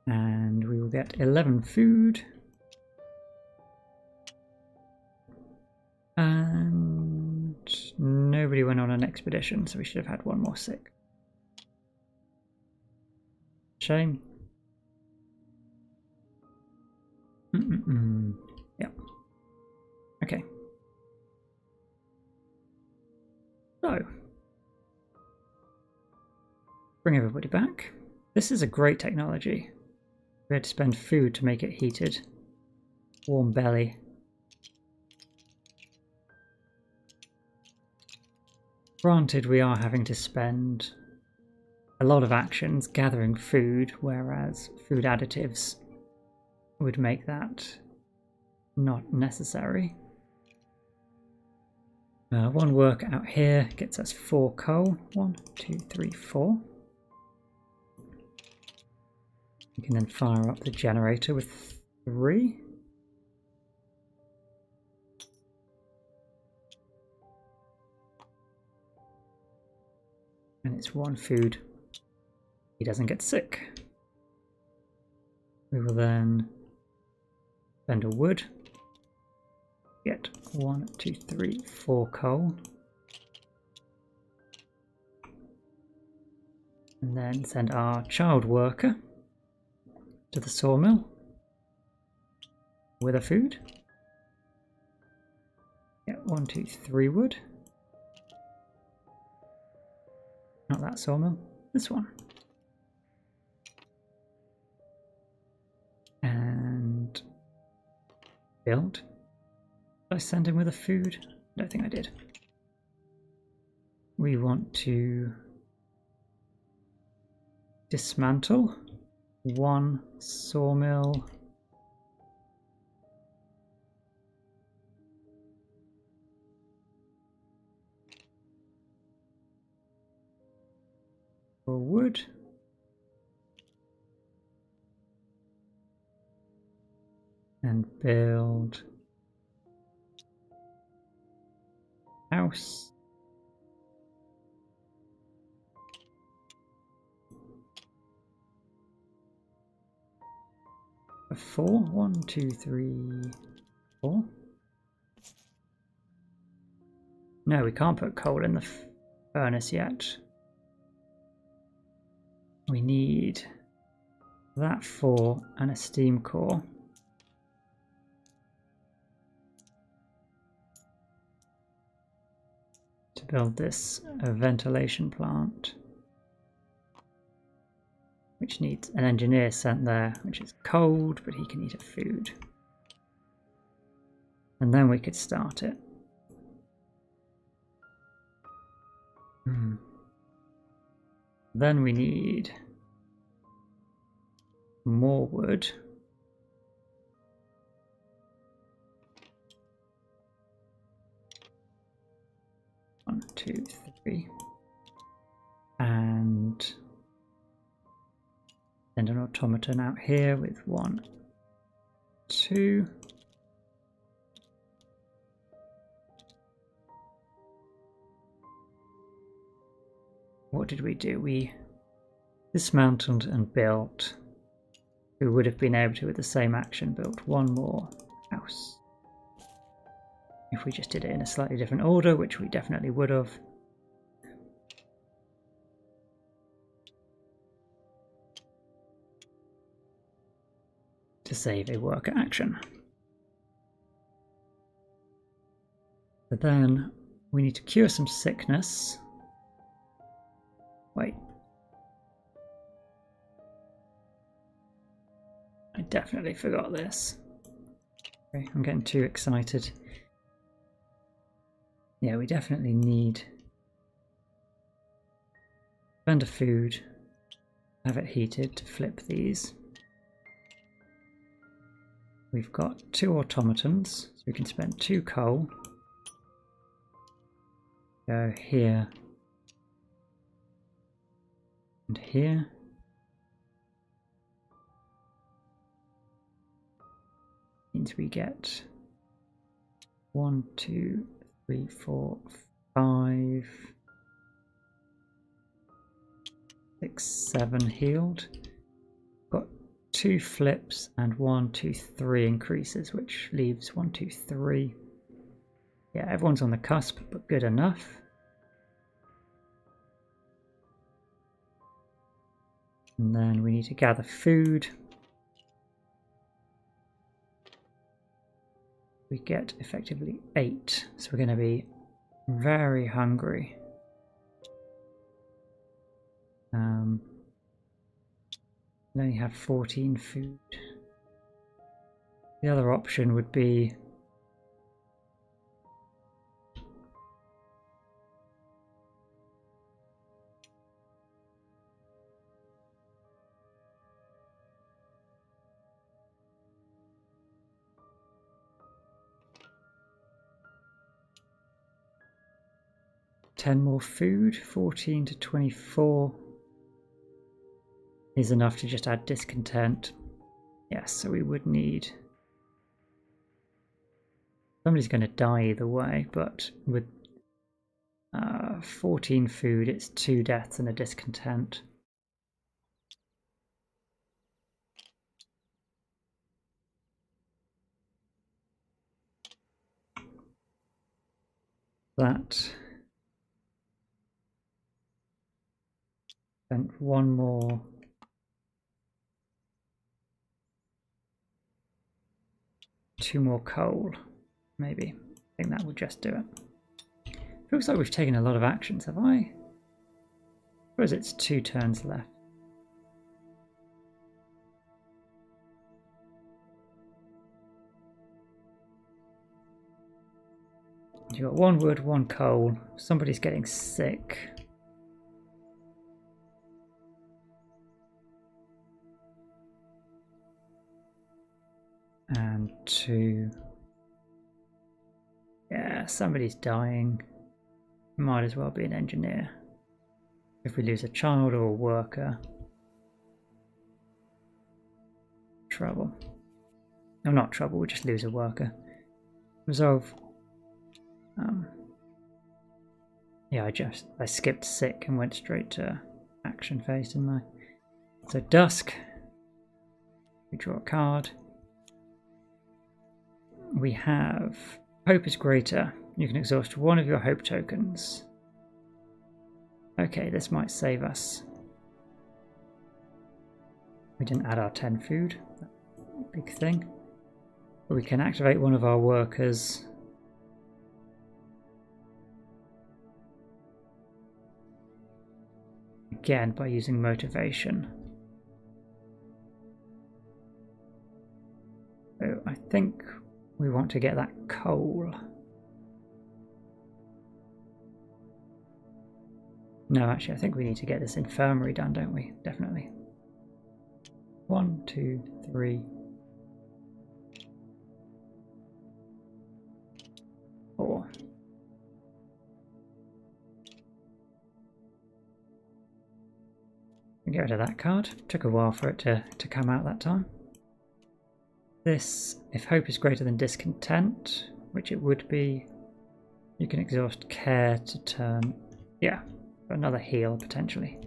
And we will get 11 food. And nobody went on an expedition, so we should have had 1 more sick. Shame. Yeah. Okay. So, bring everybody back. This is a great technology. We had to spend food to make it heated. Warm belly. Granted, we are having to spend a lot of actions gathering food, whereas food additives would make that not necessary. 1 work out here gets us 4 coal. 1, 2, 3, 4. We can then fire up the generator with 3. And it's 1 food. He doesn't get sick. We will then spend a wood. Get 1, 2, 3, 4 coal. And then send our child worker to the sawmill with a food. Get 1, 2, 3 wood. Not that sawmill, this one. And build. Did I send him with a food? I don't think I did. We want to dismantle 1 sawmill. For wood. And build house. A 4. 1, 2, 3, 4. No, we can't put coal in the furnace yet. We need that 4 and a steam core. To build this ventilation plant, which needs an engineer sent there, which is cold, but he can eat a food. And then we could start it. Then we need more wood. One, 2, 3. And send an automaton out here with 1, 2. What did we do? We dismantled and built. We would have been able to, with the same action, build 1 more house. If we just did it in a slightly different order, which we definitely would have. To save a worker action. But then we need to cure some sickness. Wait. I definitely forgot this. Okay, I'm getting too excited. Yeah, we definitely need vendor food, have it heated to flip these. We've got 2 automatons, so we can spend 2 coal. Go here and here. means we get 1, 2, 3, 4, 5, 6, 7 healed. Got 2 flips and 1, 2, 3 increases, which leaves 1, 2, 3. Yeah, everyone's on the cusp, but good enough. And then we need to gather food. We get effectively 8, so we're going to be very hungry. We only have 14 food. The other option would be $10 more food. 14 to 24 is enough to just add discontent. Yes, so we would need... Somebody's going to die either way, but with 14 food, it's 2 deaths and a discontent. That spent 1 more. Two more coal, maybe. I think that would just do it. Feels like we've taken a lot of actions, have I? Or is it 2 turns left? You got 1 wood, 1 coal. Somebody's getting sick. And 2. Yeah, somebody's dying. Might as well be an engineer. If we lose a child or a worker, trouble. No, not trouble, we'll just lose a worker. Resolve. Yeah, I skipped sick and went straight to action phase, didn't I? So dusk. We draw a card. We have hope is greater. You can exhaust 1 of your hope tokens. Okay, this might save us. We didn't add our 10 food. Big thing. But we can activate 1 of our workers. Again, by using motivation. So I think we want to get that coal. No, actually, I think we need to get this infirmary done, don't we? Definitely. 1, 2, 3. 4. Get rid of that card. Took a while for it to come out that time. This, if hope is greater than discontent, which it would be, you can exhaust care to turn, yeah, for another heal potentially.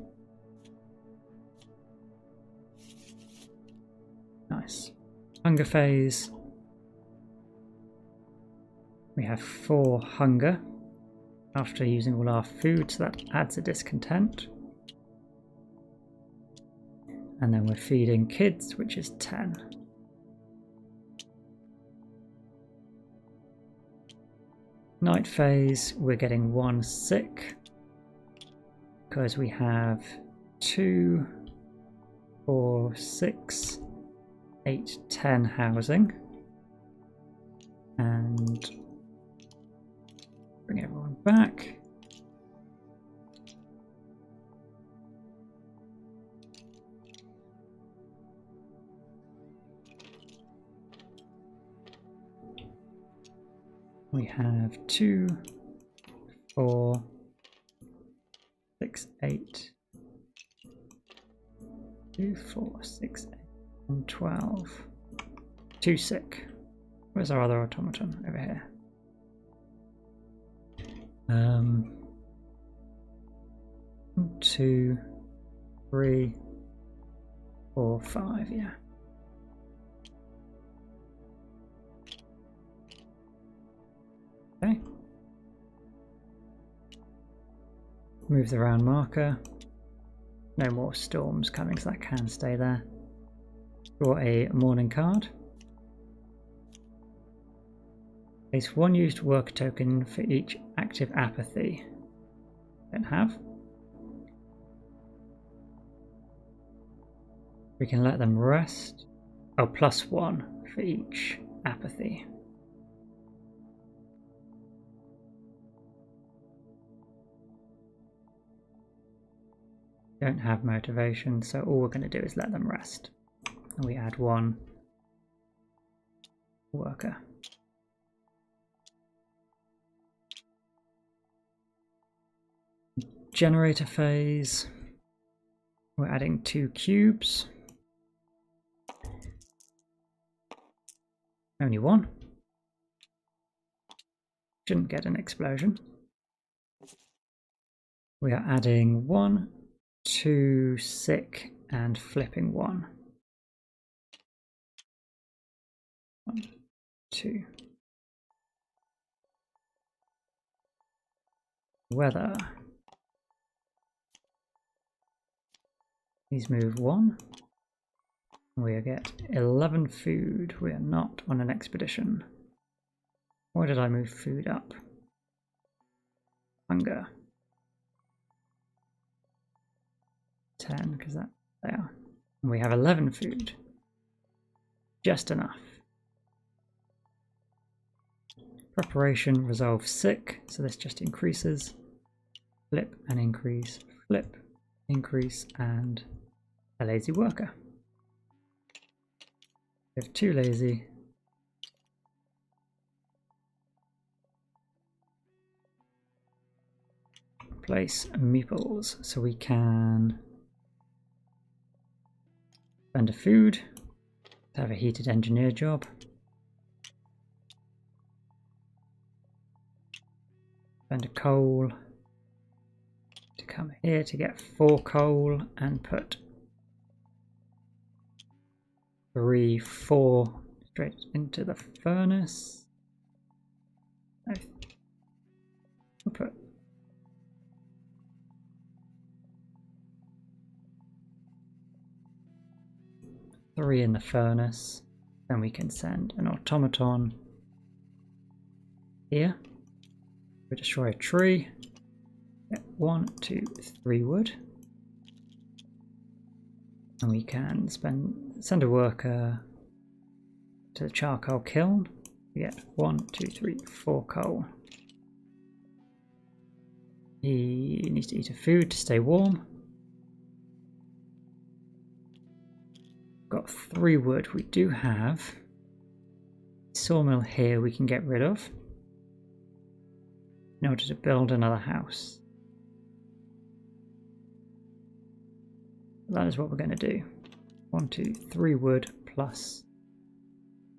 Nice. Hunger phase. We have 4 hunger after using all our food, so that adds a discontent. And then we're feeding kids, which is 10. Night phase, we're getting 1 sick because we have 2, 4, 6, 8, 10 housing. And bring everyone back. We have 2, 4, 6, 8, 2, 4, 6, 8, and 12. 2 sick. Where's our other automaton? Over here. 1, 2, 3, 4, 5, yeah. Okay. Move the round marker. No more storms coming, so that can stay there. Draw a morning card. Place 1 used work token for each active apathy. Don't have. We can let them rest. Oh, +1 for each apathy. Don't have motivation, so all we're going to do is let them rest. And we add 1 worker. Generator phase. We're adding 2 cubes. Only 1. Shouldn't get an explosion. We are adding 1, 2 sick and flipping 1. 1, 2. Weather. These move 1. We get 11 food. We are not on an expedition. Why did I move food up? Hunger. 10, because that they are. And we have 11 food. Just enough. Preparation resolve sick, so this just increases. Flip and increase, flip, increase, and a lazy worker. We have 2 lazy. Place meeples, so we can spend a food to have a heated engineer job. Spend a coal to come here to get 4 coal and put 3, 4 straight into the furnace. No. We'll put 3 in the furnace. Then we can send an automaton here. We destroy a tree. Get 1, 2, 3 wood. And we can send a worker to the charcoal kiln. We get 1, 2, 3, 4 coal. He needs to eat a food to stay warm. Got 3 wood. We do have a sawmill here we can get rid of in order to build another house. That is what we're going to do. 1, 2, 3 wood plus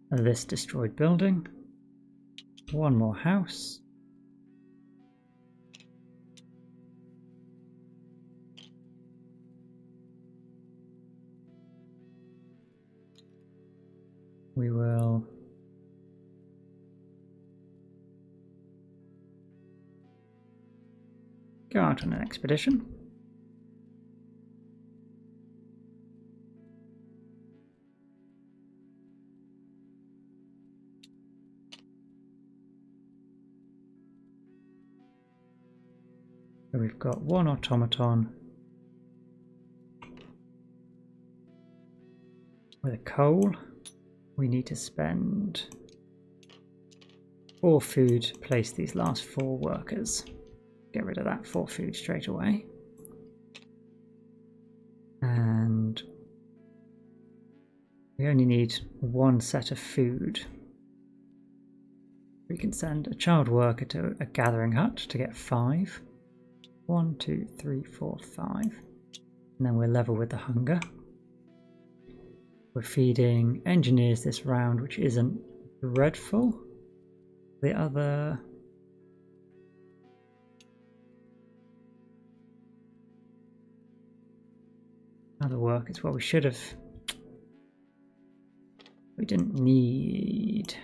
this destroyed building. 1 more house. We will go out on an expedition. So we've got 1 automaton with a coal. We need to spend 4 food to place these last 4 workers. Get rid of that 4 food straight away. And we only need 1 set of food. We can send a child worker to a gathering hut to get 5. 1, 2, 3, 4, 5. And then we're level with the hunger. We're feeding engineers this round, which isn't dreadful. The other... other work is what we should have... we didn't need...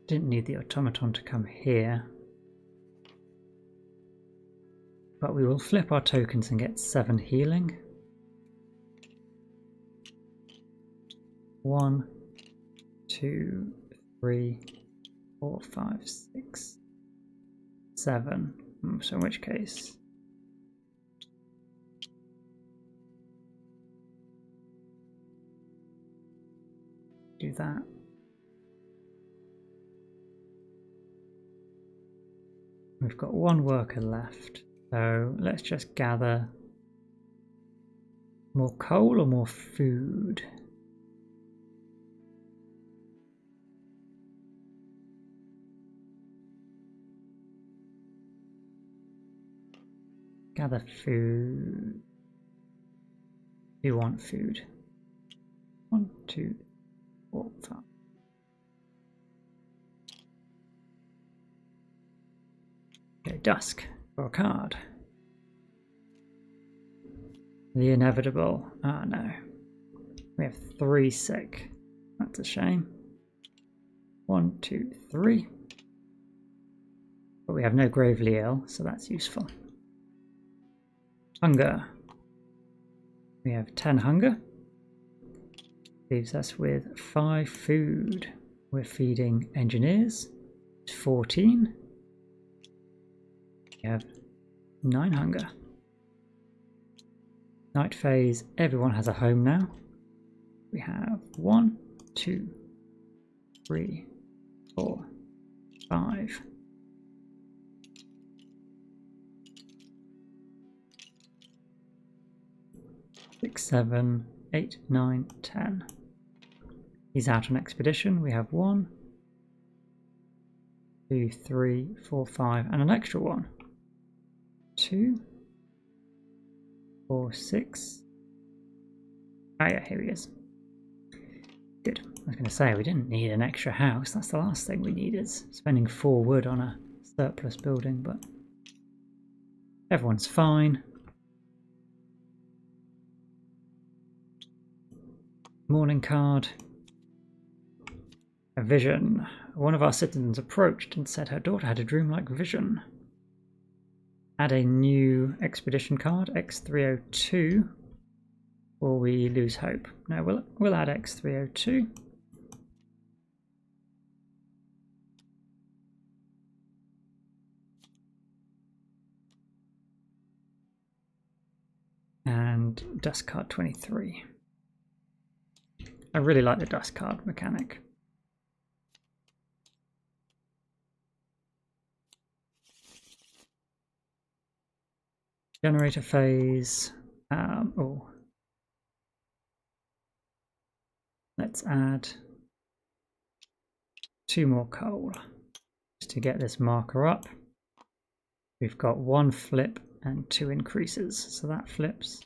didn't need the automaton to come here. But we will flip our tokens and get 7 healing. 1, 2, 3, 4, 5, 6, 7. So in which case... do that. We've got 1 worker left. So let's just gather more coal or more food. Gather food. You want food. 1, 2, 4, 5. Okay, dusk. For a card. The inevitable. Ah, no. We have 3 sick. That's a shame. 1, 2, 3. But we have no gravely ill, so that's useful. Hunger. We have 10 hunger. Leaves us with 5 food. We're feeding engineers. 14. We have 9 hunger. Night phase, everyone has a home now. We have 1, 2, 3, 4, 5. 6, 7, 8, 9, 10. He's out on expedition. We have 1, 2, 3, 4, 5, and an extra 1. 2, 4, 6. Oh yeah, here he is. Good. I was going to say, we didn't need an extra house. That's the last thing we need, is spending 4 wood on a surplus building, but everyone's fine. Morning card. A vision. One of our citizens approached and said her daughter had a dreamlike vision. Add a new expedition card, X302, or we lose hope. No, we'll add X302. And dust card 23. I really like the dust card mechanic. Generator phase. Let's add 2 more coal just to get this marker up. We've got 1 flip and 2 increases, so that flips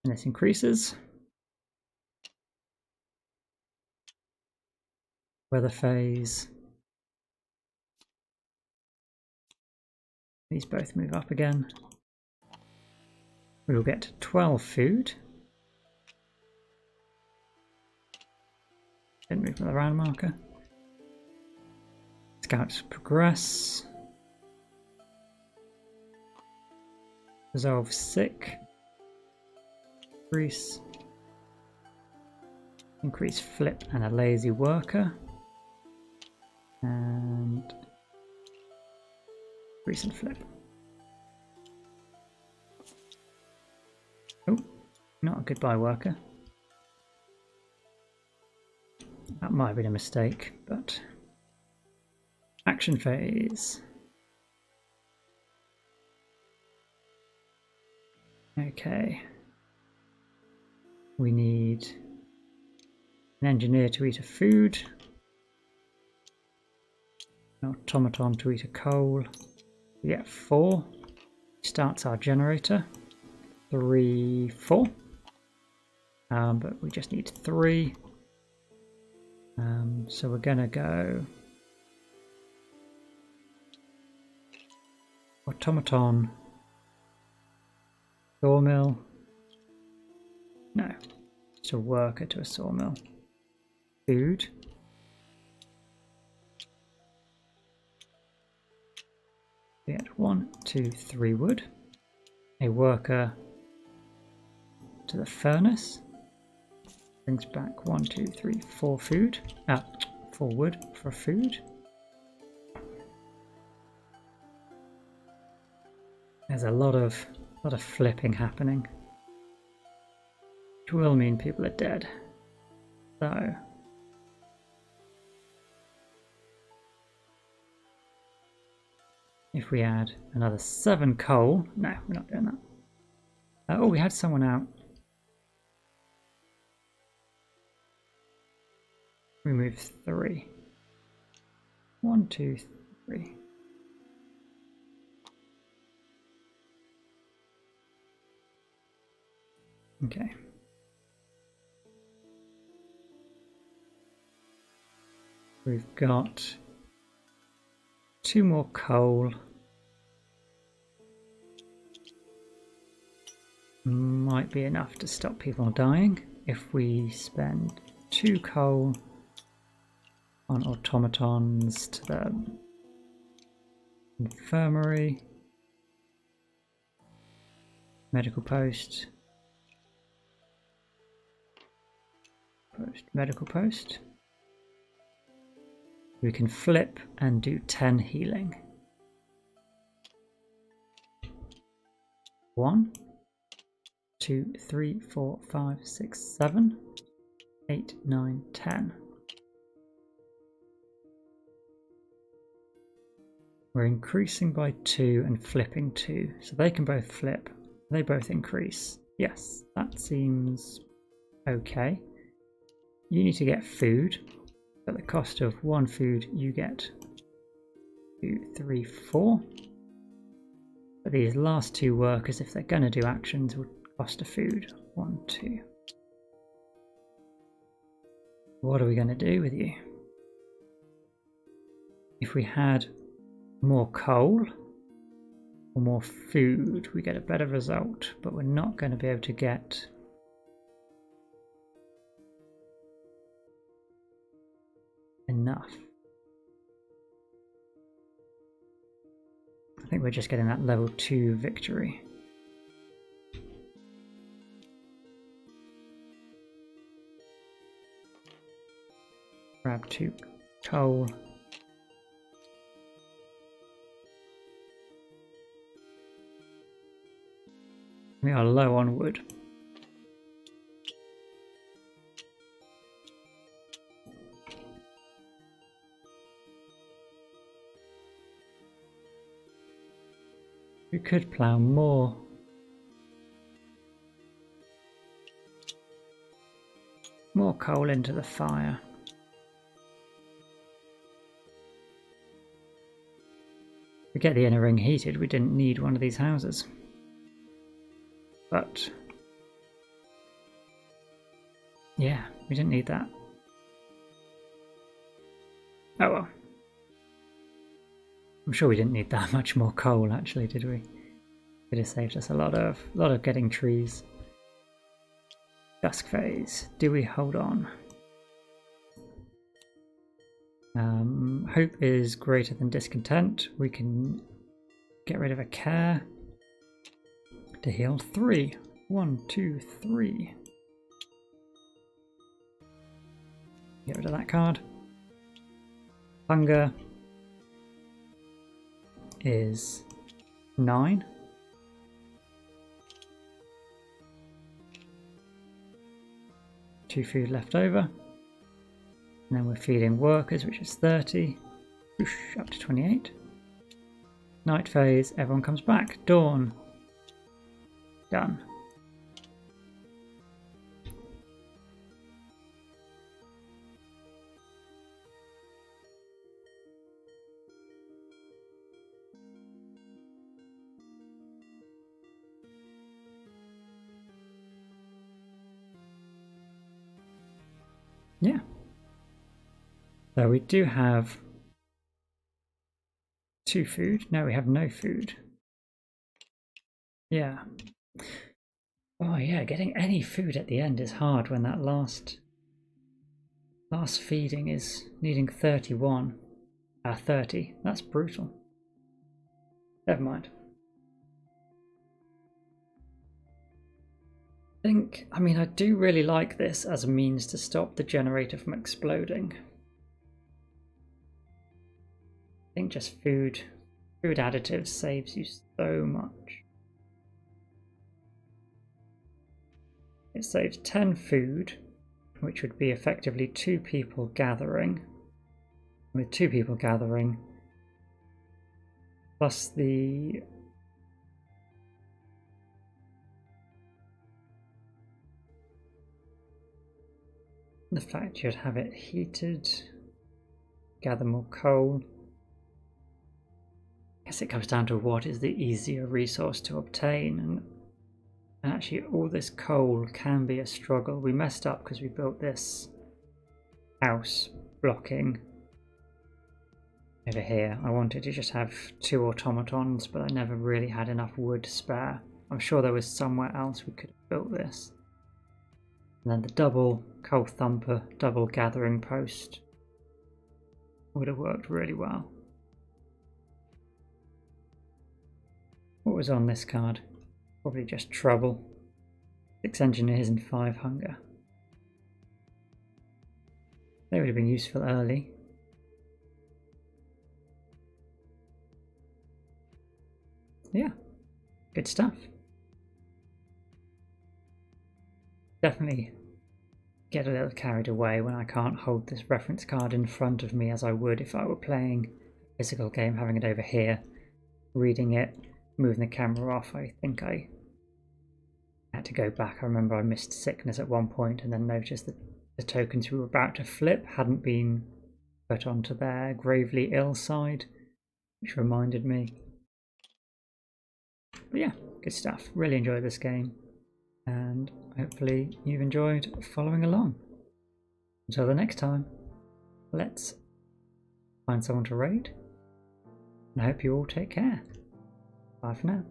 and this increases. Weather phase. These both move up again. We will get 12 food. Didn't move with the round marker. Scouts progress. Resolve sick. Increase flip and a lazy worker. And recent flip. Oh, not a goodbye worker. That might have been a mistake, but action phase. Okay. We need an engineer to eat a food. automaton to eat a coal. We get 4. Starts our generator. 3, 4. But we just need 3. So we're gonna go automaton, sawmill. No, just a worker to a sawmill. Food. We get 1, 2, 3 wood. A worker to the furnace. Brings back 1, 2, 3, 4 food. 4 wood for food. There's a lot of flipping happening, which will mean people are dead. So if we add another 7 coal, no, we're not doing that. Oh, we had someone out. Remove 3. 1, 2, 3. Okay. We've got 2 more coal. Might be enough to stop people dying if we spend 2 coal on automatons to the infirmary, medical post, medical post. We can flip and do 10 healing. 1, 2, 3, 4, 5, 6, 7, 8, 9, 10. We're increasing by 2 and flipping 2, so they can both flip. They both increase. Yes, that seems okay. You need to get food. At the cost of 1 food, you get 2, 3, 4. But these last 2 workers, if they're going to do actions, would cost a food. 1, 2. What are we going to do with you? If we had more coal or more food, we get a better result, but we're not going to be able to get enough. I think we're just getting that level 2 victory. Grab 2 coal. We are low on wood. We could plough more. More coal into the fire. To get the inner ring heated, we didn't need one of these houses. But yeah, we didn't need that. Oh well. I'm sure we didn't need that much more coal actually, did we? It has saved us a lot of getting trees. Dusk phase. Do we hold on? Hope is greater than discontent. We can get rid of a care to heal 3. 1, 2, 3. Get rid of that card. Hunger is 9. Two food left over. And then we're feeding workers, which is 30. Whoosh, up to 28. Night phase, everyone comes back. Dawn. Done. Yeah. So we do have 2 food. No, we have no food. Yeah. Oh yeah, getting any food at the end is hard when that last feeding is needing 31. 30. That's brutal. Never mind. I mean, I do really like this as a means to stop the generator from exploding. I think just food additives saves you so much. It saves 10 food, which would be effectively 2 people gathering. With 2 people gathering, plus the fact you'd have it heated, gather more coal. I guess it comes down to what is the easier resource to obtain, and actually all this coal can be a struggle. We messed up because we built this house blocking over here. I wanted to just have 2 automatons, but I never really had enough wood to spare. I'm sure there was somewhere else we could have built this. And then the double coal thumper, double gathering post would have worked really well. What was on this card? Probably just trouble. 6 engineers and 5 hunger. They would have been useful early. Yeah, good stuff. Definitely get a little carried away when I can't hold this reference card in front of me as I would if I were playing a physical game, having it over here, reading it, moving the camera off. I think I had to go back. I remember I missed sickness at one point and then noticed that the tokens we were about to flip hadn't been put onto their gravely ill side, which reminded me. But yeah, good stuff. Really enjoyed this game, and hopefully you've enjoyed following along. Until the next time, let's find someone to raid, and I hope you all take care. Bye for now.